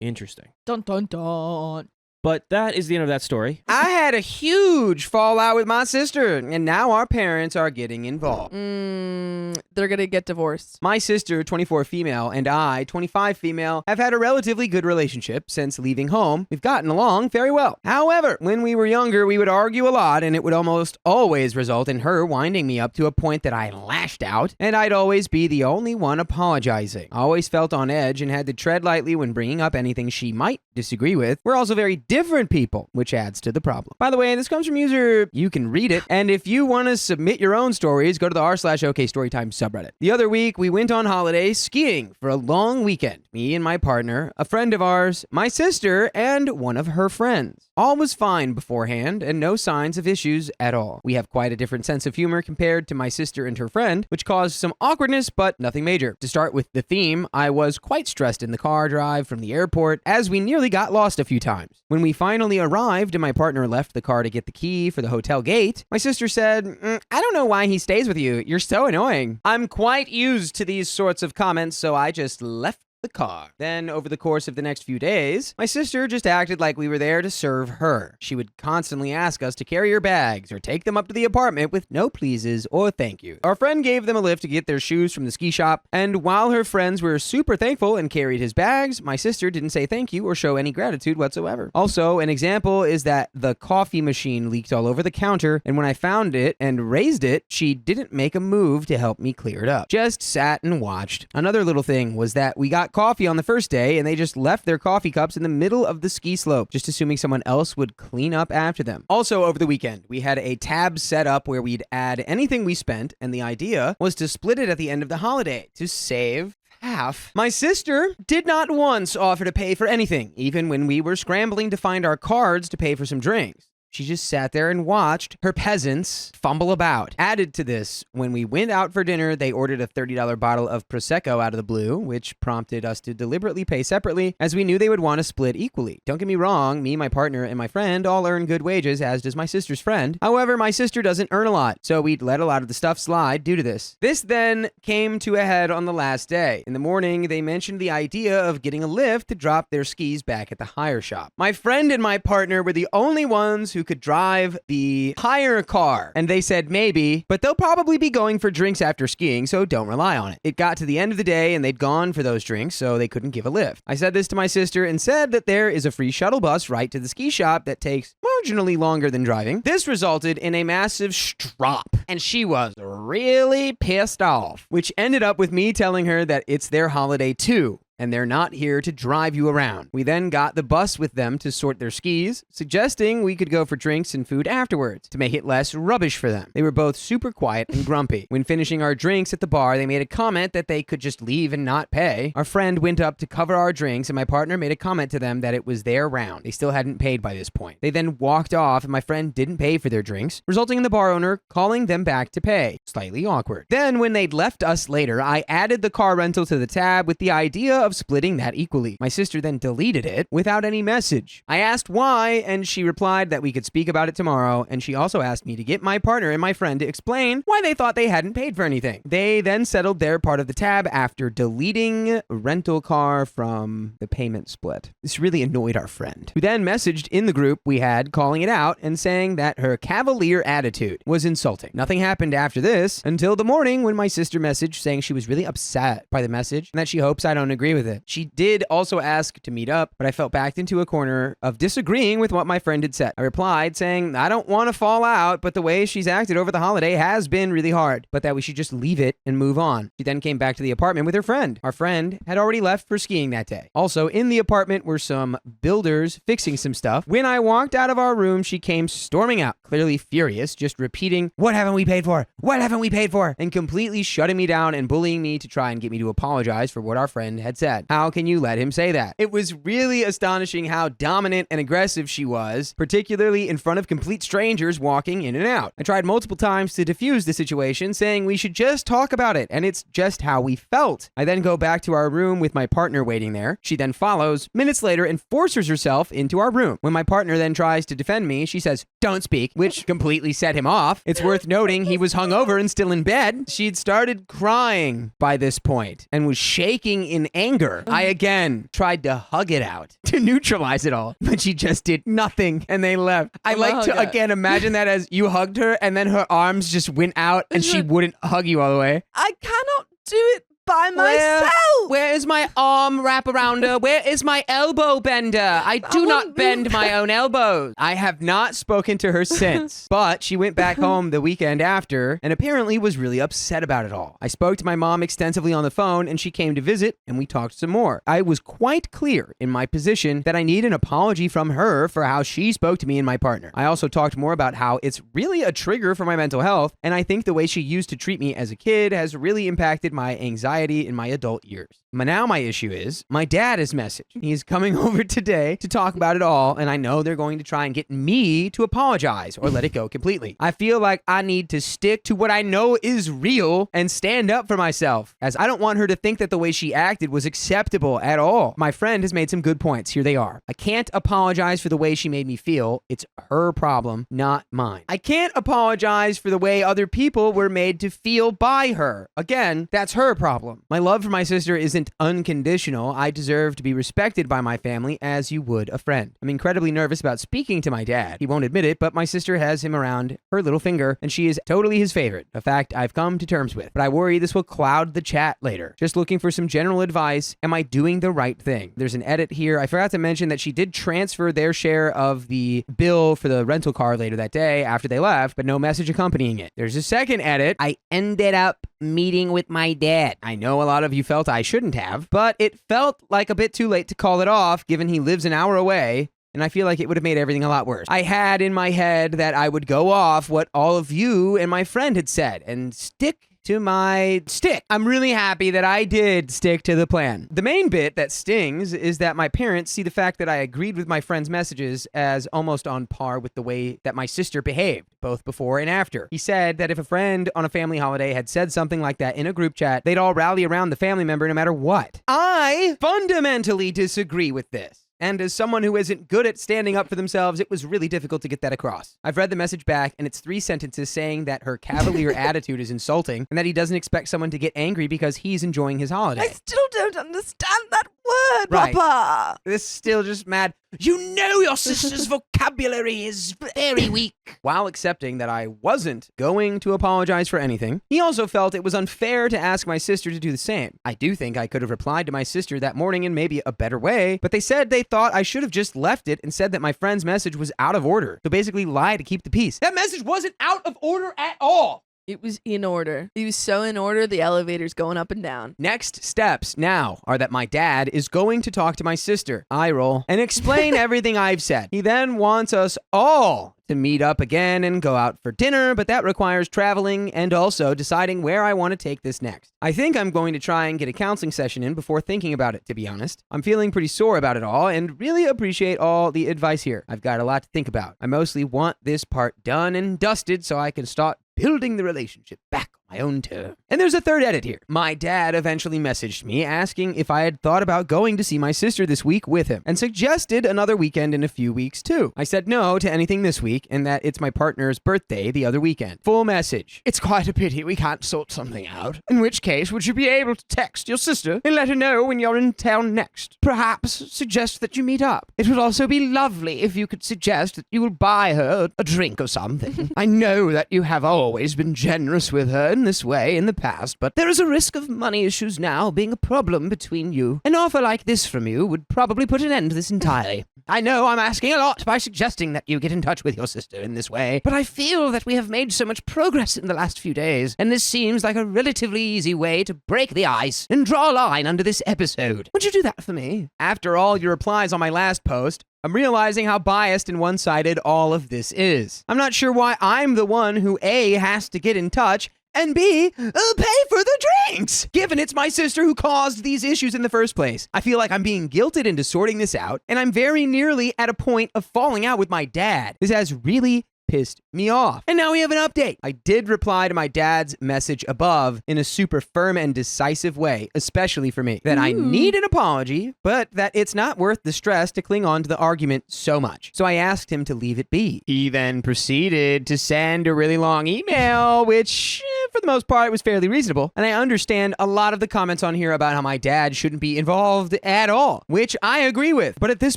Interesting. Dun dun dun. But that is the end of that story. I had a huge fallout with my sister, and now our parents are getting involved. They're gonna get divorced. My sister, 24 female, and I, 25 female, have had a relatively good relationship since leaving home. We've gotten along very well. However, when we were younger, we would argue a lot, and it would almost always result in her winding me up to a point that I lashed out, and I'd always be the only one apologizing. I always felt on edge and had to tread lightly when bringing up anything she might disagree with. We're also very different people, which adds to the problem. By the way, this comes from user, you can read it, and if you want to submit your own stories, go to the r/OKStorytime subreddit. The other week, we went on holiday skiing for a long weekend. Me and my partner, a friend of ours, my sister, and one of her friends. All was fine beforehand, and no signs of issues at all. We have quite a different sense of humor compared to my sister and her friend, which caused some awkwardness, but nothing major. To start with the theme, I was quite stressed in the car drive from the airport, as we nearly got lost a few times. When we finally arrived and my partner left the car to get the key for the hotel gate, my sister said, I don't know why he stays with you. You're so annoying. I'm quite used to these sorts of comments, so I just left the car. Then, over the course of the next few days, my sister just acted like we were there to serve her. She would constantly ask us to carry her bags or take them up to the apartment with no pleases or thank you. Our friend gave them a lift to get their shoes from the ski shop, and while her friends were super thankful and carried his bags, my sister didn't say thank you or show any gratitude whatsoever. Also, an example is that the coffee machine leaked all over the counter, and when I found it and raised it, she didn't make a move to help me clear it up. Just sat and watched. Another little thing was that we got coffee on the first day and they just left their coffee cups in the middle of the ski slope, just assuming someone else would clean up after them. Also, over the weekend, we had a tab set up where we'd add anything we spent, and the idea was to split it at the end of the holiday to save half. My sister did not once offer to pay for anything, even when we were scrambling to find our cards to pay for some drinks. She just sat there and watched her peasants fumble about. Added to this, when we went out for dinner, they ordered a $30 bottle of Prosecco out of the blue, which prompted us to deliberately pay separately, as we knew they would want to split equally. Don't get me wrong, me, my partner, and my friend all earn good wages, as does my sister's friend. However, my sister doesn't earn a lot, so we'd let a lot of the stuff slide due to this. This then came to a head on the last day. In the morning, they mentioned the idea of getting a lift to drop their skis back at the hire shop. My friend and my partner were the only ones who could drive the hire car, and they said maybe, but they'll probably be going for drinks after skiing, so don't rely on it. It got to the end of the day and they'd gone for those drinks, so they couldn't give a lift. I said this to my sister and said that there is a free shuttle bus right to the ski shop that takes marginally longer than driving. This resulted in a massive strop, and she was really pissed off, which ended up with me telling her that it's their holiday too, and they're not here to drive you around. We then got the bus with them to sort their skis, suggesting we could go for drinks and food afterwards to make it less rubbish for them. They were both super quiet and grumpy. When finishing our drinks at the bar, they made a comment that they could just leave and not pay. Our friend went up to cover our drinks, and my partner made a comment to them that it was their round. They still hadn't paid by this point. They then walked off, and my friend didn't pay for their drinks, resulting in the bar owner calling them back to pay. Slightly awkward. Then, when they'd left us later, I added the car rental to the tab with the idea of splitting that equally. My sister then deleted it without any message. I asked why, and she replied that we could speak about it tomorrow, and she also asked me to get my partner and my friend to explain why they thought they hadn't paid for anything. They then settled their part of the tab after deleting rental car from the payment split. This really annoyed our friend, who then messaged in the group we had, calling it out and saying that her cavalier attitude was insulting. Nothing happened after this until the morning when my sister messaged saying she was really upset by the message and that she hopes I don't agree with it. She did also ask to meet up, but I felt backed into a corner of disagreeing with what my friend had said. I replied saying I don't want to fall out, but the way she's acted over the holiday has been really hard, but that we should just leave it and move on. She then came back to the apartment with her friend. Our friend had already left for skiing that day. Also, in the apartment were some builders fixing some stuff. When I walked out of our room, she came storming out, clearly furious, just repeating, "What haven't we paid for? What haven't we paid for?" and completely shutting me down and bullying me to try and get me to apologize for what our friend had said. How can you let him say that? It was really astonishing how dominant and aggressive she was, particularly in front of complete strangers walking in and out. I tried multiple times to diffuse the situation, saying we should just talk about it, and it's just how we felt. I then go back to our room with my partner waiting there. She then follows minutes later and forces herself into our room. When my partner then tries to defend me, she says, "Don't speak," which completely set him off. It's worth noting he was hungover and still in bed. She'd started crying by this point and was shaking in anger. I again tried to hug it out to neutralize it all, but she just did nothing and they left. I like to again imagine that as you hugged her and then her arms just went out and she wouldn't hug you all the way. I cannot do it by myself. Where is my arm wraparounder? Where is my elbow bender? I do not bend my own elbows. I have not spoken to her since, but she went back home the weekend after and apparently was really upset about it all. I spoke to my mom extensively on the phone and she came to visit and we talked some more. I was quite clear in my position that I need an apology from her for how she spoke to me and my partner. I also talked more about how it's really a trigger for my mental health, and I think the way she used to treat me as a kid has really impacted my anxiety in my adult years. Now my issue is, my dad has messaged. He's coming over today to talk about it all, and I know they're going to try and get me to apologize or let it go completely. I feel like I need to stick to what I know is real and stand up for myself, as I don't want her to think that the way she acted was acceptable at all. My friend has made some good points. Here they are. I can't apologize for the way she made me feel. It's her problem, not mine. I can't apologize for the way other people were made to feel by her. Again, that's her problem. My love for my sister isn't unconditional. I deserve to be respected by my family as you would a friend. I'm incredibly nervous about speaking to my dad. He won't admit it, but my sister has him around her little finger, and she is totally his favorite, a fact I've come to terms with. But I worry this will cloud the chat later. Just looking for some general advice. Am I doing the right thing? There's an edit here. I forgot to mention that she did transfer their share of the bill for the rental car later that day after they left, but no message accompanying it. There's a second edit. I ended up meeting with my dad. I know a lot of you felt I shouldn't have, but it felt like a bit too late to call it off given he lives an hour away, and I feel like it would have made everything a lot worse. I had in my head that I would go off what all of you and my friend had said and stick to my stick. I'm really happy that I did stick to the plan. The main bit that stings is that my parents see the fact that I agreed with my friend's messages as almost on par with the way that my sister behaved, both before and after. He said that if a friend on a family holiday had said something like that in a group chat, they'd all rally around the family member no matter what. I fundamentally disagree with this. And as someone who isn't good at standing up for themselves, it was really difficult to get that across. I've read the message back, and it's 3 sentences saying that her cavalier attitude is insulting, and that he doesn't expect someone to get angry because he's enjoying his holiday. I still don't understand that word, Right. Papa. This is still just mad. You know your sister's vocabulary is very weak. While accepting that I wasn't going to apologize for anything, he also felt it was unfair to ask my sister to do the same. I do think I could have replied to my sister that morning in maybe a better way, but they said they thought I should have just left it and said that my friend's message was out of order. So basically lie to keep the peace. That message wasn't out of order at all. It was in order. He was so in order, the elevator's going up and down. Next steps now are that my dad is going to talk to my sister, eye roll, and explain everything I've said. He then wants us all to meet up again and go out for dinner, but that requires traveling and also deciding where I want to take this next. I think I'm going to try and get a counseling session in before thinking about it, to be honest. I'm feeling pretty sore about it all and really appreciate all the advice here. I've got a lot to think about. I mostly want this part done and dusted so I can start building the relationship back on my own terms. And there's a third edit here. My dad eventually messaged me asking if I had thought about going to see my sister this week with him and suggested another weekend in a few weeks too. I said no to anything this week and that it's my partner's birthday the other weekend. Full message. It's quite a pity we can't sort something out. In which case, would you be able to text your sister and let her know when you're in town next? Perhaps suggest that you meet up. It would also be lovely if you could suggest that you will buy her a drink or something. I know that you have always been generous with her in this way in the past, but there is a risk of money issues now being a problem between you. An offer like this from you would probably put an end to this entirely. I know I'm asking a lot by suggesting that you get in touch with your sister in this way, but I feel that we have made so much progress in the last few days, and this seems like a relatively easy way to break the ice and draw a line under this episode. Would you do that for me? After all your replies on my last post, I'm realizing how biased and one-sided all of this is. I'm not sure why I'm the one who A, has to get in touch, and B, pay for the drinks, given it's my sister who caused these issues in the first place. I feel like I'm being guilted into sorting this out, and I'm very nearly at a point of falling out with my dad. This has really pissed me off. And now we have an update. I did reply to my dad's message above in a super firm and decisive way, especially for me, that I need an apology, but that it's not worth the stress to cling on to the argument so much. So I asked him to leave it be. He then proceeded to send a really long email, which, for the the most part, it was fairly reasonable, and I understand a lot of the comments on here about how my dad shouldn't be involved at all, which I agree with. But at this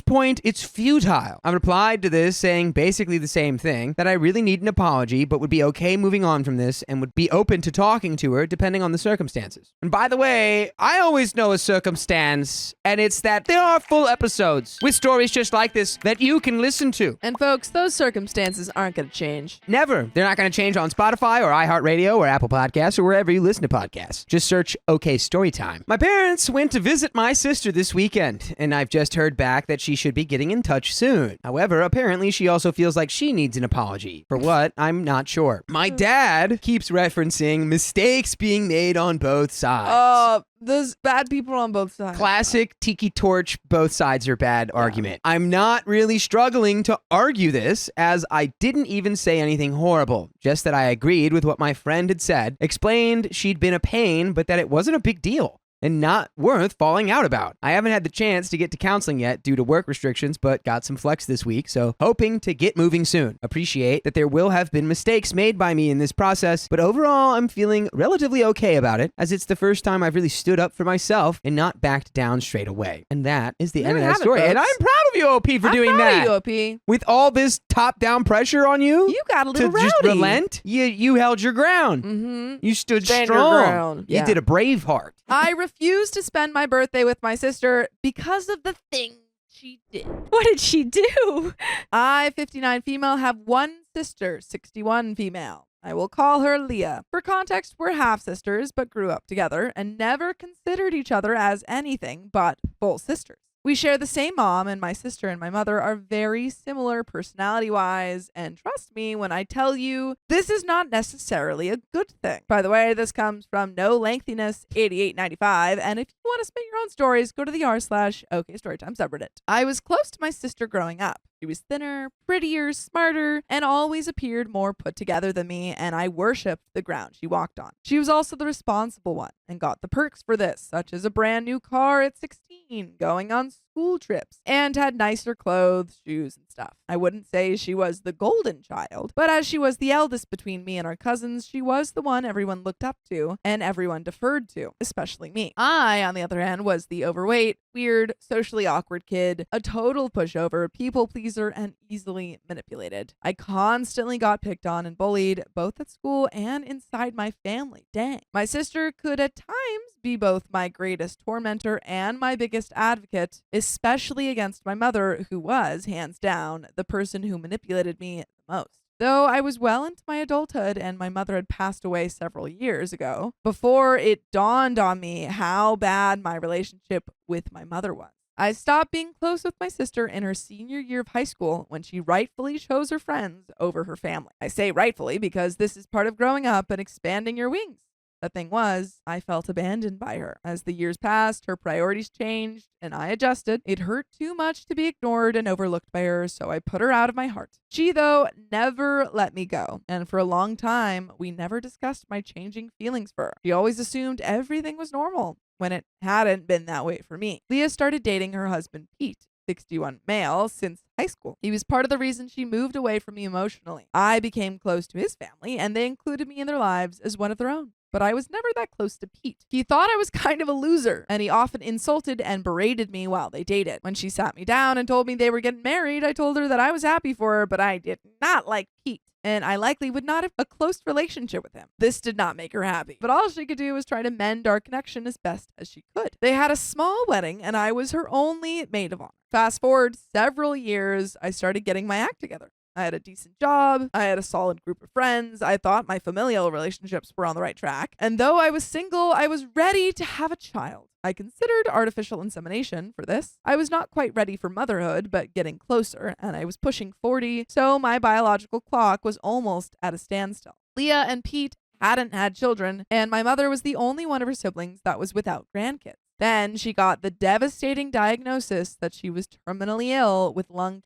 point, it's futile. I replied to this saying basically the same thing, that I really need an apology, but would be okay moving on from this and would be open to talking to her depending on the circumstances. And by the way, I always know a circumstance, and it's that there are full episodes with stories just like this that you can listen to. And folks, those circumstances aren't going to change. Never. They're not going to change on Spotify or iHeartRadio or Apple Podcasts or wherever you listen to podcasts. Just search OK Storytime. My parents went to visit my sister this weekend, and I've just heard back that she should be getting in touch soon. However, apparently she also feels like she needs an apology. For what? I'm not sure. My dad keeps referencing mistakes being made on both sides. Those bad people on both sides. Classic tiki torch, both sides are bad argument. I'm not really struggling to argue this, as I didn't even say anything horrible, just that I agreed with what my friend had said, explained she'd been a pain, but that it wasn't a big deal and not worth falling out about. I haven't had the chance to get to counseling yet due to work restrictions, but got some flex this week, so hoping to get moving soon. Appreciate that there will have been mistakes made by me in this process, but overall I'm feeling relatively okay about it, as it's the first time I've really stood up for myself and not backed down straight away. And that is the end of that story. And I'm proud of you, OP, for doing that. I'm proud of you, OP. With all this top-down pressure on you, You got a little to rowdy. just relent, you held your ground. Mm-hmm. You stood Stand your strong. ground. You Yeah. did a brave heart. I refused to spend my birthday with my sister because of the thing she did. What did she do? I, 59 female, have one sister, 61 female. I will call her Leah. For context, we're half sisters, but grew up together and never considered each other as anything but full sisters. We share the same mom, and my sister and my mother are very similar personality-wise, and trust me when I tell you, this is not necessarily a good thing. By the way, this comes from No Lengthiness 8895, and if you want to submit your own stories, go to the r/OK Storytime subreddit. I was close to my sister growing up. She was thinner, prettier, smarter, and always appeared more put together than me, and I worshipped the ground she walked on. She was also the responsible one and got the perks for this, such as a brand new car at 16, going on school trips, and had nicer clothes, shoes, and stuff. I wouldn't say she was the golden child, but as she was the eldest between me and our cousins, she was the one everyone looked up to and everyone deferred to, especially me. I, on the other hand, was the overweight, weird, socially awkward kid, a total pushover, people pleaser, and easily manipulated. I constantly got picked on and bullied, both at school and inside my family. Dang. My sister could at times be both my greatest tormentor and my biggest advocate, especially against my mother, who was, hands down, the person who manipulated me the most. Though I was well into my adulthood and my mother had passed away several years ago, before it dawned on me how bad my relationship with my mother was. I stopped being close with my sister in her senior year of high school when she rightfully chose her friends over her family. I say rightfully because this is part of growing up and expanding your wings. The thing was, I felt abandoned by her. As the years passed, her priorities changed, and I adjusted. It hurt too much to be ignored and overlooked by her, so I put her out of my heart. She, though, never let me go, and for a long time, we never discussed my changing feelings for her. She always assumed everything was normal, when it hadn't been that way for me. Leah started dating her husband, Pete, 61 male, since high school. He was part of the reason she moved away from me emotionally. I became close to his family, and they included me in their lives as one of their own. But I was never that close to Pete. He thought I was kind of a loser, and he often insulted and berated me while they dated. When she sat me down and told me they were getting married, I told her that I was happy for her, but I did not like Pete, and I likely would not have a close relationship with him. This did not make her happy, but all she could do was try to mend our connection as best as she could. They had a small wedding, and I was her only maid of honor. Fast forward several years, I started getting my act together. I had a decent job. I had a solid group of friends. I thought my familial relationships were on the right track. And though I was single, I was ready to have a child. I considered artificial insemination for this. I was not quite ready for motherhood, but getting closer, and I was pushing 40, so my biological clock was almost at a standstill. Leah and Pete hadn't had children, and my mother was the only one of her siblings that was without grandkids. Then she got the devastating diagnosis that she was terminally ill with lung cancer.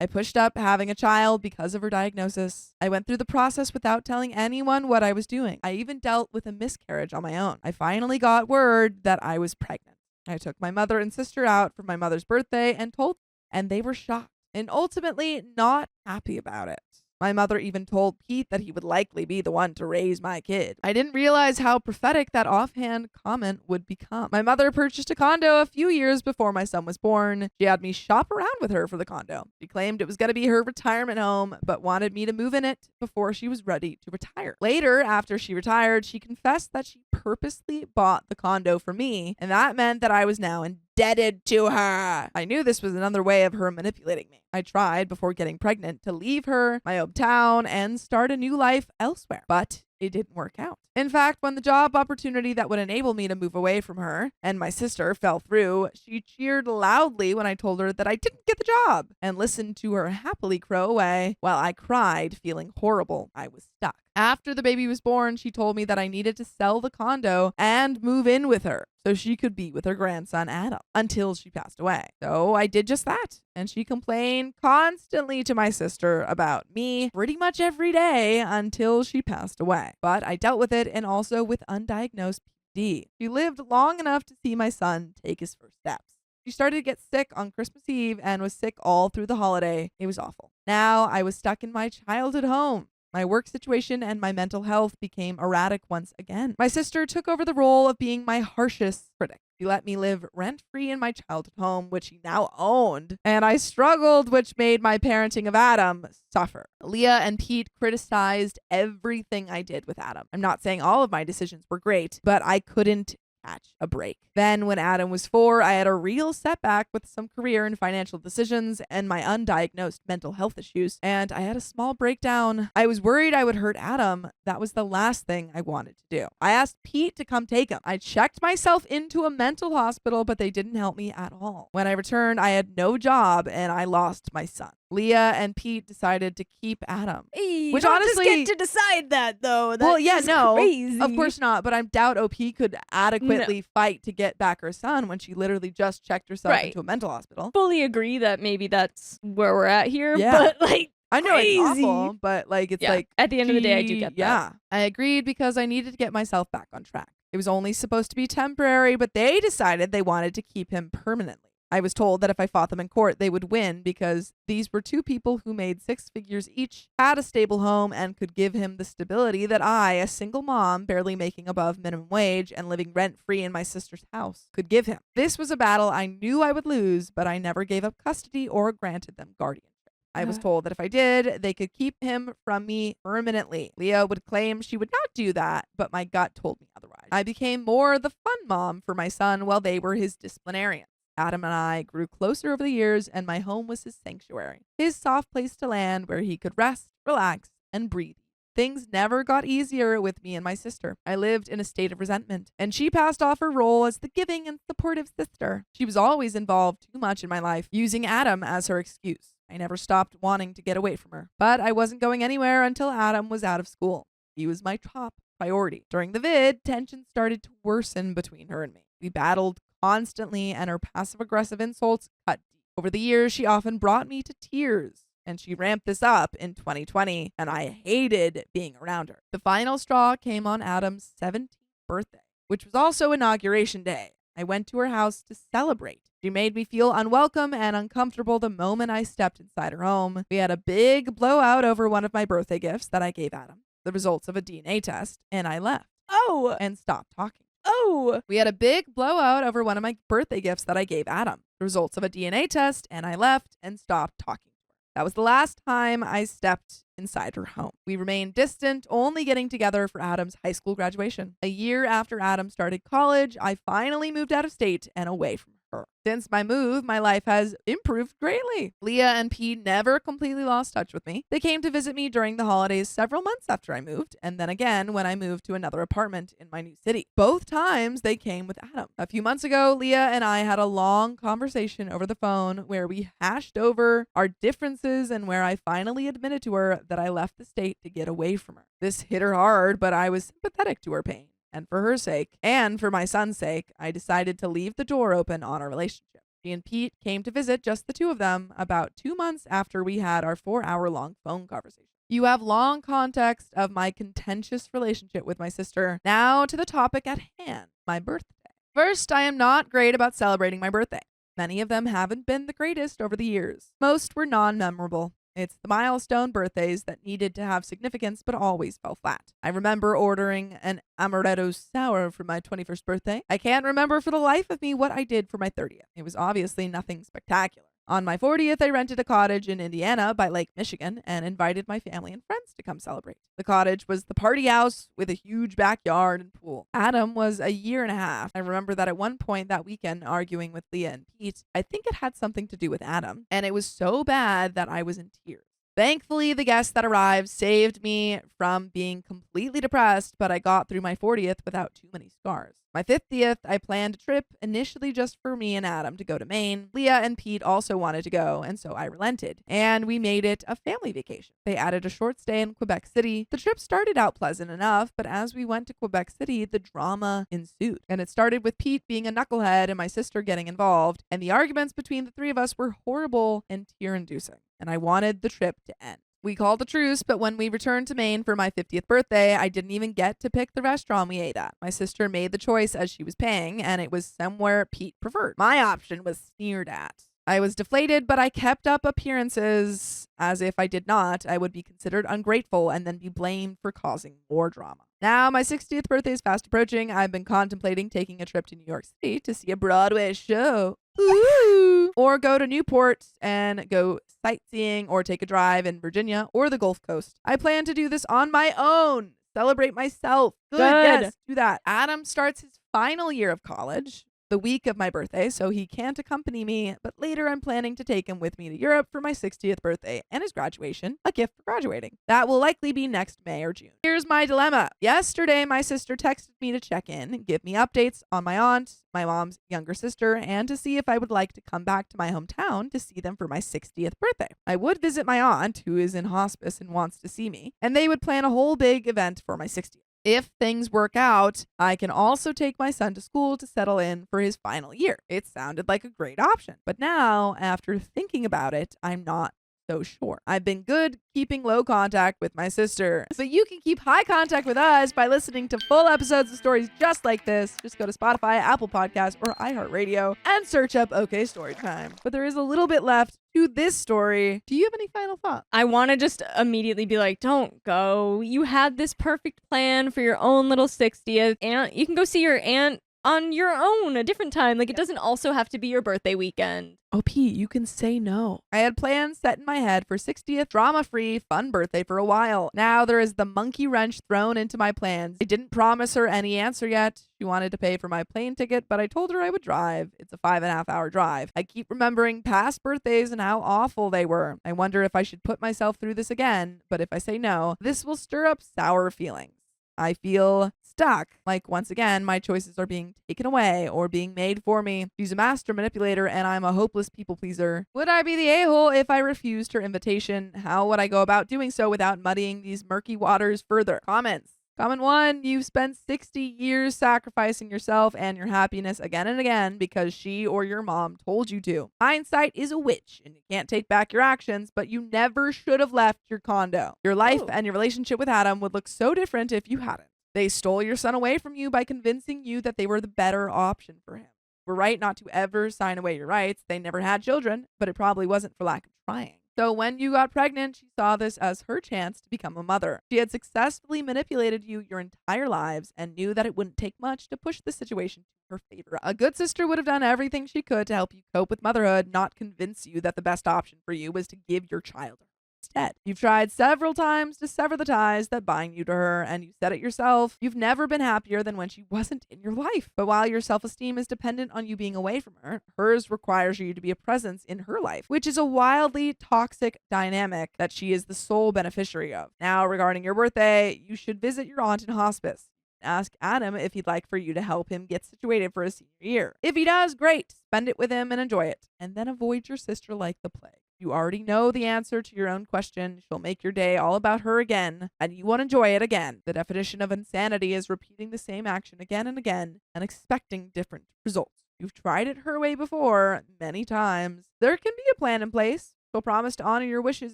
I pushed up having a child because of her diagnosis. I went through the process without telling anyone what I was doing. I even dealt with a miscarriage on my own. I finally got word that I was pregnant. I took my mother and sister out for my mother's birthday and told them, and they were shocked and ultimately not happy about it. My mother even told Pete that he would likely be the one to raise my kid. I didn't realize how prophetic that offhand comment would become. My mother purchased a condo a few years before my son was born. She had me shop around with her for the condo. She claimed it was going to be her retirement home, but wanted me to move in it before she was ready to retire. Later, after she retired, she confessed that she purposely bought the condo for me, and that meant that I was now indebted to her. I knew this was another way of her manipulating me. I tried, before getting pregnant, to leave her, my hometown, and start a new life elsewhere, but it didn't work out. In fact, when the job opportunity that would enable me to move away from her and my sister fell through, she cheered loudly when I told her that I didn't get the job and listened to her happily crow away while I cried, feeling horrible. I was stuck. After the baby was born, she told me that I needed to sell the condo and move in with her so she could be with her grandson Adam until she passed away. So I did just that, and she complained constantly to my sister about me pretty much every day until she passed away. But I dealt with it, and also with undiagnosed PD. She lived long enough to see my son take his first steps. She started to get sick on Christmas Eve and was sick all through the holiday. It was awful. Now I was stuck in my childhood home. My work situation and my mental health became erratic once again. My sister took over the role of being my harshest critic. She let me live rent-free in my childhood home, which she now owned, and I struggled, which made my parenting of Adam suffer. Leah and Pete criticized everything I did with Adam. I'm not saying all of my decisions were great, but I couldn't catch a break. Then when Adam was 4, I had a real setback with some career and financial decisions and my undiagnosed mental health issues, and I had a small breakdown. I was worried I would hurt Adam. That was the last thing I wanted to do. I asked Pete to come take him. I checked myself into a mental hospital, but they didn't help me at all. When I returned, I had no job and I lost my son. Leah and Pete decided to keep Adam. Hey, Which you don't honestly- just get to decide that though. That's Well, yeah, just no, crazy. of course not. But I doubt OP could adequately fight to get back her son when she literally just checked herself Right. into a mental hospital. Fully agree that maybe that's where we're at here. Yeah. But like, I know crazy. it's awful, but like it's yeah, like at the end of the day, I do get that. Yeah, I agreed because I needed to get myself back on track. It was only supposed to be temporary, but they decided they wanted to keep him permanently. I was told that if I fought them in court, they would win because these were two people who made 6 figures each, had a stable home, and could give him the stability that I, a single mom, barely making above minimum wage and living rent-free in my sister's house, could give him. This was a battle I knew I would lose, but I never gave up custody or granted them guardianship. I was told that if I did, they could keep him from me permanently. Leah would claim she would not do that, but my gut told me otherwise. I became more the fun mom for my son while they were his disciplinarians. Adam and I grew closer over the years, and my home was his sanctuary, his soft place to land where he could rest, relax, and breathe. Things never got easier with me and my sister. I lived in a state of resentment, and she passed off her role as the giving and supportive sister. She was always involved too much in my life, using Adam as her excuse. I never stopped wanting to get away from her, but I wasn't going anywhere until Adam was out of school. He was my top priority. During the vid, tension started to worsen between her and me. We battled constantly, and her passive-aggressive insults cut deep. Over the years, she often brought me to tears, and she ramped this up in 2020, and I hated being around her. The final straw came on Adam's 17th birthday, which was also Inauguration Day. I went to her house to celebrate. She made me feel unwelcome and uncomfortable the moment I stepped inside her home. We had a big blowout over one of my birthday gifts that I gave Adam, the results of a DNA test, and I left. Oh, And stopped talking. oh. We had a big blowout over one of my birthday gifts that I gave Adam, the results of a DNA test, and I left and stopped talking to her. That was the last time I stepped inside her home. We remained distant, only getting together for Adam's high school graduation. A year after Adam started college, I finally moved out of state and away from her. Since my move, my life has improved greatly. Leah and Pete never completely lost touch with me. They came to visit me during the holidays several months after I moved, and then again when I moved to another apartment in my new city. Both times they came with Adam. A few months ago, Leah and I had a long conversation over the phone where we hashed over our differences and where I finally admitted to her that I left the state to get away from her. This hit her hard, but I was sympathetic to her pain. And for her sake, and for my son's sake, I decided to leave the door open on our relationship. She and Pete came to visit, just the two of them, about 2 months after we had our 4-hour-long phone conversation. You have long context of my contentious relationship with my sister. Now to the topic at hand, my birthday. First, I am not great about celebrating my birthday. Many of them haven't been the greatest over the years. Most were non-memorable. It's the milestone birthdays that needed to have significance but always fell flat. I remember ordering an amaretto sour for my 21st birthday. I can't remember for the life of me what I did for my 30th. It was obviously nothing spectacular. On my 40th, I rented a cottage in Indiana by Lake Michigan and invited my family and friends to come celebrate. The cottage was the party house with a huge backyard and pool. Adam was a year and a half. I remember that at one point that weekend arguing with Leah and Pete, I think it had something to do with Adam, and it was so bad that I was in tears. Thankfully, the guests that arrived saved me from being completely depressed, but I got through my 40th without too many scars. My 50th, I planned a trip initially just for me and Adam to go to Maine. Leah and Pete also wanted to go, and so I relented. And we made it a family vacation. They added a short stay in Quebec City. The trip started out pleasant enough, but as we went to Quebec City, the drama ensued. And it started with Pete being a knucklehead and my sister getting involved, and the arguments between the three of us were horrible and tear-inducing, and I wanted the trip to end. We called a truce, but when we returned to Maine for my 50th birthday, I didn't even get to pick the restaurant we ate at. My sister made the choice as she was paying, and it was somewhere Pete preferred. My option was sneered at. I was deflated, but I kept up appearances as if I did not. I would be considered ungrateful and then be blamed for causing more drama. Now, my 60th birthday is fast approaching. I've been contemplating taking a trip to New York City to see a Broadway show. Ooh. Or go to Newport and go sightseeing or take a drive in Virginia or the Gulf Coast. I plan to do this on my own. Celebrate myself. Good. Yes, do that. Adam starts his final year of college the week of my birthday, so he can't accompany me, but later I'm planning to take him with me to Europe for my 60th birthday and his graduation, a gift for graduating. That will likely be next May or June. Here's my dilemma. Yesterday, my sister texted me to check in and give me updates on my aunt, my mom's younger sister, and to see if I would like to come back to my hometown to see them for my 60th birthday. I would visit my aunt, who is in hospice and wants to see me, and they would plan a whole big event for my 60th. If things work out, I can also take my son to school to settle in for his final year. It sounded like a great option. But now, after thinking about it, I'm not so sure. I've been good keeping low contact with my sister. But you can keep high contact with us by listening to full episodes of stories just like this. Just go to Spotify, Apple Podcasts, or iHeartRadio and search up OK Storytime. But there is a little bit left to this story. Do you have any final thoughts? I want to just immediately be like, don't go. You had this perfect plan for your own little 60th. Aunt, you can go see your aunt on your own a different time. Like, it doesn't also have to be your birthday weekend. Oh, Pete, you can say no. I had plans set in my head for 60th drama-free fun birthday for a while. Now there is the monkey wrench thrown into my plans. I didn't promise her any answer yet. She wanted to pay for my plane ticket, but I told her I would drive. It's a 5.5-hour drive. I keep remembering past birthdays and how awful they were. I wonder if I should put myself through this again, but if I say no, this will stir up sour feelings. I feel stuck. Like, once again, my choices are being taken away or being made for me. She's a master manipulator and I'm a hopeless people pleaser. Would I be the a-hole if I refused her invitation? How would I go about doing so without muddying these murky waters further? Comments. Comment 1, you've spent 60 years sacrificing yourself and your happiness again and again because she or your mom told you to. Hindsight is a witch and you can't take back your actions, but you never should have left your condo. Your life and your relationship with Adam would look so different if you hadn't. They stole your son away from you by convincing you that they were the better option for him. You were right not to ever sign away your rights. They never had children, but it probably wasn't for lack of trying. So when you got pregnant, she saw this as her chance to become a mother. She had successfully manipulated you your entire lives and knew that it wouldn't take much to push the situation to her favor. A good sister would have done everything she could to help you cope with motherhood, not convince you that the best option for you was to give your child to her instead. You've tried several times to sever the ties that bind you to her, and you said it yourself. You've never been happier than when she wasn't in your life. But while your self-esteem is dependent on you being away from her, hers requires you to be a presence in her life, which is a wildly toxic dynamic that she is the sole beneficiary of. Now, regarding your birthday, you should visit your aunt in hospice. Ask Adam if he'd like for you to help him get situated for his senior year. If he does, great. Spend it with him and enjoy it. And then avoid your sister like the plague. You already know the answer to your own question. She'll make your day all about her again, and you won't enjoy it again. The definition of insanity is repeating the same action again and again and expecting different results. You've tried it her way before, many times. There can be a plan in place. She'll promise to honor your wishes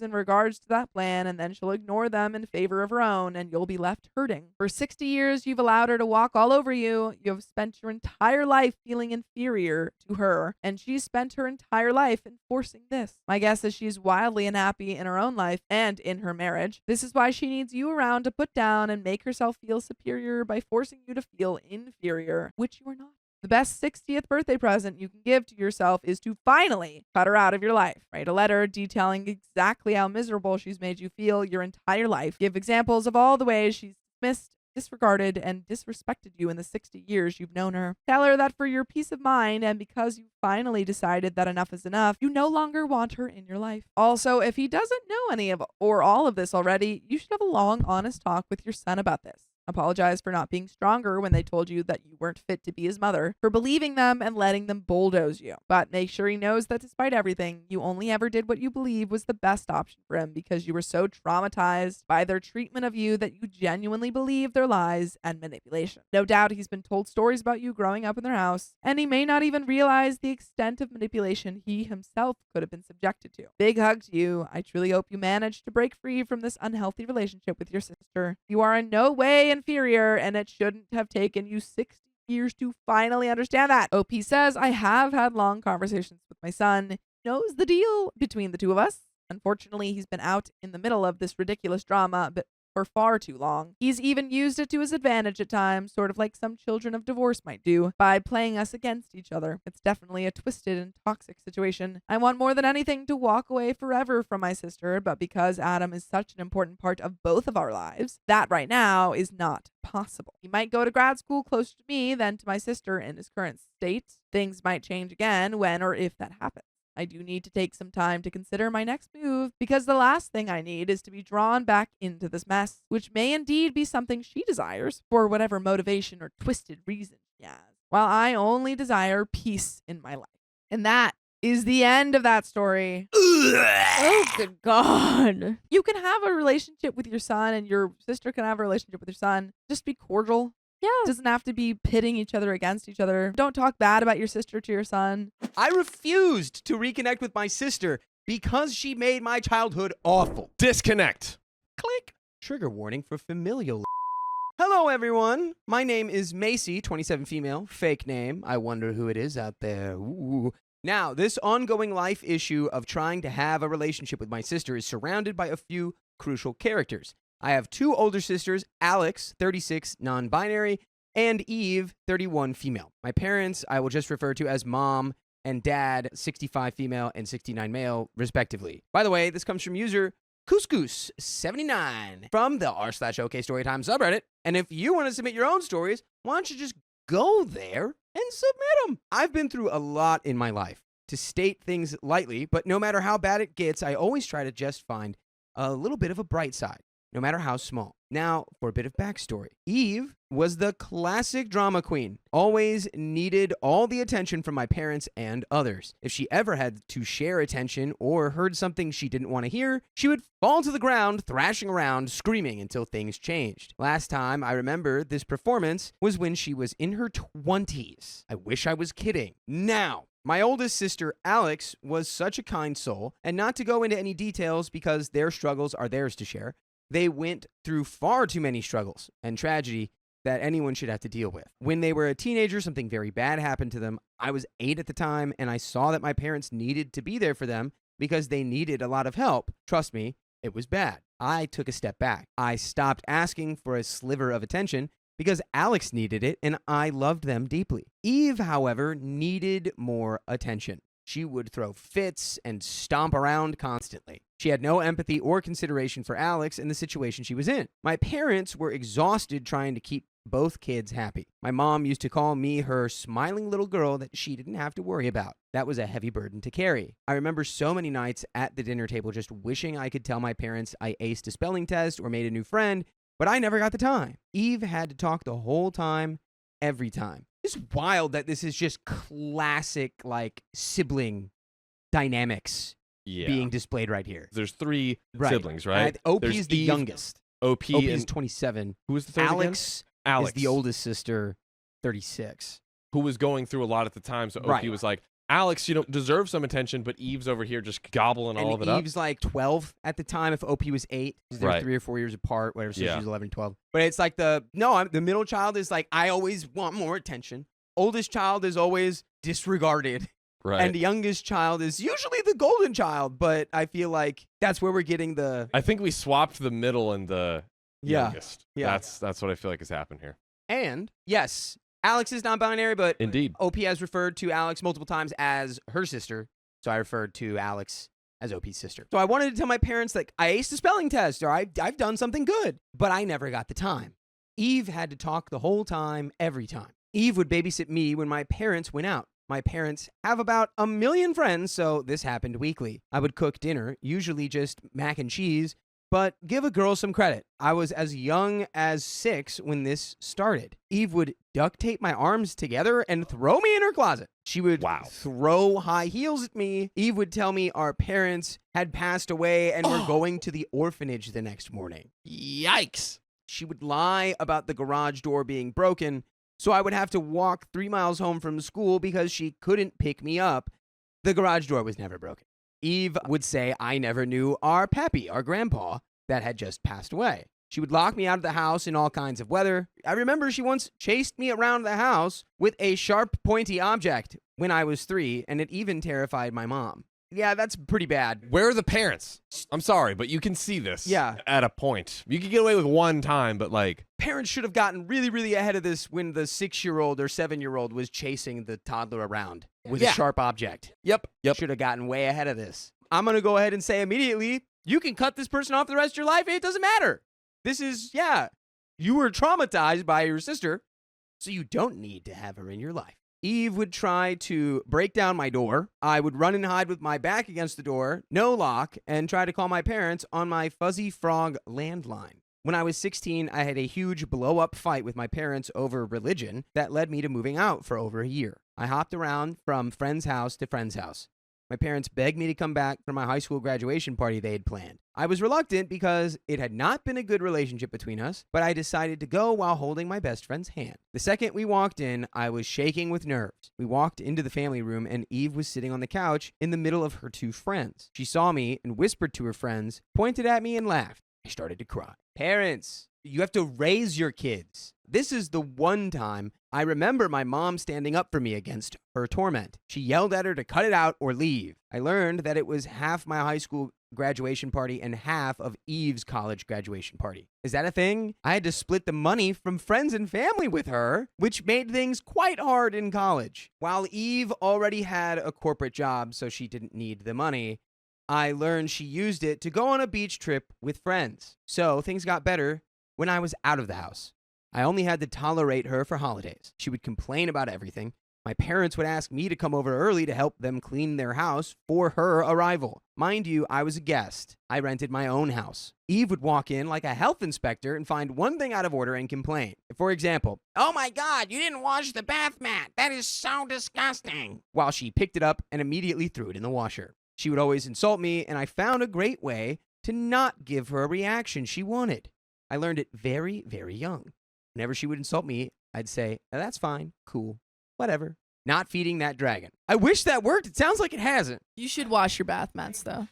in regards to that plan, and then she'll ignore them in favor of her own, and you'll be left hurting. For 60 years, you've allowed her to walk all over you. You've spent your entire life feeling inferior to her, and she's spent her entire life enforcing this. My guess is she's wildly unhappy in her own life and in her marriage. This is why she needs you around to put down and make herself feel superior by forcing you to feel inferior, which you are not. The best 60th birthday present you can give to yourself is to finally cut her out of your life. Write a letter detailing exactly how miserable she's made you feel your entire life. Give examples of all the ways she's dismissed, disregarded, and disrespected you in the 60 years you've known her. Tell her that for your peace of mind and because you finally decided that enough is enough, you no longer want her in your life. Also, if he doesn't know any of or all of this already, you should have a long, honest talk with your son about this. Apologize for not being stronger when they told you that you weren't fit to be his mother, for believing them and letting them bulldoze you. But make sure he knows that despite everything, you only ever did what you believe was the best option for him because you were so traumatized by their treatment of you that you genuinely believed their lies and manipulation. No doubt he's been told stories about you growing up in their house, and he may not even realize the extent of manipulation he himself could have been subjected to. Big hug to you. I truly hope you manage to break free from this unhealthy relationship with your sister. You are in no way inferior, and it shouldn't have taken you 60 years to finally understand that. OP says, I have had long conversations with my son. He knows the deal between the two of us. Unfortunately, he's been out in the middle of this ridiculous drama, but for far too long. He's even used it to his advantage at times, sort of like some children of divorce might do, by playing us against each other. It's definitely a twisted and toxic situation. I want more than anything to walk away forever from my sister, but because Adam is such an important part of both of our lives, that right now is not possible. He might go to grad school closer to me than to my sister in his current state. Things might change again when or if that happens. I do need to take some time to consider my next move because the last thing I need is to be drawn back into this mess, which may indeed be something she desires for whatever motivation or twisted reason she has, while I only desire peace in my life. And that is the end of that story. Oh, good God. You can have a relationship with your son and your sister can have a relationship with your son. Just be cordial. Yeah. It doesn't have to be pitting each other against each other. Don't talk bad about your sister to your son. I refused to reconnect with my sister because she made my childhood awful. Disconnect. Click. Trigger warning for familial. Hello, everyone. My name is Macy, 27 female, fake name. I wonder who it is out there. Ooh. Now, this ongoing life issue of trying to have a relationship with my sister is surrounded by a few crucial characters. I have two older sisters, Alex, 36, non-binary, and Eve, 31, female. My parents, I will just refer to as mom and dad, 65 female and 69 male, respectively. By the way, this comes from user Couscous79 from the r/OK Storytime subreddit. And if you want to submit your own stories, why don't you just go there and submit them? I've been through a lot in my life. To state things lightly, but no matter how bad it gets, I always try to just find a little bit of a bright side, no matter how small. Now, for a bit of backstory. Eve was the classic drama queen, always needed all the attention from my parents and others. If she ever had to share attention or heard something she didn't want to hear, she would fall to the ground, thrashing around, screaming until things changed. Last time I remember this performance was when she was in her 20s. I wish I was kidding. Now, my oldest sister, Alex, was such a kind soul, and not to go into any details because their struggles are theirs to share, they went through far too many struggles and tragedy that anyone should have to deal with. When they were a teenager, something very bad happened to them. I was 8 at the time, and I saw that my parents needed to be there for them because they needed a lot of help. Trust me, it was bad. I took a step back. I stopped asking for a sliver of attention because Alex needed it, and I loved them deeply. Eve, however, needed more attention. She would throw fits and stomp around constantly. She had no empathy or consideration for Alex and the situation she was in. My parents were exhausted trying to keep both kids happy. My mom used to call me her smiling little girl that she didn't have to worry about. That was a heavy burden to carry. I remember so many nights at the dinner table just wishing I could tell my parents I aced a spelling test or made a new friend, but I never got the time. Eve had to talk the whole time, every time. It's wild that this is just classic, like, sibling dynamics being displayed right here. There's 3 siblings, right? OP There's is the Eve, youngest. OP is and 27. who was the third Alex again? is the oldest sister, 36. Who was going through a lot at the time. So OP Right. was like, Alex, deserves some attention, but Eve's over here just gobbling all of it up. Eve's like 12 at the time. If OP was 8, because they're 3 or 4 years apart, whatever. So she's 11, 12. But it's like the middle child is like, I always want more attention. Oldest child is always disregarded. Right. And the youngest child is usually the golden child, but I feel like that's where we're getting the... I think we swapped the middle and the youngest. Yeah. That's what I feel like has happened here. And, yes, Alex is non-binary, but Indeed. OP has referred to Alex multiple times as her sister, so I referred to Alex as OP's sister. So I wanted to tell my parents that I aced a spelling test, or I've done something good, but I never got the time. Eve had to talk the whole time, every time. Eve would babysit me when my parents went out. My parents have about 1 million friends, so this happened weekly. I would cook dinner, usually just mac and cheese, but give a girl some credit. I was as young as 6 when this started. Eve would duct tape my arms together and throw me in her closet. She would throw high heels at me. Eve would tell me our parents had passed away and were going to the orphanage the next morning. Yikes. She would lie about the garage door being broken, so I would have to walk 3 miles home from school because she couldn't pick me up. The garage door was never broken. Eve would say I never knew our pappy, our grandpa, that had just passed away. She would lock me out of the house in all kinds of weather. I remember she once chased me around the house with a sharp, pointy object when I was 3, and it even terrified my mom. Yeah, that's pretty bad. Where are the parents? I'm sorry, but you can see this Yeah. at a point. You can get away with one time, but like... Parents should have gotten really, really ahead of this when the 6-year-old or 7-year-old was chasing the toddler around with a sharp object. Yep. Should have gotten way ahead of this. I'm going to go ahead and say immediately, you can cut this person off the rest of your life. It doesn't matter. This is, you were traumatized by your sister, so you don't need to have her in your life. Eve would try to break down my door. I would run and hide with my back against the door, no lock, and try to call my parents on my fuzzy frog landline. When I was 16, I had a huge blow-up fight with my parents over religion that led me to moving out for over a year. I hopped around from friend's house to friend's house. My parents begged me to come back for my high school graduation party they had planned. I was reluctant because it had not been a good relationship between us, but I decided to go while holding my best friend's hand. The second we walked in, I was shaking with nerves. We walked into the family room, and Eve was sitting on the couch in the middle of her 2 friends. She saw me and whispered to her friends, pointed at me, and laughed. I started to cry. Parents, you have to raise your kids. This is the one time I remember my mom standing up for me against her torment. She yelled at her to cut it out or leave. I learned that it was half my high school graduation party and half of Eve's college graduation party. Is that a thing? I had to split the money from friends and family with her, which made things quite hard in college. While Eve already had a corporate job, so she didn't need the money, I learned she used it to go on a beach trip with friends. So things got better when I was out of the house. I only had to tolerate her for holidays. She would complain about everything. My parents would ask me to come over early to help them clean their house for her arrival. Mind you, I was a guest. I rented my own house. Eve would walk in like a health inspector and find one thing out of order and complain. For example, "Oh my God, you didn't wash the bath mat. That is so disgusting." While she picked it up and immediately threw it in the washer. She would always insult me, and I found a great way to not give her a reaction she wanted. I learned it very, very young. Whenever she would insult me, I'd say, "That's fine, cool, whatever." Not feeding that dragon. I wish that worked. It sounds like it hasn't. You should wash your bath mats, though.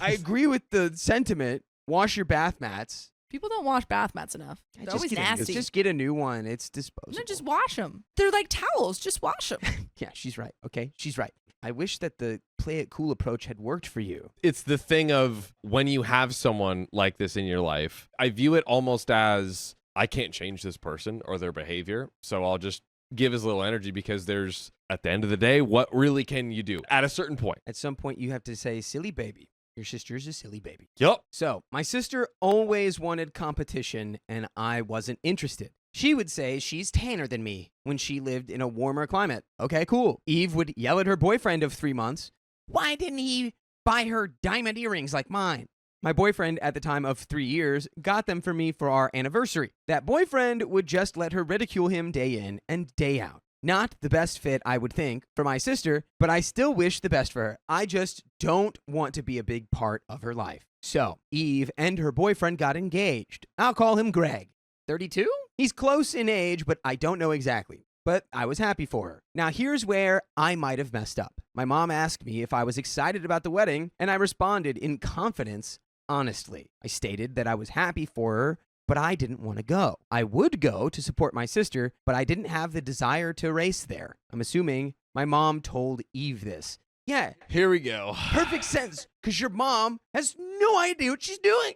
I agree with the sentiment. Wash your bath mats. People don't wash bath mats enough. They're always nasty. Just get a new one. It's disposable. No, just wash them. They're like towels. Just wash them. Yeah, she's right. Okay, she's right. I wish that the play it cool approach had worked for you. It's the thing of when you have someone like this in your life, I view it almost as I can't change this person or their behavior, so I'll just give as little energy because there's, at the end of the day, what really can you do at a certain point? At some point, you have to say, "Silly baby. Your sister's a silly baby." Yup. So, my sister always wanted competition, and I wasn't interested. She would say she's tanner than me when she lived in a warmer climate. Okay, cool. Eve would yell at her boyfriend of 3 months, "Why didn't he buy her diamond earrings like mine?" My boyfriend at the time of 3 years got them for me for our anniversary. That boyfriend would just let her ridicule him day in and day out. Not the best fit, I would think, for my sister, but I still wish the best for her. I just don't want to be a big part of her life. So, Eve and her boyfriend got engaged. I'll call him Greg. 32? He's close in age, but I don't know exactly. but I was happy for her. Now, here's where I might have messed up. My mom asked me if I was excited about the wedding, and I responded in confidence, honestly. I stated that I was happy for her, but I didn't want to go. I would go to support my sister, but I didn't have the desire to race there. I'm assuming my mom told Eve this. Yeah, Here we go. perfect sense, because your mom has no idea what she's doing.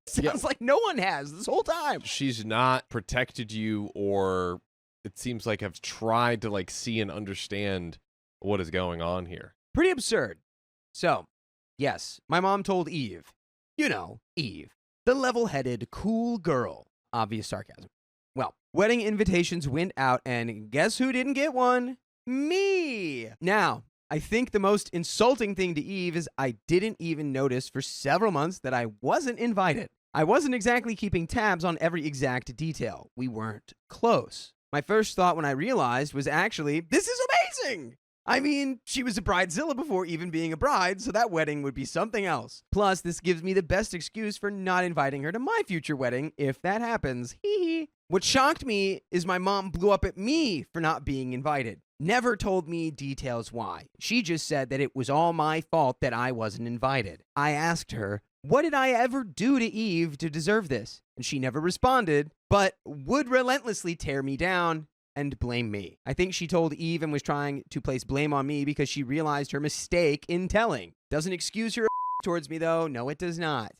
Sounds like no one has this whole time. She's not protected you, or it seems like have tried to like see and understand what is going on here. Pretty absurd. So, yes, my mom told Eve. You know, Eve. The level-headed, cool girl. Obvious sarcasm. Well, wedding invitations went out, and guess who didn't get one? Me! Now, I think the most insulting thing to Eve is I didn't even notice for several months that I wasn't invited. I wasn't exactly keeping tabs on every exact detail. We weren't close. My first thought when I realized was actually, this is amazing! I mean, she was a bridezilla before even being a bride, so that wedding would be something else. Plus, this gives me the best excuse for not inviting her to my future wedding if that happens. Hee hee. What shocked me is my mom blew up at me for not being invited. Never told me details why. She just said that it was all my fault that I wasn't invited. I asked her, what did I ever do to Eve to deserve this? And she never responded, but would relentlessly tear me down and blame me. I think she told Eve and was trying to place blame on me because she realized her mistake in telling. Doesn't excuse her towards me though. No, it does not.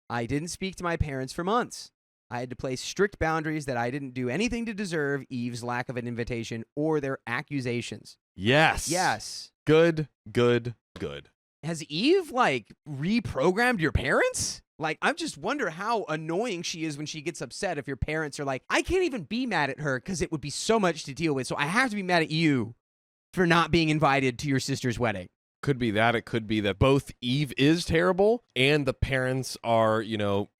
I didn't speak to my parents for months. I had to place strict boundaries that I didn't do anything to deserve Eve's lack of an invitation or their accusations. Yes. Yes. Good, good, good. Has Eve, reprogrammed your parents? I just wonder how annoying she is when she gets upset if your parents are like, I can't even be mad at her because it would be so much to deal with, so I have to be mad at you for not being invited to your sister's wedding. Could be that. It could be that both Eve is terrible and the parents are,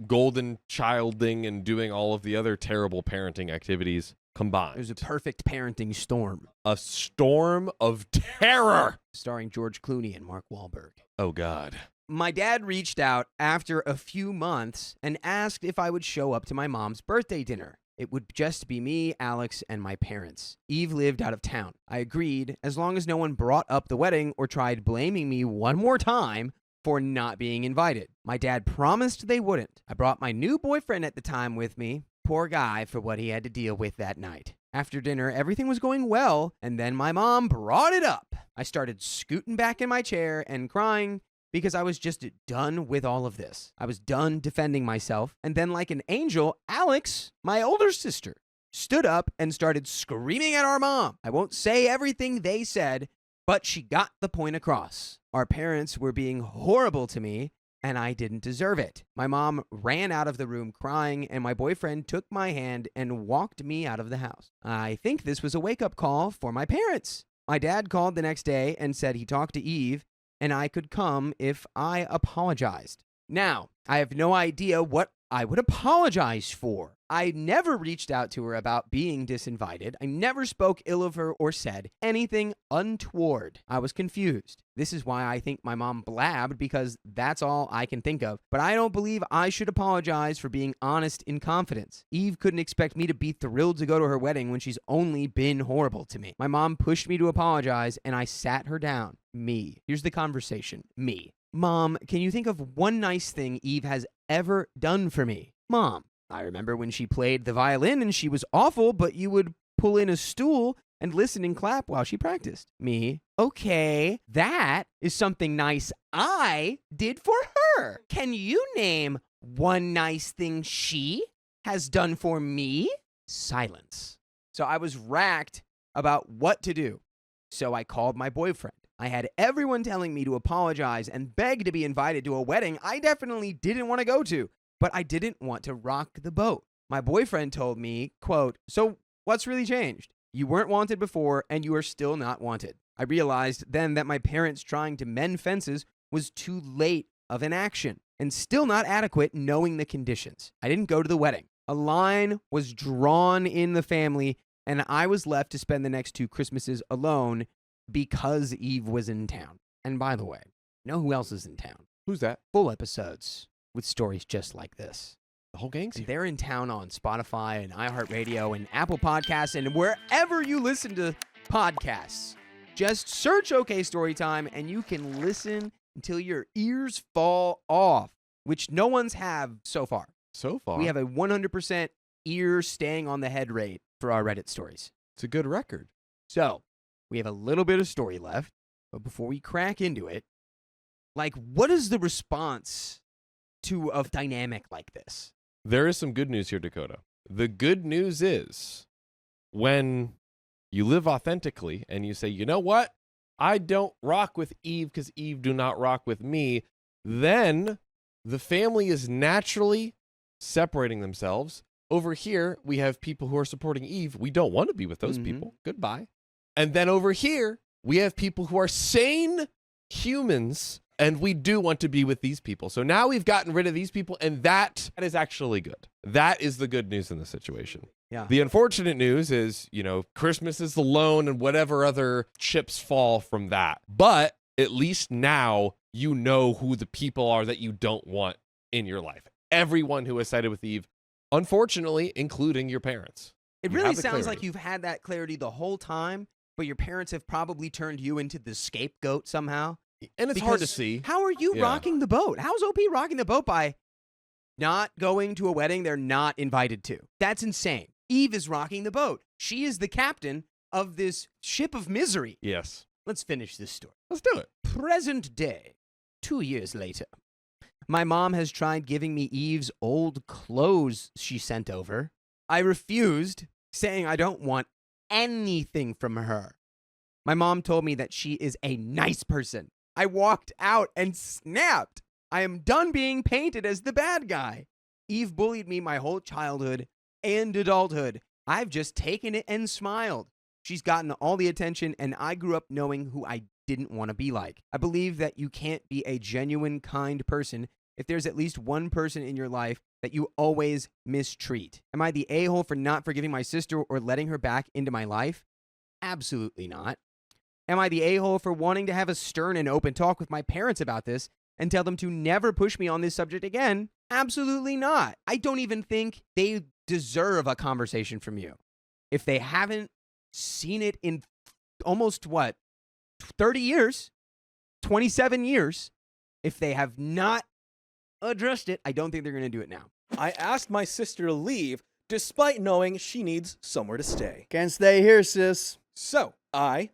golden childing and doing all of the other terrible parenting activities combined. There's a perfect parenting storm. A storm of terror. Starring George Clooney and Mark Wahlberg. Oh, God. My dad reached out after a few months and asked if I would show up to my mom's birthday dinner. It would just be me, Alex, and my parents. Eve lived out of town. I agreed, as long as no one brought up the wedding or tried blaming me one more time for not being invited. My dad promised they wouldn't. I brought my new boyfriend at the time with me. Poor guy for what he had to deal with that night. After dinner, everything was going well, and then my mom brought it up. I started scooting back in my chair and crying because I was just done with all of this. I was done defending myself. And then like an angel, Alex, my older sister, stood up and started screaming at our mom. I won't say everything they said, but she got the point across. Our parents were being horrible to me, and I didn't deserve it. My mom ran out of the room crying, and my boyfriend took my hand and walked me out of the house. I think this was a wake-up call for my parents. My dad called the next day and said he talked to Eve, and I could come if I apologized. Now, I have no idea what I would apologize for. I never reached out to her about being disinvited. I never spoke ill of her or said anything untoward. I was confused. This is why I think my mom blabbed, because that's all I can think of. But I don't believe I should apologize for being honest in confidence. Eve couldn't expect me to be thrilled to go to her wedding when she's only been horrible to me. My mom pushed me to apologize, and I sat her down. Me. Here's the conversation. Me. Mom, can you think of one nice thing Eve has ever done for me? Mom, I remember when she played the violin and she was awful, but you would pull in a stool and listen and clap while she practiced. Me. Okay, that is something nice I did for her. Can you name one nice thing she has done for me? Silence. So I was racked about what to do. So I called my boyfriend. I had everyone telling me to apologize and beg to be invited to a wedding I definitely didn't want to go to, but I didn't want to rock the boat. My boyfriend told me, quote, so what's really changed? You weren't wanted before and you are still not wanted. I realized then that my parents trying to mend fences was too late of an action and still not adequate knowing the conditions. I didn't go to the wedding. A line was drawn in the family and I was left to spend the next 2 Christmases alone because Eve was in town. And by the way, know who else is in town? Who's that? Full episodes with stories just like this. The whole gang's And here. they're in town on Spotify and iHeartRadio and Apple Podcasts and wherever you listen to podcasts. Just search OK Storytime and you can listen until your ears fall off, which no one's have so far. So far, We have a 100% ear staying on the head rate for our Reddit stories. it's a good record. So we have a little bit of story left, but before we crack into it, like, what is the response to a dynamic like this? There is some good news here, Dakota. The good news is when you live authentically and you say, you know what? I don't rock with Eve because Eve do not rock with me. Then the family is naturally separating themselves. Over here, we have people who are supporting Eve. We don't want to be with those people. Goodbye. And then over here, we have people who are sane humans, and we do want to be with these people. So now we've gotten rid of these people, and that is actually good. That is the good news in the situation. Yeah. The unfortunate news is, Christmas is alone and whatever other chips fall from that. But at least now you know who the people are that you don't want in your life. Everyone who has sided with Eve, unfortunately, including your parents. It You really have the sounds like clarity. you've had that clarity the whole time, but your parents have probably turned you into the scapegoat somehow. And it's hard to Because see. How are you Yeah. rocking the boat? How's OP rocking the boat by not going to a wedding they're not invited to? That's insane. Eve is rocking the boat. She is the captain of this ship of misery. Yes. Let's finish this story. Let's do it. Present day, 2 years later. My mom has tried giving me Eve's old clothes she sent over. I refused, saying I don't want anything from her. My mom told me that she is a nice person. I walked out and snapped. I am done being painted as the bad guy. Eve bullied me my whole childhood and adulthood. I've just taken it and smiled. She's gotten all the attention, and I grew up knowing who I didn't want to be like. I believe that you can't be a genuine, kind person if there's at least one person in your life that you always mistreat. Am I the a-hole for not forgiving my sister or letting her back into my life? Absolutely not. Am I the a-hole for wanting to have a stern and open talk with my parents about this and tell them to never push me on this subject again? Absolutely not. I don't even think they deserve a conversation from you. If they haven't seen it in almost, 30 years, 27 years, if they have not addressed it, I don't think they're going to do it now. I asked my sister to leave despite knowing she needs somewhere to stay. Can't stay here, sis. So, I,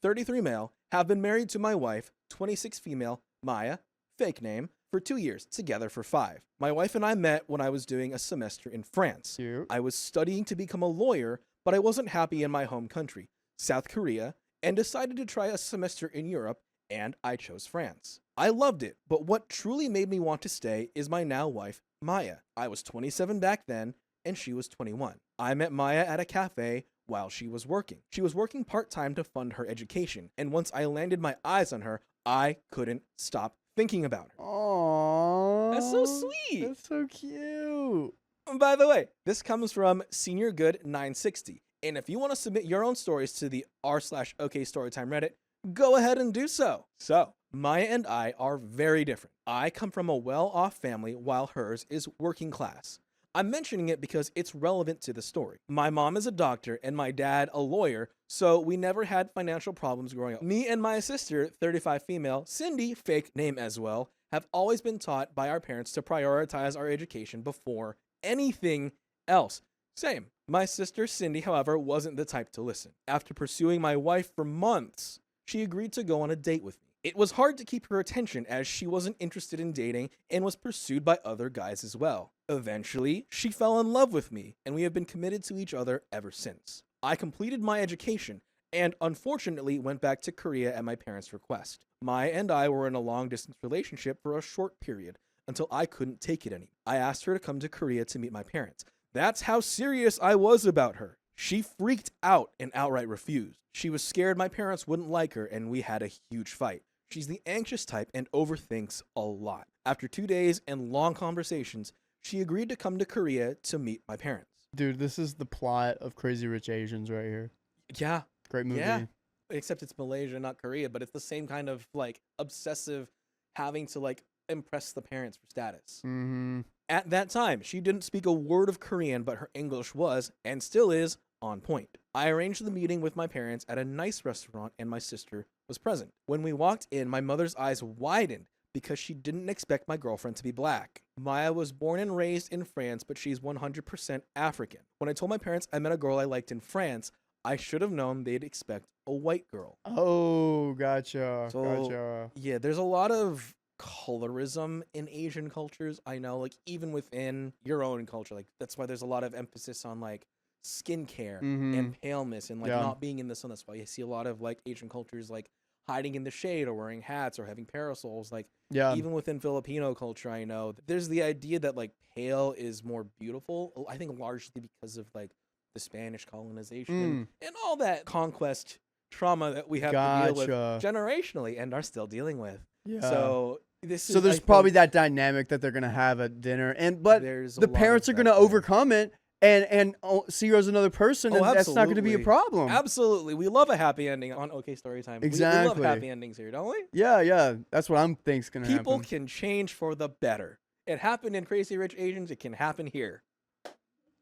33 male, have been married to my wife, 26 female, Maya, fake name, for 2 years, together for 5. My wife and I met when I was doing a semester in France. Cute. I was studying to become a lawyer, but I wasn't happy in my home country, South Korea, and decided to try a semester in Europe, and I chose France. I loved it, but what truly made me want to stay is my now wife, Maya. I was 27 back then, and she was 21. I met Maya at a cafe while she was working. She was working part-time to fund her education, and once I landed my eyes on her, I couldn't stop thinking about her. Aww. That's so sweet. That's so cute. By the way, this comes from Senior Good 960. And if you want to submit your own stories to the r/OK Storytime Reddit, go ahead and do so. So, Maya and I are very different. I come from a well-off family while hers is working class. I'm mentioning it because it's relevant to the story. My mom is a doctor and my dad a lawyer, so we never had financial problems growing up. Me and my sister, 35 female, Cindy, fake name as well, have always been taught by our parents to prioritize our education before anything else. Same. My sister Cindy, however, wasn't the type to listen. After pursuing my wife for months, she agreed to go on a date with me. It was hard to keep her attention as she wasn't interested in dating and was pursued by other guys as well. Eventually, she fell in love with me, and we have been committed to each other ever since. I completed my education and unfortunately went back to Korea at my parents' request. Maya and I were in a long-distance relationship for a short period until I couldn't take it anymore. I asked her to come to Korea to meet my parents. That's how serious I was about her. She freaked out and outright refused. She was scared my parents wouldn't like her, and we had a huge fight. She's the anxious type and overthinks a lot. After 2 days and long conversations, she agreed to come to Korea to meet my parents. Dude, this is the plot of Crazy Rich Asians right here. Yeah, Great movie. Yeah. Except it's Malaysia, not Korea, but it's the same kind of like obsessive having to like impress the parents for status. Mm-hmm. At that time, she didn't speak a word of Korean, but her English was, and still is, on point. I arranged the meeting with my parents at a nice restaurant, and my sister was present. When we walked in, my mother's eyes widened because she didn't expect my girlfriend to be black. Maya was born and raised in France, but she's 100% African. When I told my parents I met a girl I liked in France, I should have known they'd expect a white girl. Oh, gotcha. So, Gotcha. yeah, there's a lot of colorism in Asian cultures. I know, like, even within your own culture, like, that's why there's a lot of emphasis on, like, skincare and paleness and, like, Yeah. not being in the sun. That's why you see a lot of, like, Asian cultures, like, hiding in the shade or wearing hats or having parasols. Like, Yeah. even within Filipino culture, I know there's the idea that, like, pale is more beautiful. I think largely because of, like, the Spanish colonization and all that conquest trauma that we have to deal with Gotcha. generationally and are still dealing with. Yeah. So this So is, there's I probably think, that dynamic that they're gonna have at dinner, but there's a the lot parents of are that gonna there. overcome it and see her as another person, and that's not gonna be a absolutely. problem. Absolutely. We love a happy ending on OK Storytime. We Exactly. love happy endings here, don't we? Yeah. That's what I'm think's gonna People happen. can change for the better. It happened in Crazy Rich Asians. It can happen here.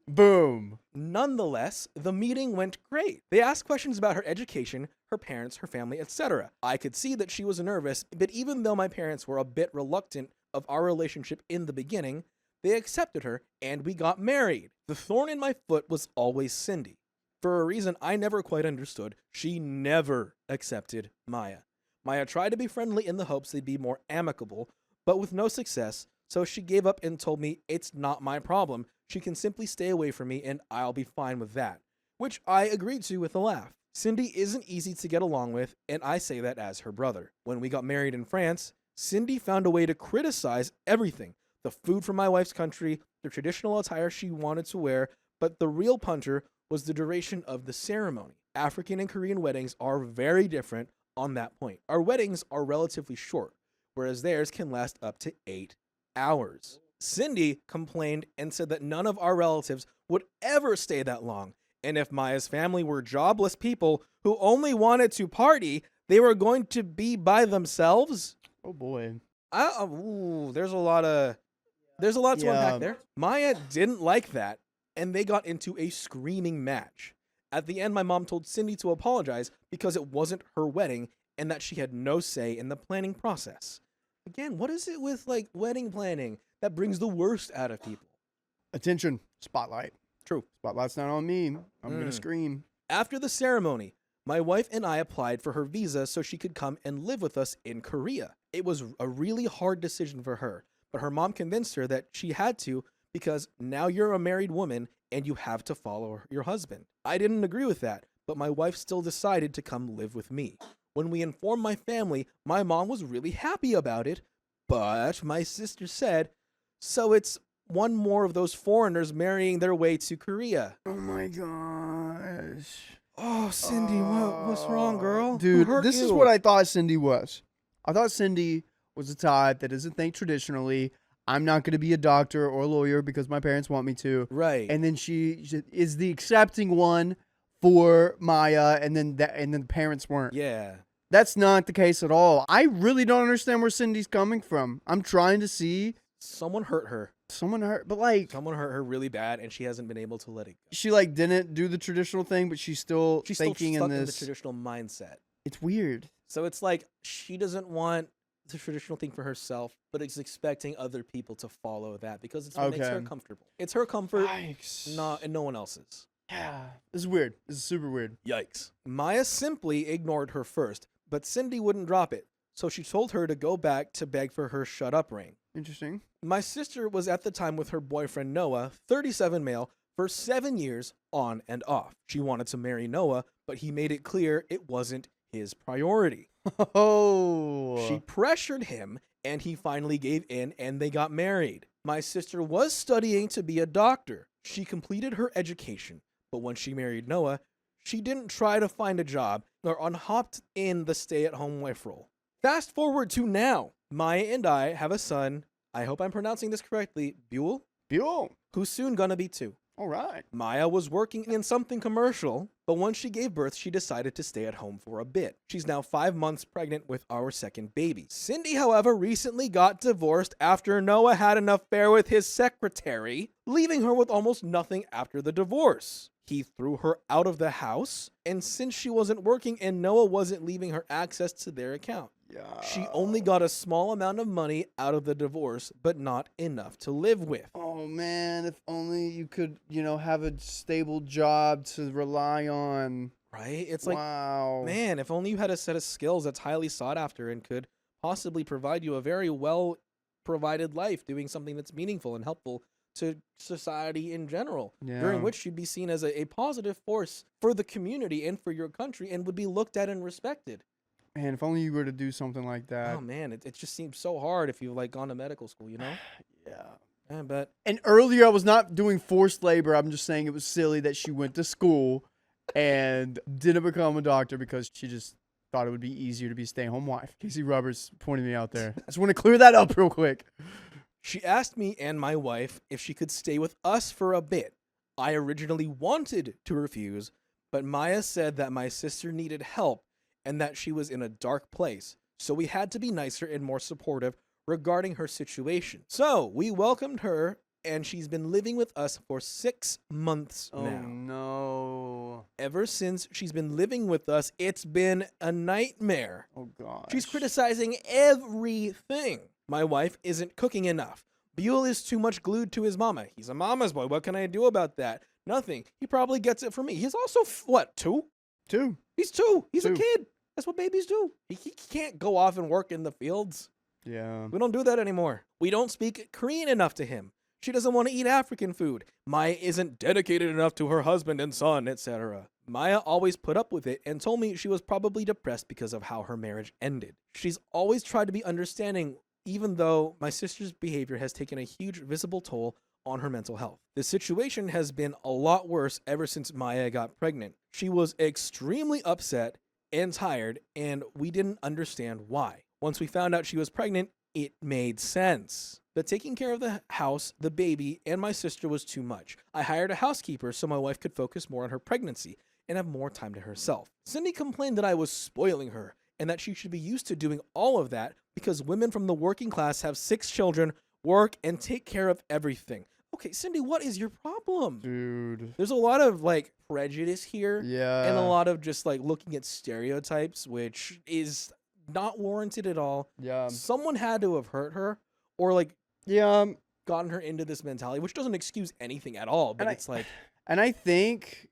Boom. Nonetheless, the meeting went great. They asked questions about her education, her parents, her family, etc. I could see that she was nervous, but even though my parents were a bit reluctant of our relationship in the beginning, they accepted her and we got married. The thorn in my foot was always Cindy. For a reason I never quite understood, she never accepted Maya. Maya tried to be friendly in the hopes they'd be more amicable, but with no success, so she gave up and told me it's not my problem. She can simply stay away from me and I'll be fine with that, which I agreed to with a laugh. Cindy isn't easy to get along with, and I say that as her brother. When we got married in France, Cindy found a way to criticize everything. The food from my wife's country, the traditional attire she wanted to wear, but the real puncher was the duration of the ceremony. African and Korean weddings are very different on that point. Our weddings are relatively short, whereas theirs can last up to 8 hours. Cindy complained and said that none of our relatives would ever stay that long. And if Maya's family were jobless people who only wanted to party, they were going to be by themselves. Oh boy. There's a lot to Yeah. unpack there. Maya didn't like that, and they got into a screaming match. At the end, my mom told Cindy to apologize because it wasn't her wedding and that she had no say in the planning process. Again, what is it with, like, wedding planning that brings the worst out of people? Attention. Spotlight. True. Spotlight's not on me. I'm gonna scream. After the ceremony, my wife and I applied for her visa so she could come and live with us in Korea. It was a really hard decision for her, but her mom convinced her that she had to because now you're a married woman and you have to follow your husband. I didn't agree with that, but my wife still decided to come live with me. When we informed my family, my mom was really happy about it, but my sister said, so it's one more of those foreigners marrying their way to Korea. Oh my gosh. Oh, Cindy, what's wrong, girl? Who Dude, hurt this is you? what I thought Cindy was. I thought Cindy was the type that doesn't think traditionally. I'm not going to be a doctor or a lawyer because my parents want me to. Right. And then she is the accepting one for Maya, and then the parents weren't. Yeah. That's not the case at all. I really don't understand where Cindy's coming from. I'm trying to see Someone hurt her. someone hurt, but like Someone hurt her really bad, and she hasn't been able to let it go. she like didn't do the traditional thing, but she's still She's still thinking stuck in in the this. traditional mindset. It's weird. So it's like she doesn't want the traditional thing for herself, but is expecting other people to follow that because it's what makes her Okay. comfortable. It's her comfort, Yikes. and no one else's. Yeah. This is weird. This is super weird. Yikes. Maya simply ignored her first, but Cindy wouldn't drop it, so she told her to go back to beg for her shut up ring. Interesting. My sister was at the time with her boyfriend Noah, 37 male, for 7 years on and off. She wanted to marry Noah, but he made it clear it wasn't his priority. Oh. She pressured him, and he finally gave in, and they got married. My sister was studying to be a doctor. She completed her education, but when she married Noah, she didn't try to find a job nor unhopped in the stay-at-home wife role. Fast forward to now. Maya and I have a son, I hope I'm pronouncing this correctly, Buell, Buell. who's soon gonna be 2. All right. Maya was working in something commercial, but once she gave birth, she decided to stay at home for a bit. She's now 5 months pregnant with our second baby. Cindy, however, recently got divorced after Noah had an affair with his secretary, leaving her with almost nothing after the divorce. He threw her out of the house, and since she wasn't working and Noah wasn't leaving her access to their account, she only got a small amount of money out of the divorce, but not enough to live with. Oh man, if only you could, have a stable job to rely on. Right? It's like, wow. man, if only you had a set of skills that's highly sought after and could possibly provide you a very well provided life doing something that's meaningful and helpful to society in general, during which you'd be seen as a positive force for the community and for your country and would be looked at and respected. Man, if only you were to do something like that. Oh man, it just seems so hard if you've like gone to medical school, you know? Yeah. But And earlier I was not doing forced labor. I'm just saying it was silly that she went to school and didn't become a doctor because she just thought it would be easier to be a stay-at-home wife. Casey Roberts pointed me out there. I just want to clear that up real quick. she asked me and my wife if she could stay with us for a bit. I originally wanted to refuse, but Maya said that my sister needed help and that she was in a dark place, so we had to be nicer and more supportive regarding her situation. So we welcomed her, and she's been living with us for 6 months now. Oh, no. Ever since she's been living with us, it's been a nightmare. Oh, gosh. She's criticizing everything. My wife isn't cooking enough. Buell is too much glued to his mama. He's a mama's boy. What can I do about that? Nothing. He probably gets it from me. He's also, what, 2? 2. He's 2. He's a 2. kid. That's what babies do. He can't go off and work in the fields. Yeah. We don't do that anymore. We don't speak Korean enough to him. She doesn't want to eat African food. Maya isn't dedicated enough to her husband and son, etc. Maya always put up with it and told me she was probably depressed because of how her marriage ended. She's always tried to be understanding, even though my sister's behavior has taken a huge visible toll on her mental health. The situation has been a lot worse ever since Maya got pregnant. She was extremely upset and tired, and we didn't understand why. Once we found out she was pregnant, it made sense. The taking care of the house, the baby, and my sister was too much. I hired a housekeeper so my wife could focus more on her pregnancy and have more time to herself. Cindy complained that I was spoiling her and that she should be used to doing all of that because women from the working class have 6 children, work, and take care of everything. Okay, Cindy, what is your problem? Dude. There's a lot of like prejudice here. Yeah. And a lot of just like looking at stereotypes, which is not warranted at all. Yeah. Someone had to have hurt her or like Yeah. gotten her into this mentality, which doesn't excuse anything at all. But it's like, And I think,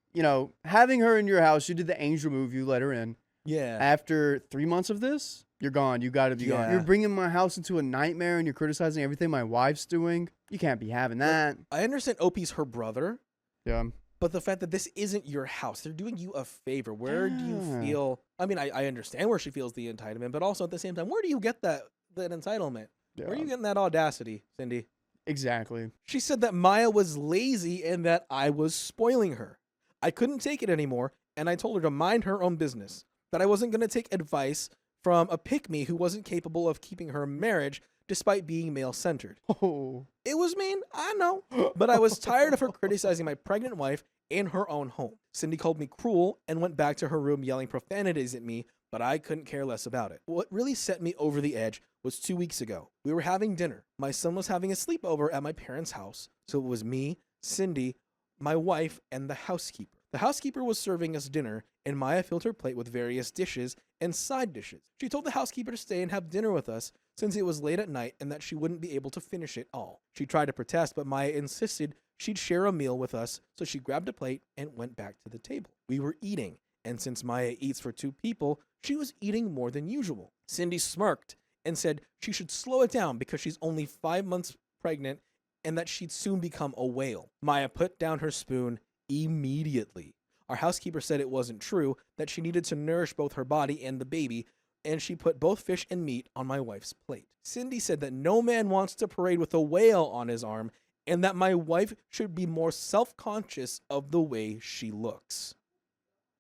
having her in your house, you did the angel move, you let her in. yeah. After 3 months of this, you're gone. You got to be gone. Yeah. You're bringing my house into a nightmare and you're criticizing everything my wife's doing. You can't be having that. I understand Opie's her brother, Yeah. but the fact that this isn't your house, they're doing you a favor. Where do you Yeah. feel? I mean, I understand where she feels the entitlement, but also at the same time, where do you get that entitlement? Where are you getting that audacity, Cindy? Exactly. She said that Maya was lazy and that I was spoiling her. I couldn't take it anymore, and I told her to mind her own business, that I wasn't going to take advice from a pick-me who wasn't capable of keeping her marriage despite being male-centered. Oh. It was mean, I know, but I was tired of her criticizing my pregnant wife in her own home. Cindy called me cruel and went back to her room yelling profanities at me, but I couldn't care less about it. What really set me over the edge was 2 weeks ago. We were having dinner. My son was having a sleepover at my parents' house, so it was me, Cindy, my wife, and the housekeeper. The housekeeper was serving us dinner, and Maya filled her plate with various dishes and side dishes. She told the housekeeper to stay and have dinner with us since it was late at night and that she wouldn't be able to finish it all. She tried to protest, but Maya insisted she'd share a meal with us, so she grabbed a plate and went back to the table. We were eating, and since Maya eats for 2 people, she was eating more than usual. Cindy smirked and said she should slow it down because she's only 5 months pregnant and that she'd soon become a whale. Maya put down her spoon immediately. Our housekeeper said it wasn't true, that she needed to nourish both her body and the baby, and she put both fish and meat on my wife's plate. Cindy said that no man wants to parade with a whale on his arm, and that my wife should be more self-conscious of the way she looks.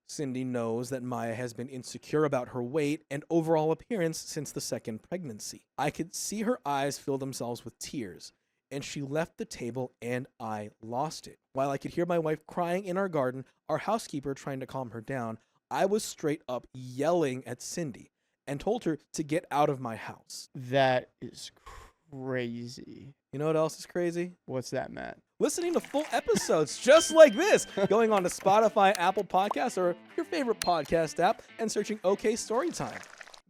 Cindy knows that Maya has been insecure about her weight and overall appearance since the second pregnancy. I could see her eyes fill themselves with tears. and she left the table and I lost it. While I could hear my wife crying in our garden, our housekeeper trying to calm her down, I was straight up yelling at Cindy and told her to get out of my house. That is crazy. You know what else is crazy? What's that, Matt? Listening to full episodes just like this, going on to Spotify, Apple Podcasts, or your favorite podcast app and searching OK Storytime.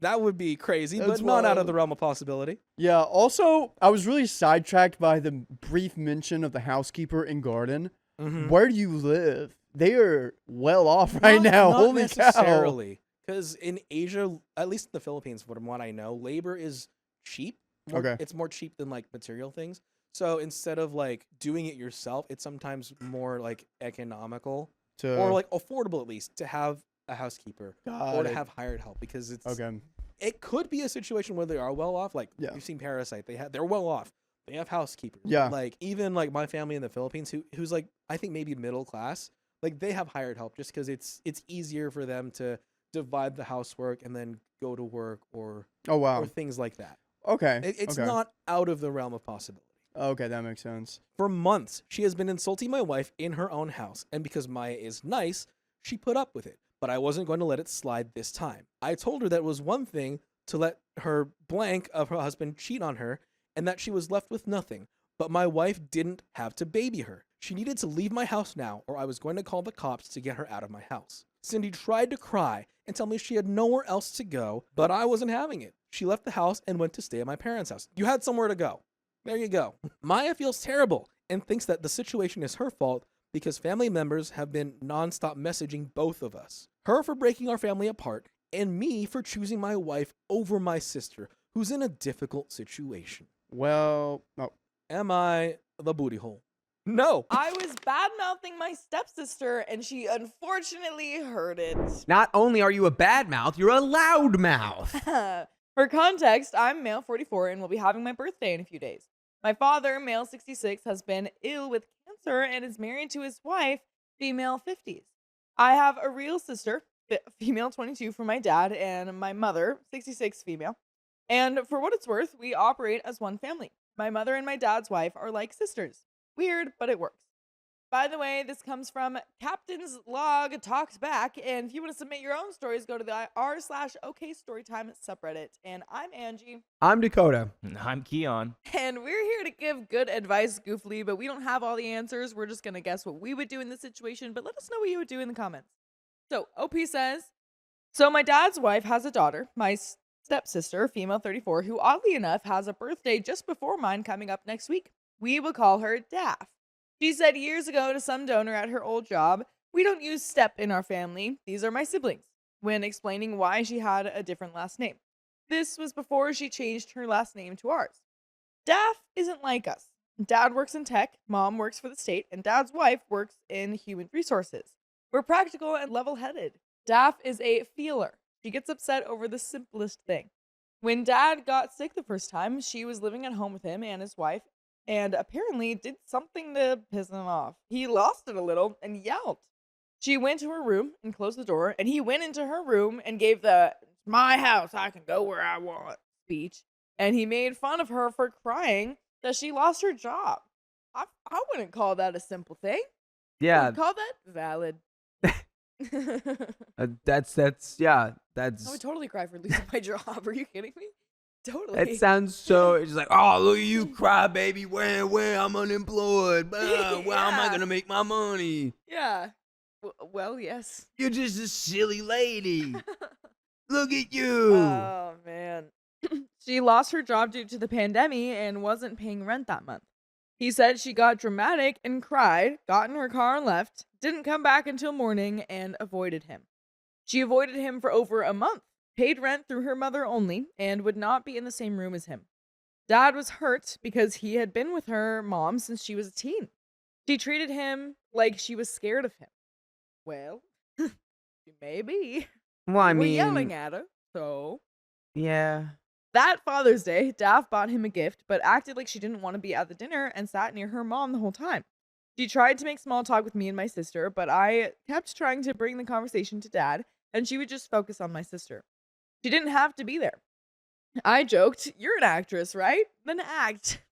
That would be crazy, That's but not out of wild. the realm of possibility. Yeah, also, I was really sidetracked by the brief mention of the housekeeper and garden. Mhm. Where do you live? They are well off right Not- now. Not Holy necessarily. Because in Asia, at least in the Philippines, from what I know, labor is cheap. Okay. It's more cheap than like material things. So instead of like doing it yourself, it's sometimes more like economical cow. or like affordable at least to have a housekeeper or to it. have hired help because it's Okay. it could be a situation where they are well off. Like Yeah. you've seen Parasite, they're well off. They have housekeepers. Yeah. Like even like my family in the Philippines who's like I think maybe middle class, like they have hired help just because it's easier for them to divide the housework and then go to work or Oh, wow. things like that. Okay. It's okay. not out of the realm of possibility. Okay, that makes sense. For months, she has been insulting my wife in her own house, and because Maya is nice, she put up with it. But I wasn't going to let it slide this time. I told her that it was one thing to let her blank of her husband cheat on her, and that she was left with nothing. But my wife didn't have to baby her. She needed to leave my house now, or I was going to call the cops to get her out of my house. Cindy tried to cry and tell me she had nowhere else to go, but I wasn't having it. She left the house and went to stay at my parents' house. You had somewhere to go. There you go. Maya feels terrible and thinks that the situation is her fault because family members have been nonstop messaging both of us. Her for breaking our family apart, and me for choosing my wife over my sister, who's in a difficult situation. Well, oh, Am I the booty hole? No. I was bad mouthing my stepsister, and she unfortunately heard it. Not only are you a bad mouth, you're a loud mouth. For context, I'm male 44 and will be having my birthday in a few days. My father, male 66, has been ill with cancer and is married to his wife, female 50s. I have a real sister, female 22 from my dad, and my mother, 66 female. And for what it's worth, we operate as one family. My mother and my dad's wife are like sisters. Weird, but it works. By the way, this comes from Captain's Log Talks Back, and if you want to submit your own stories, go to the r/OK Storytime subreddit. And I'm Angie, I'm Dakota. I'm Keon. and we're here to give good advice, goofily, but we don't have all the answers. We're just gonna guess what we would do in this situation, but let us know what you would do in the comments. So OP says, so my dad's wife has a daughter, my stepsister, female 34, who oddly enough has a birthday just before mine coming up next week. We will call her Daff. She said years ago to some donor at her old job, we don't use step in our family. These are my siblings, when explaining why she had a different last name. This was before she changed her last name to ours. Daff isn't like us. Dad works in tech, mom works for the state, and dad's wife works in human resources. We're practical and level-headed. Daff is a feeler. She gets upset over the simplest thing. When dad got sick the first time, she was living at home with him and his wife, and apparently did something to piss him off. He lost it a little and yelled. She went to her room and closed the door, and he went into her room and gave the "It's my house, I can go where I want" speech. And he made fun of her for crying that she lost her job. I wouldn't call that a simple thing. I Yeah, would call that valid. that's I would totally cry for losing my job. Are you kidding me? Totally. That sounds so. It's just like, oh, look at you cry, baby. Where I'm unemployed. Where am I Yeah. gonna make my money? Yeah. Well, yes. You're just a silly lady. Look at you. Oh, man. She lost her job due to the pandemic and wasn't paying rent that month. He said she got dramatic and cried, got in her car and left, didn't come back until morning, and avoided him. She avoided him for over a month, paid rent through her mother only, and would not be in the same room as him. Dad was hurt because he had been with her mom since she was a teen. She treated him like she was scared of him. Well, she may be. Well, I We're mean, yelling at her, so... yeah. That Father's Day, Daff bought him a gift, but acted like she didn't want to be at the dinner and sat near her mom the whole time. She tried to make small talk with me and my sister, but I kept trying to bring the conversation to Dad, and she would just focus on my sister. She didn't have to be there. I joked, "You're an actress, right? Then act."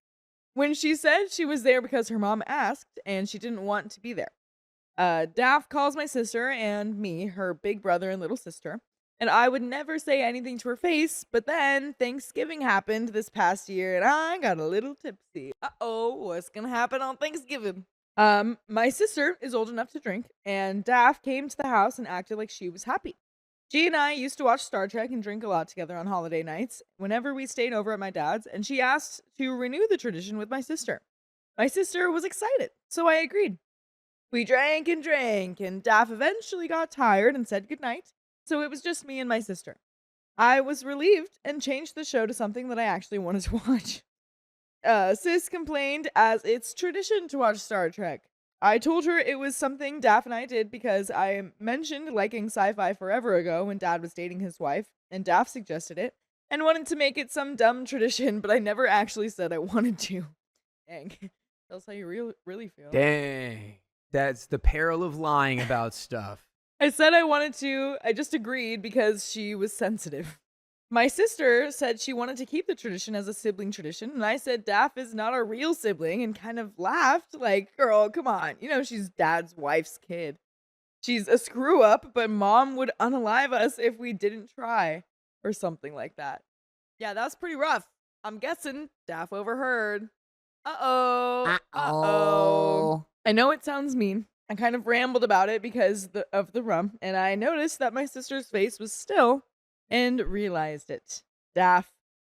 when she said she was there because her mom asked and she didn't want to be there. Daff calls my sister and me her big brother and little sister, and I would never say anything to her face, but then Thanksgiving happened this past year and I got a little tipsy. Uh-oh, what's gonna happen on Thanksgiving? My sister is old enough to drink, and Daff came to the house and acted like she was happy. She and I used to watch Star Trek and drink a lot together on holiday nights whenever we stayed over at my dad's, and she asked to renew the tradition with my sister. My sister was excited, so I agreed. We drank, and Daff eventually got tired and said goodnight, so it was just me and my sister. I was relieved and changed the show to something that I actually wanted to watch. Sis complained as it's tradition to watch Star Trek. I told her it was something Daff and I did because I mentioned liking sci-fi forever ago when Dad was dating his wife, and Daff suggested it, and wanted to make it some dumb tradition, but I never actually said I wanted to. Dang. Tell us how you really feel. Dang. That's the peril of lying about stuff. I said I wanted to, I just agreed because she was sensitive. My sister said she wanted to keep the tradition as a sibling tradition, and I said Daff is not a real sibling and kind of laughed like, girl, come on. You know, she's Dad's wife's kid. She's a screw up, but Mom would unalive us if we didn't try, or something like that. Yeah, that's pretty rough. I'm guessing Daff overheard. Uh-oh. I know it sounds mean. I kind of rambled about it because of the rum, and I noticed that my sister's face was still, and realized it. Daff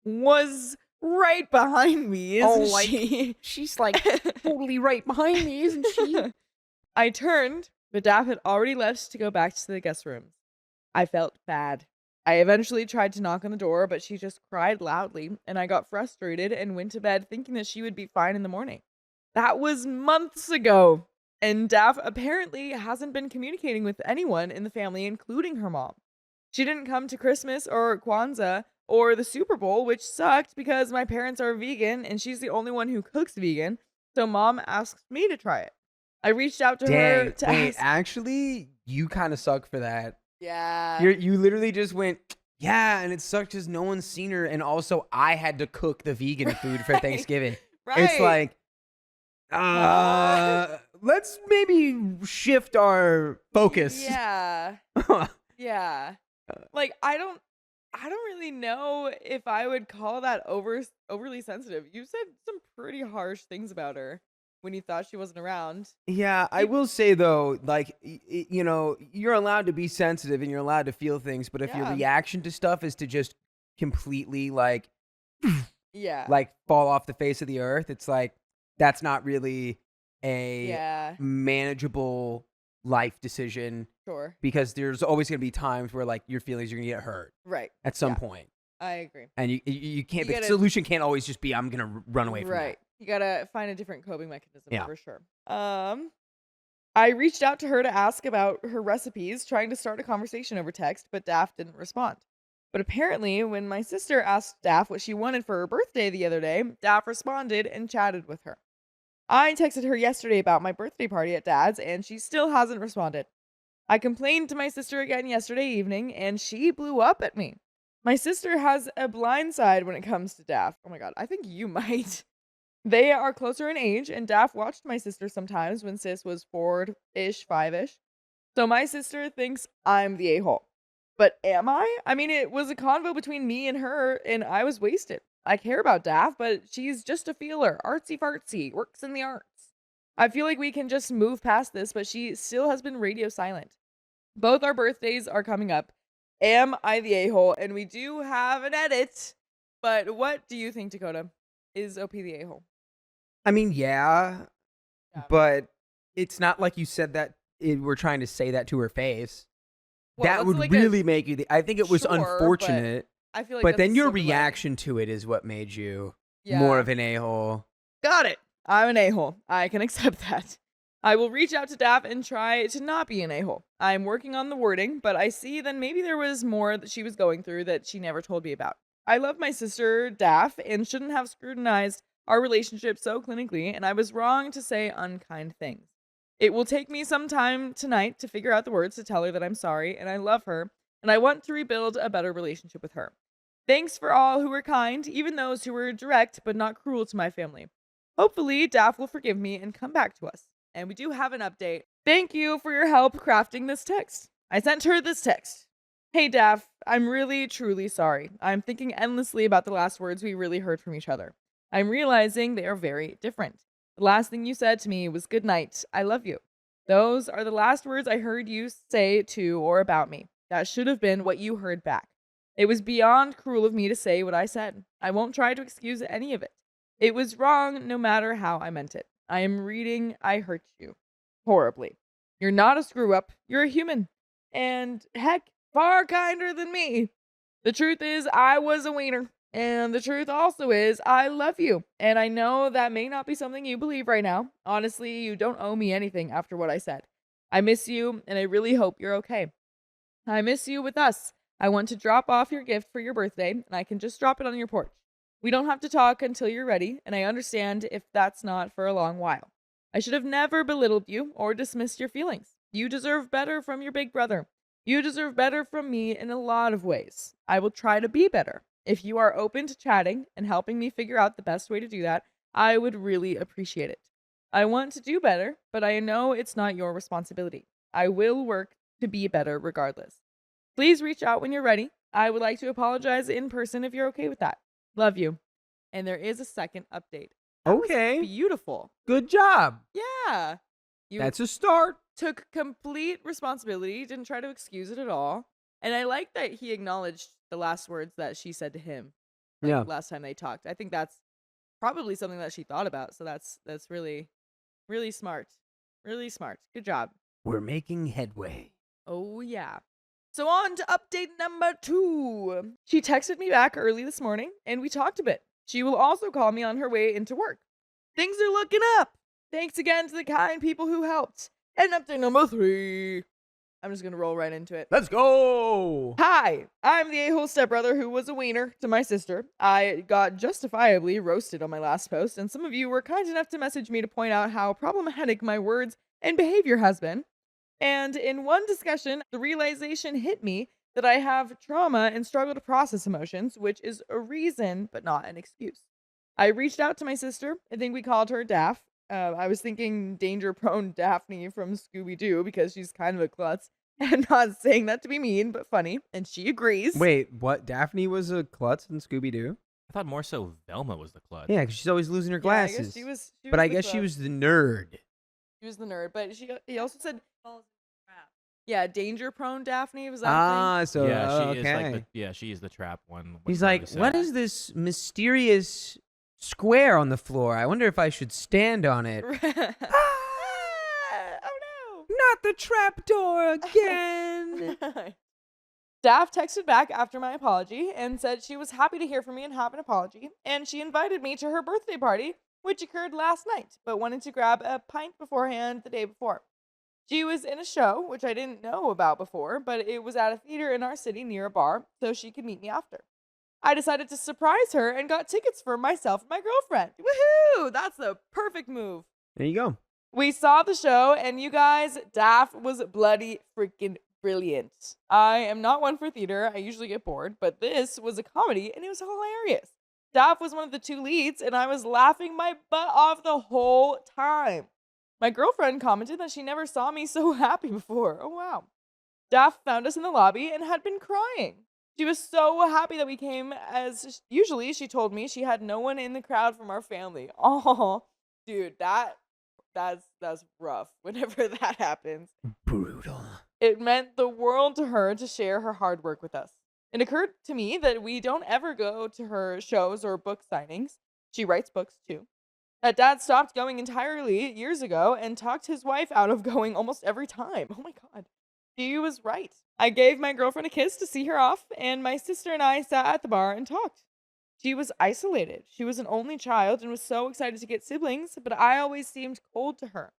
was right behind me, isn't she? She's like totally right behind me, isn't she? I turned, but Daff had already left to go back to the guest rooms. I felt bad. I eventually tried to knock on the door, but she just cried loudly, and I got frustrated and went to bed thinking that she would be fine in the morning. That was months ago, and Daff apparently hasn't been communicating with anyone in the family, including her mom. She didn't come to Christmas or Kwanzaa or the Super Bowl, which sucked because my parents are vegan and she's the only one who cooks vegan, so Mom asked me to try it. I reached out to her to ask. Actually, you kind of suck for that. Yeah. You literally just went, yeah, and it sucked because no one's seen her, and also I had to cook the vegan food for Thanksgiving. Right. It's like, let's maybe shift our focus. Yeah. Yeah. Like I don't really know if I would call that overly sensitive. You said some pretty harsh things about her when you thought she wasn't around. Yeah, I will say though, like, you know, you're allowed to be sensitive and you're allowed to feel things, but if your Yeah. reaction to stuff is to just completely like Yeah. like fall off the face of the earth, it's like that's not really a Yeah. manageable life decision, Sure. because there's always going to be times where like your feelings are going to get hurt Right. at some Yeah. point, I agree. and you can't. You The gotta- solution can't always just be I'm going to run away from Right. You gotta find a different coping mechanism Yeah. for sure. I reached out to her to ask about her recipes, trying to start a conversation over text, but Daff didn't respond. But apparently, when my sister asked Daff what she wanted for her birthday the other day, Daff responded and chatted with her. I texted her yesterday about my birthday party at Dad's, and she still hasn't responded. I complained to my sister again yesterday evening, and she blew up at me. My sister has a blind side when it comes to Daff. Oh my god, I think you might. They are closer in age, and Daff watched my sister sometimes when sis was 4-ish, 5-ish. So my sister thinks I'm the a-hole. But am I? I mean, it was a convo between me and her, and I was wasted. I care about Daff, but she's just a feeler, artsy-fartsy, works in the arts. I feel like we can just move past this, but she still has been radio silent. Both our birthdays are coming up. Am I the a-hole? And we do have an edit. But what do you think, Dakota? Is OP the a-hole? I mean, yeah, Yeah. but it's not like you said that we're trying to say that to her face. Well, that that's would like really make you. I think it was Sure, but unfortunate, I feel like but that's then a your silver lining. reaction to it is what made you Yeah. more of an a-hole. Got it. I'm an a-hole. I can accept that. I will reach out to Daff and try to not be an a-hole. I'm working on the wording, but I see that maybe there was more that she was going through that she never told me about. I love my sister, Daff, and shouldn't have scrutinized our relationship so clinically, and I was wrong to say unkind things. It will take me some time tonight to figure out the words to tell her that I'm sorry, and I love her, and I want to rebuild a better relationship with her. Thanks for all who were kind, even those who were direct but not cruel to my family. Hopefully, Daff will forgive me and come back to us. And we do have an update. Thank you for your help crafting this text. I sent her this text. Hey, Daff, I'm really, truly sorry. I'm thinking endlessly about the last words we really heard from each other. I'm realizing they are very different. The last thing you said to me was good night. I love you. Those are the last words I heard you say to or about me. That should have been what you heard back. It was beyond cruel of me to say what I said. I won't try to excuse any of it. It was wrong no matter how I meant it. I am reading I hurt you. Horribly. You're not a screw-up. You're a human. And heck, far kinder than me. The truth is, I was a wiener. And the truth also is, I love you. And I know that may not be something you believe right now. Honestly, you don't owe me anything after what I said. I miss you, and I really hope you're okay. I miss you with us. I want to drop off your gift for your birthday, and I can just drop it on your porch. We don't have to talk until you're ready, and I understand if that's not for a long while. I should have never belittled you or dismissed your feelings. You deserve better from your big brother. You deserve better from me in a lot of ways. I will try to be better. If you are open to chatting and helping me figure out the best way to do that, I would really appreciate it. I want to do better, but I know it's not your responsibility. I will work to be better regardless. Please reach out when you're ready. I would like to apologize in person if you're okay with that. Love you. And there is a second update. That was Okay. beautiful. Good job. Yeah. You That's a start. took complete responsibility, didn't try to excuse it at all. And I like that he acknowledged the last words that she said to him Yeah. last time they talked. I think that's probably something that she thought about. So that's really, really smart. Really smart. Good job. We're making headway. Oh, yeah. So on to update number 2. She texted me back early this morning, and we talked a bit. She will also call me on her way into work. Things are looking up. Thanks again to the kind people who helped. And update number 3. I'm just going to roll right into it. Let's go. Hi, I'm the a-hole stepbrother who was a wiener to my sister. I got justifiably roasted on my last post, and some of you were kind enough to message me to point out how problematic my words and behavior has been. And in one discussion, the realization hit me that I have trauma and struggle to process emotions, which is a reason, but not an excuse. I reached out to my sister. I think we called her Daff. I was thinking danger-prone Daphne from Scooby-Doo because she's kind of a klutz. And not saying that to be mean, but funny. And she agrees. Wait, what? Daphne was a klutz in Scooby-Doo? I thought more so Velma was the klutz. Yeah, because she's always losing her Yeah, I guess glasses. she was But I the guess she klutz. was the nerd. She was the nerd. But he also said, yeah, danger-prone Daphne. Was that Ah, so yeah, she okay. is like she is the trap one. what He's Carly like, said. what is this mysterious square on the floor? I wonder if I should stand on it. the thing? Oh no. Not the trapdoor again. Daff texted back after my apology and said she was happy to hear from me and have an apology, and she invited me to her birthday party, which occurred last night, but wanted to grab a pint beforehand the day before. She was in a show, which I didn't know about before, but it was at a theater in our city near a bar, so she could meet me after. I decided to surprise her and got tickets for myself and my girlfriend. Woohoo! That's the perfect move. There you go. We saw the show, and you guys, Daff was bloody freaking brilliant. I am not one for theater. I usually get bored, but this was a comedy, and it was hilarious. Daff was one of the 2 leads, and I was laughing my butt off the whole time. My girlfriend commented that she never saw me so happy before. Oh, wow. Daff found us in the lobby and had been crying. She was so happy that we came, as usually she told me she had no one in the crowd from our family. Oh, dude, that's rough whenever that happens. Brutal. It meant the world to her to share her hard work with us. It occurred to me that we don't ever go to her shows or book signings. She writes books too. That Dad stopped going entirely years ago and talked his wife out of going almost every time. Oh my God. She was right. I gave my girlfriend a kiss to see her off, and my sister and I sat at the bar and talked. She was isolated. She was an only child and was so excited to get siblings, but I always seemed cold to her.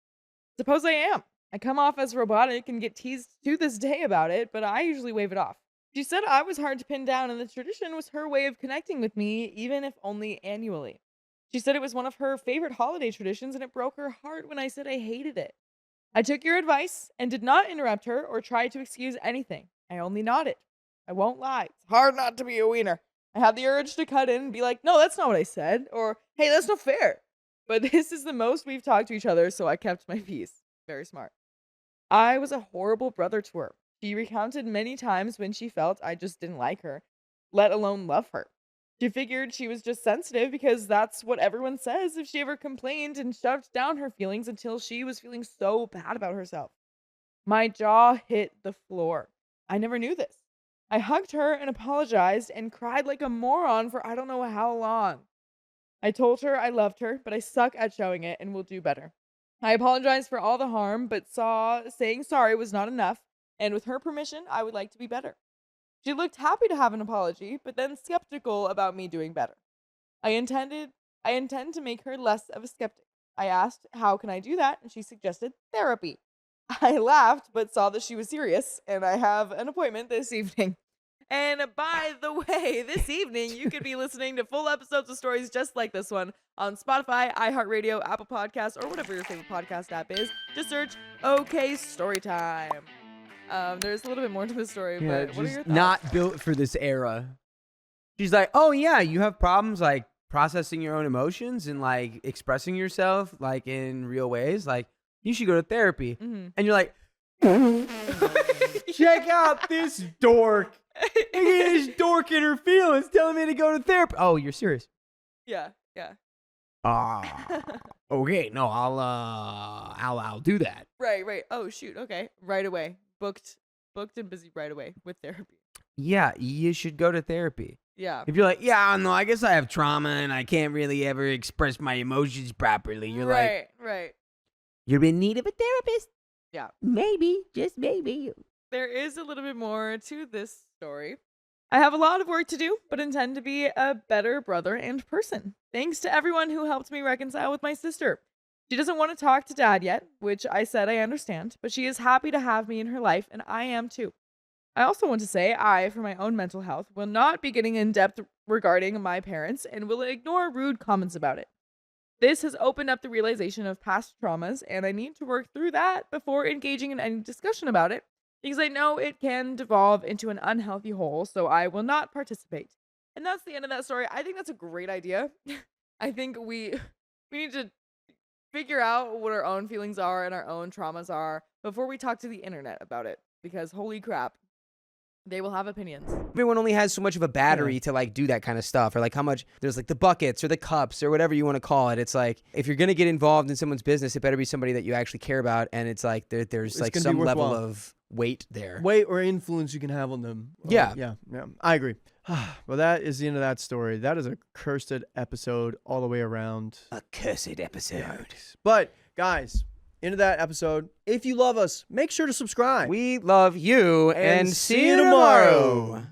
Suppose I am. I come off as robotic and get teased to this day about it, but I usually wave it off. She said I was hard to pin down, and the tradition was her way of connecting with me, even if only annually. She said it was one of her favorite holiday traditions, and it broke her heart when I said I hated it. I took your advice and did not interrupt her or try to excuse anything. I only nodded. I won't lie. It's hard not to be a wiener. I had the urge to cut in and be like, no, that's not what I said. Or, hey, that's not fair. but this is the most we've talked to each other, so I kept my peace. Very smart. I was a horrible brother to her. She recounted many times when she felt I just didn't like her, let alone love her. She figured she was just sensitive because that's what everyone says if she ever complained and shoved down her feelings until she was feeling so bad about herself. My jaw hit the floor. I never knew this. I hugged her and apologized and cried like a moron for I don't know how long. I told her I loved her, but I suck at showing it and will do better. I apologized for all the harm, but saw saying sorry was not enough, and with her permission, I would like to be better. She looked happy to have an apology, but then skeptical about me doing better. I intend to make her less of a skeptic. I asked, how can I do that? And she suggested therapy. I laughed, but saw that she was serious, and I have an appointment this evening. And by the way, this evening, you could be listening to full episodes of stories just like this one on Spotify, iHeartRadio, Apple Podcasts, or whatever your favorite podcast app is. Just search OK Storytime. There's a little bit more to the story, but what are your thoughts? Not built for this era. She's like, oh yeah, you have problems like processing your own emotions and like expressing yourself like in real ways. Like you should go to therapy. Mm-hmm. And you're like, check out this dork. Look at this dork in her feelings telling me to go to therapy. Oh, you're serious? Yeah. Okay. No, I'll do that. Right. Oh, shoot. Okay. Right away. Booked and busy right away with therapy. Yeah, you should go to therapy. Yeah. If you're like, yeah, no, I guess I have trauma and I can't really ever express my emotions properly. You're like, Right. you're in need of a therapist. Yeah. Maybe, just maybe. There is a little bit more to this story. I have a lot of work to do, but intend to be a better brother and person. Thanks to everyone who helped me reconcile with my sister. She doesn't want to talk to dad yet, which I said I understand, but she is happy to have me in her life, and I am too. I also want to say I, for my own mental health, will not be getting in depth regarding my parents and will ignore rude comments about it. This has opened up the realization of past traumas, and I need to work through that before engaging in any discussion about it, because I know it can devolve into an unhealthy hole, so I will not participate. And that's the end of that story. I think that's a great idea. I think we need to figure out what our own feelings are and our own traumas are before we talk to the internet about it, because holy crap, they will have opinions. Everyone only has so much of a battery to like do that kind of stuff, or like how much there's like the buckets or the cups or whatever you want to call it. It's like if you're gonna get involved in someone's business, it better be somebody that you actually care about, and it's like there's like some level of weight there. Weight or influence you can have on them. Yeah. I agree. Well, that is the end of that story. That is a cursed episode all the way around. A cursed episode. But guys, into that episode. If you love us, make sure to subscribe. We love you, And see you tomorrow.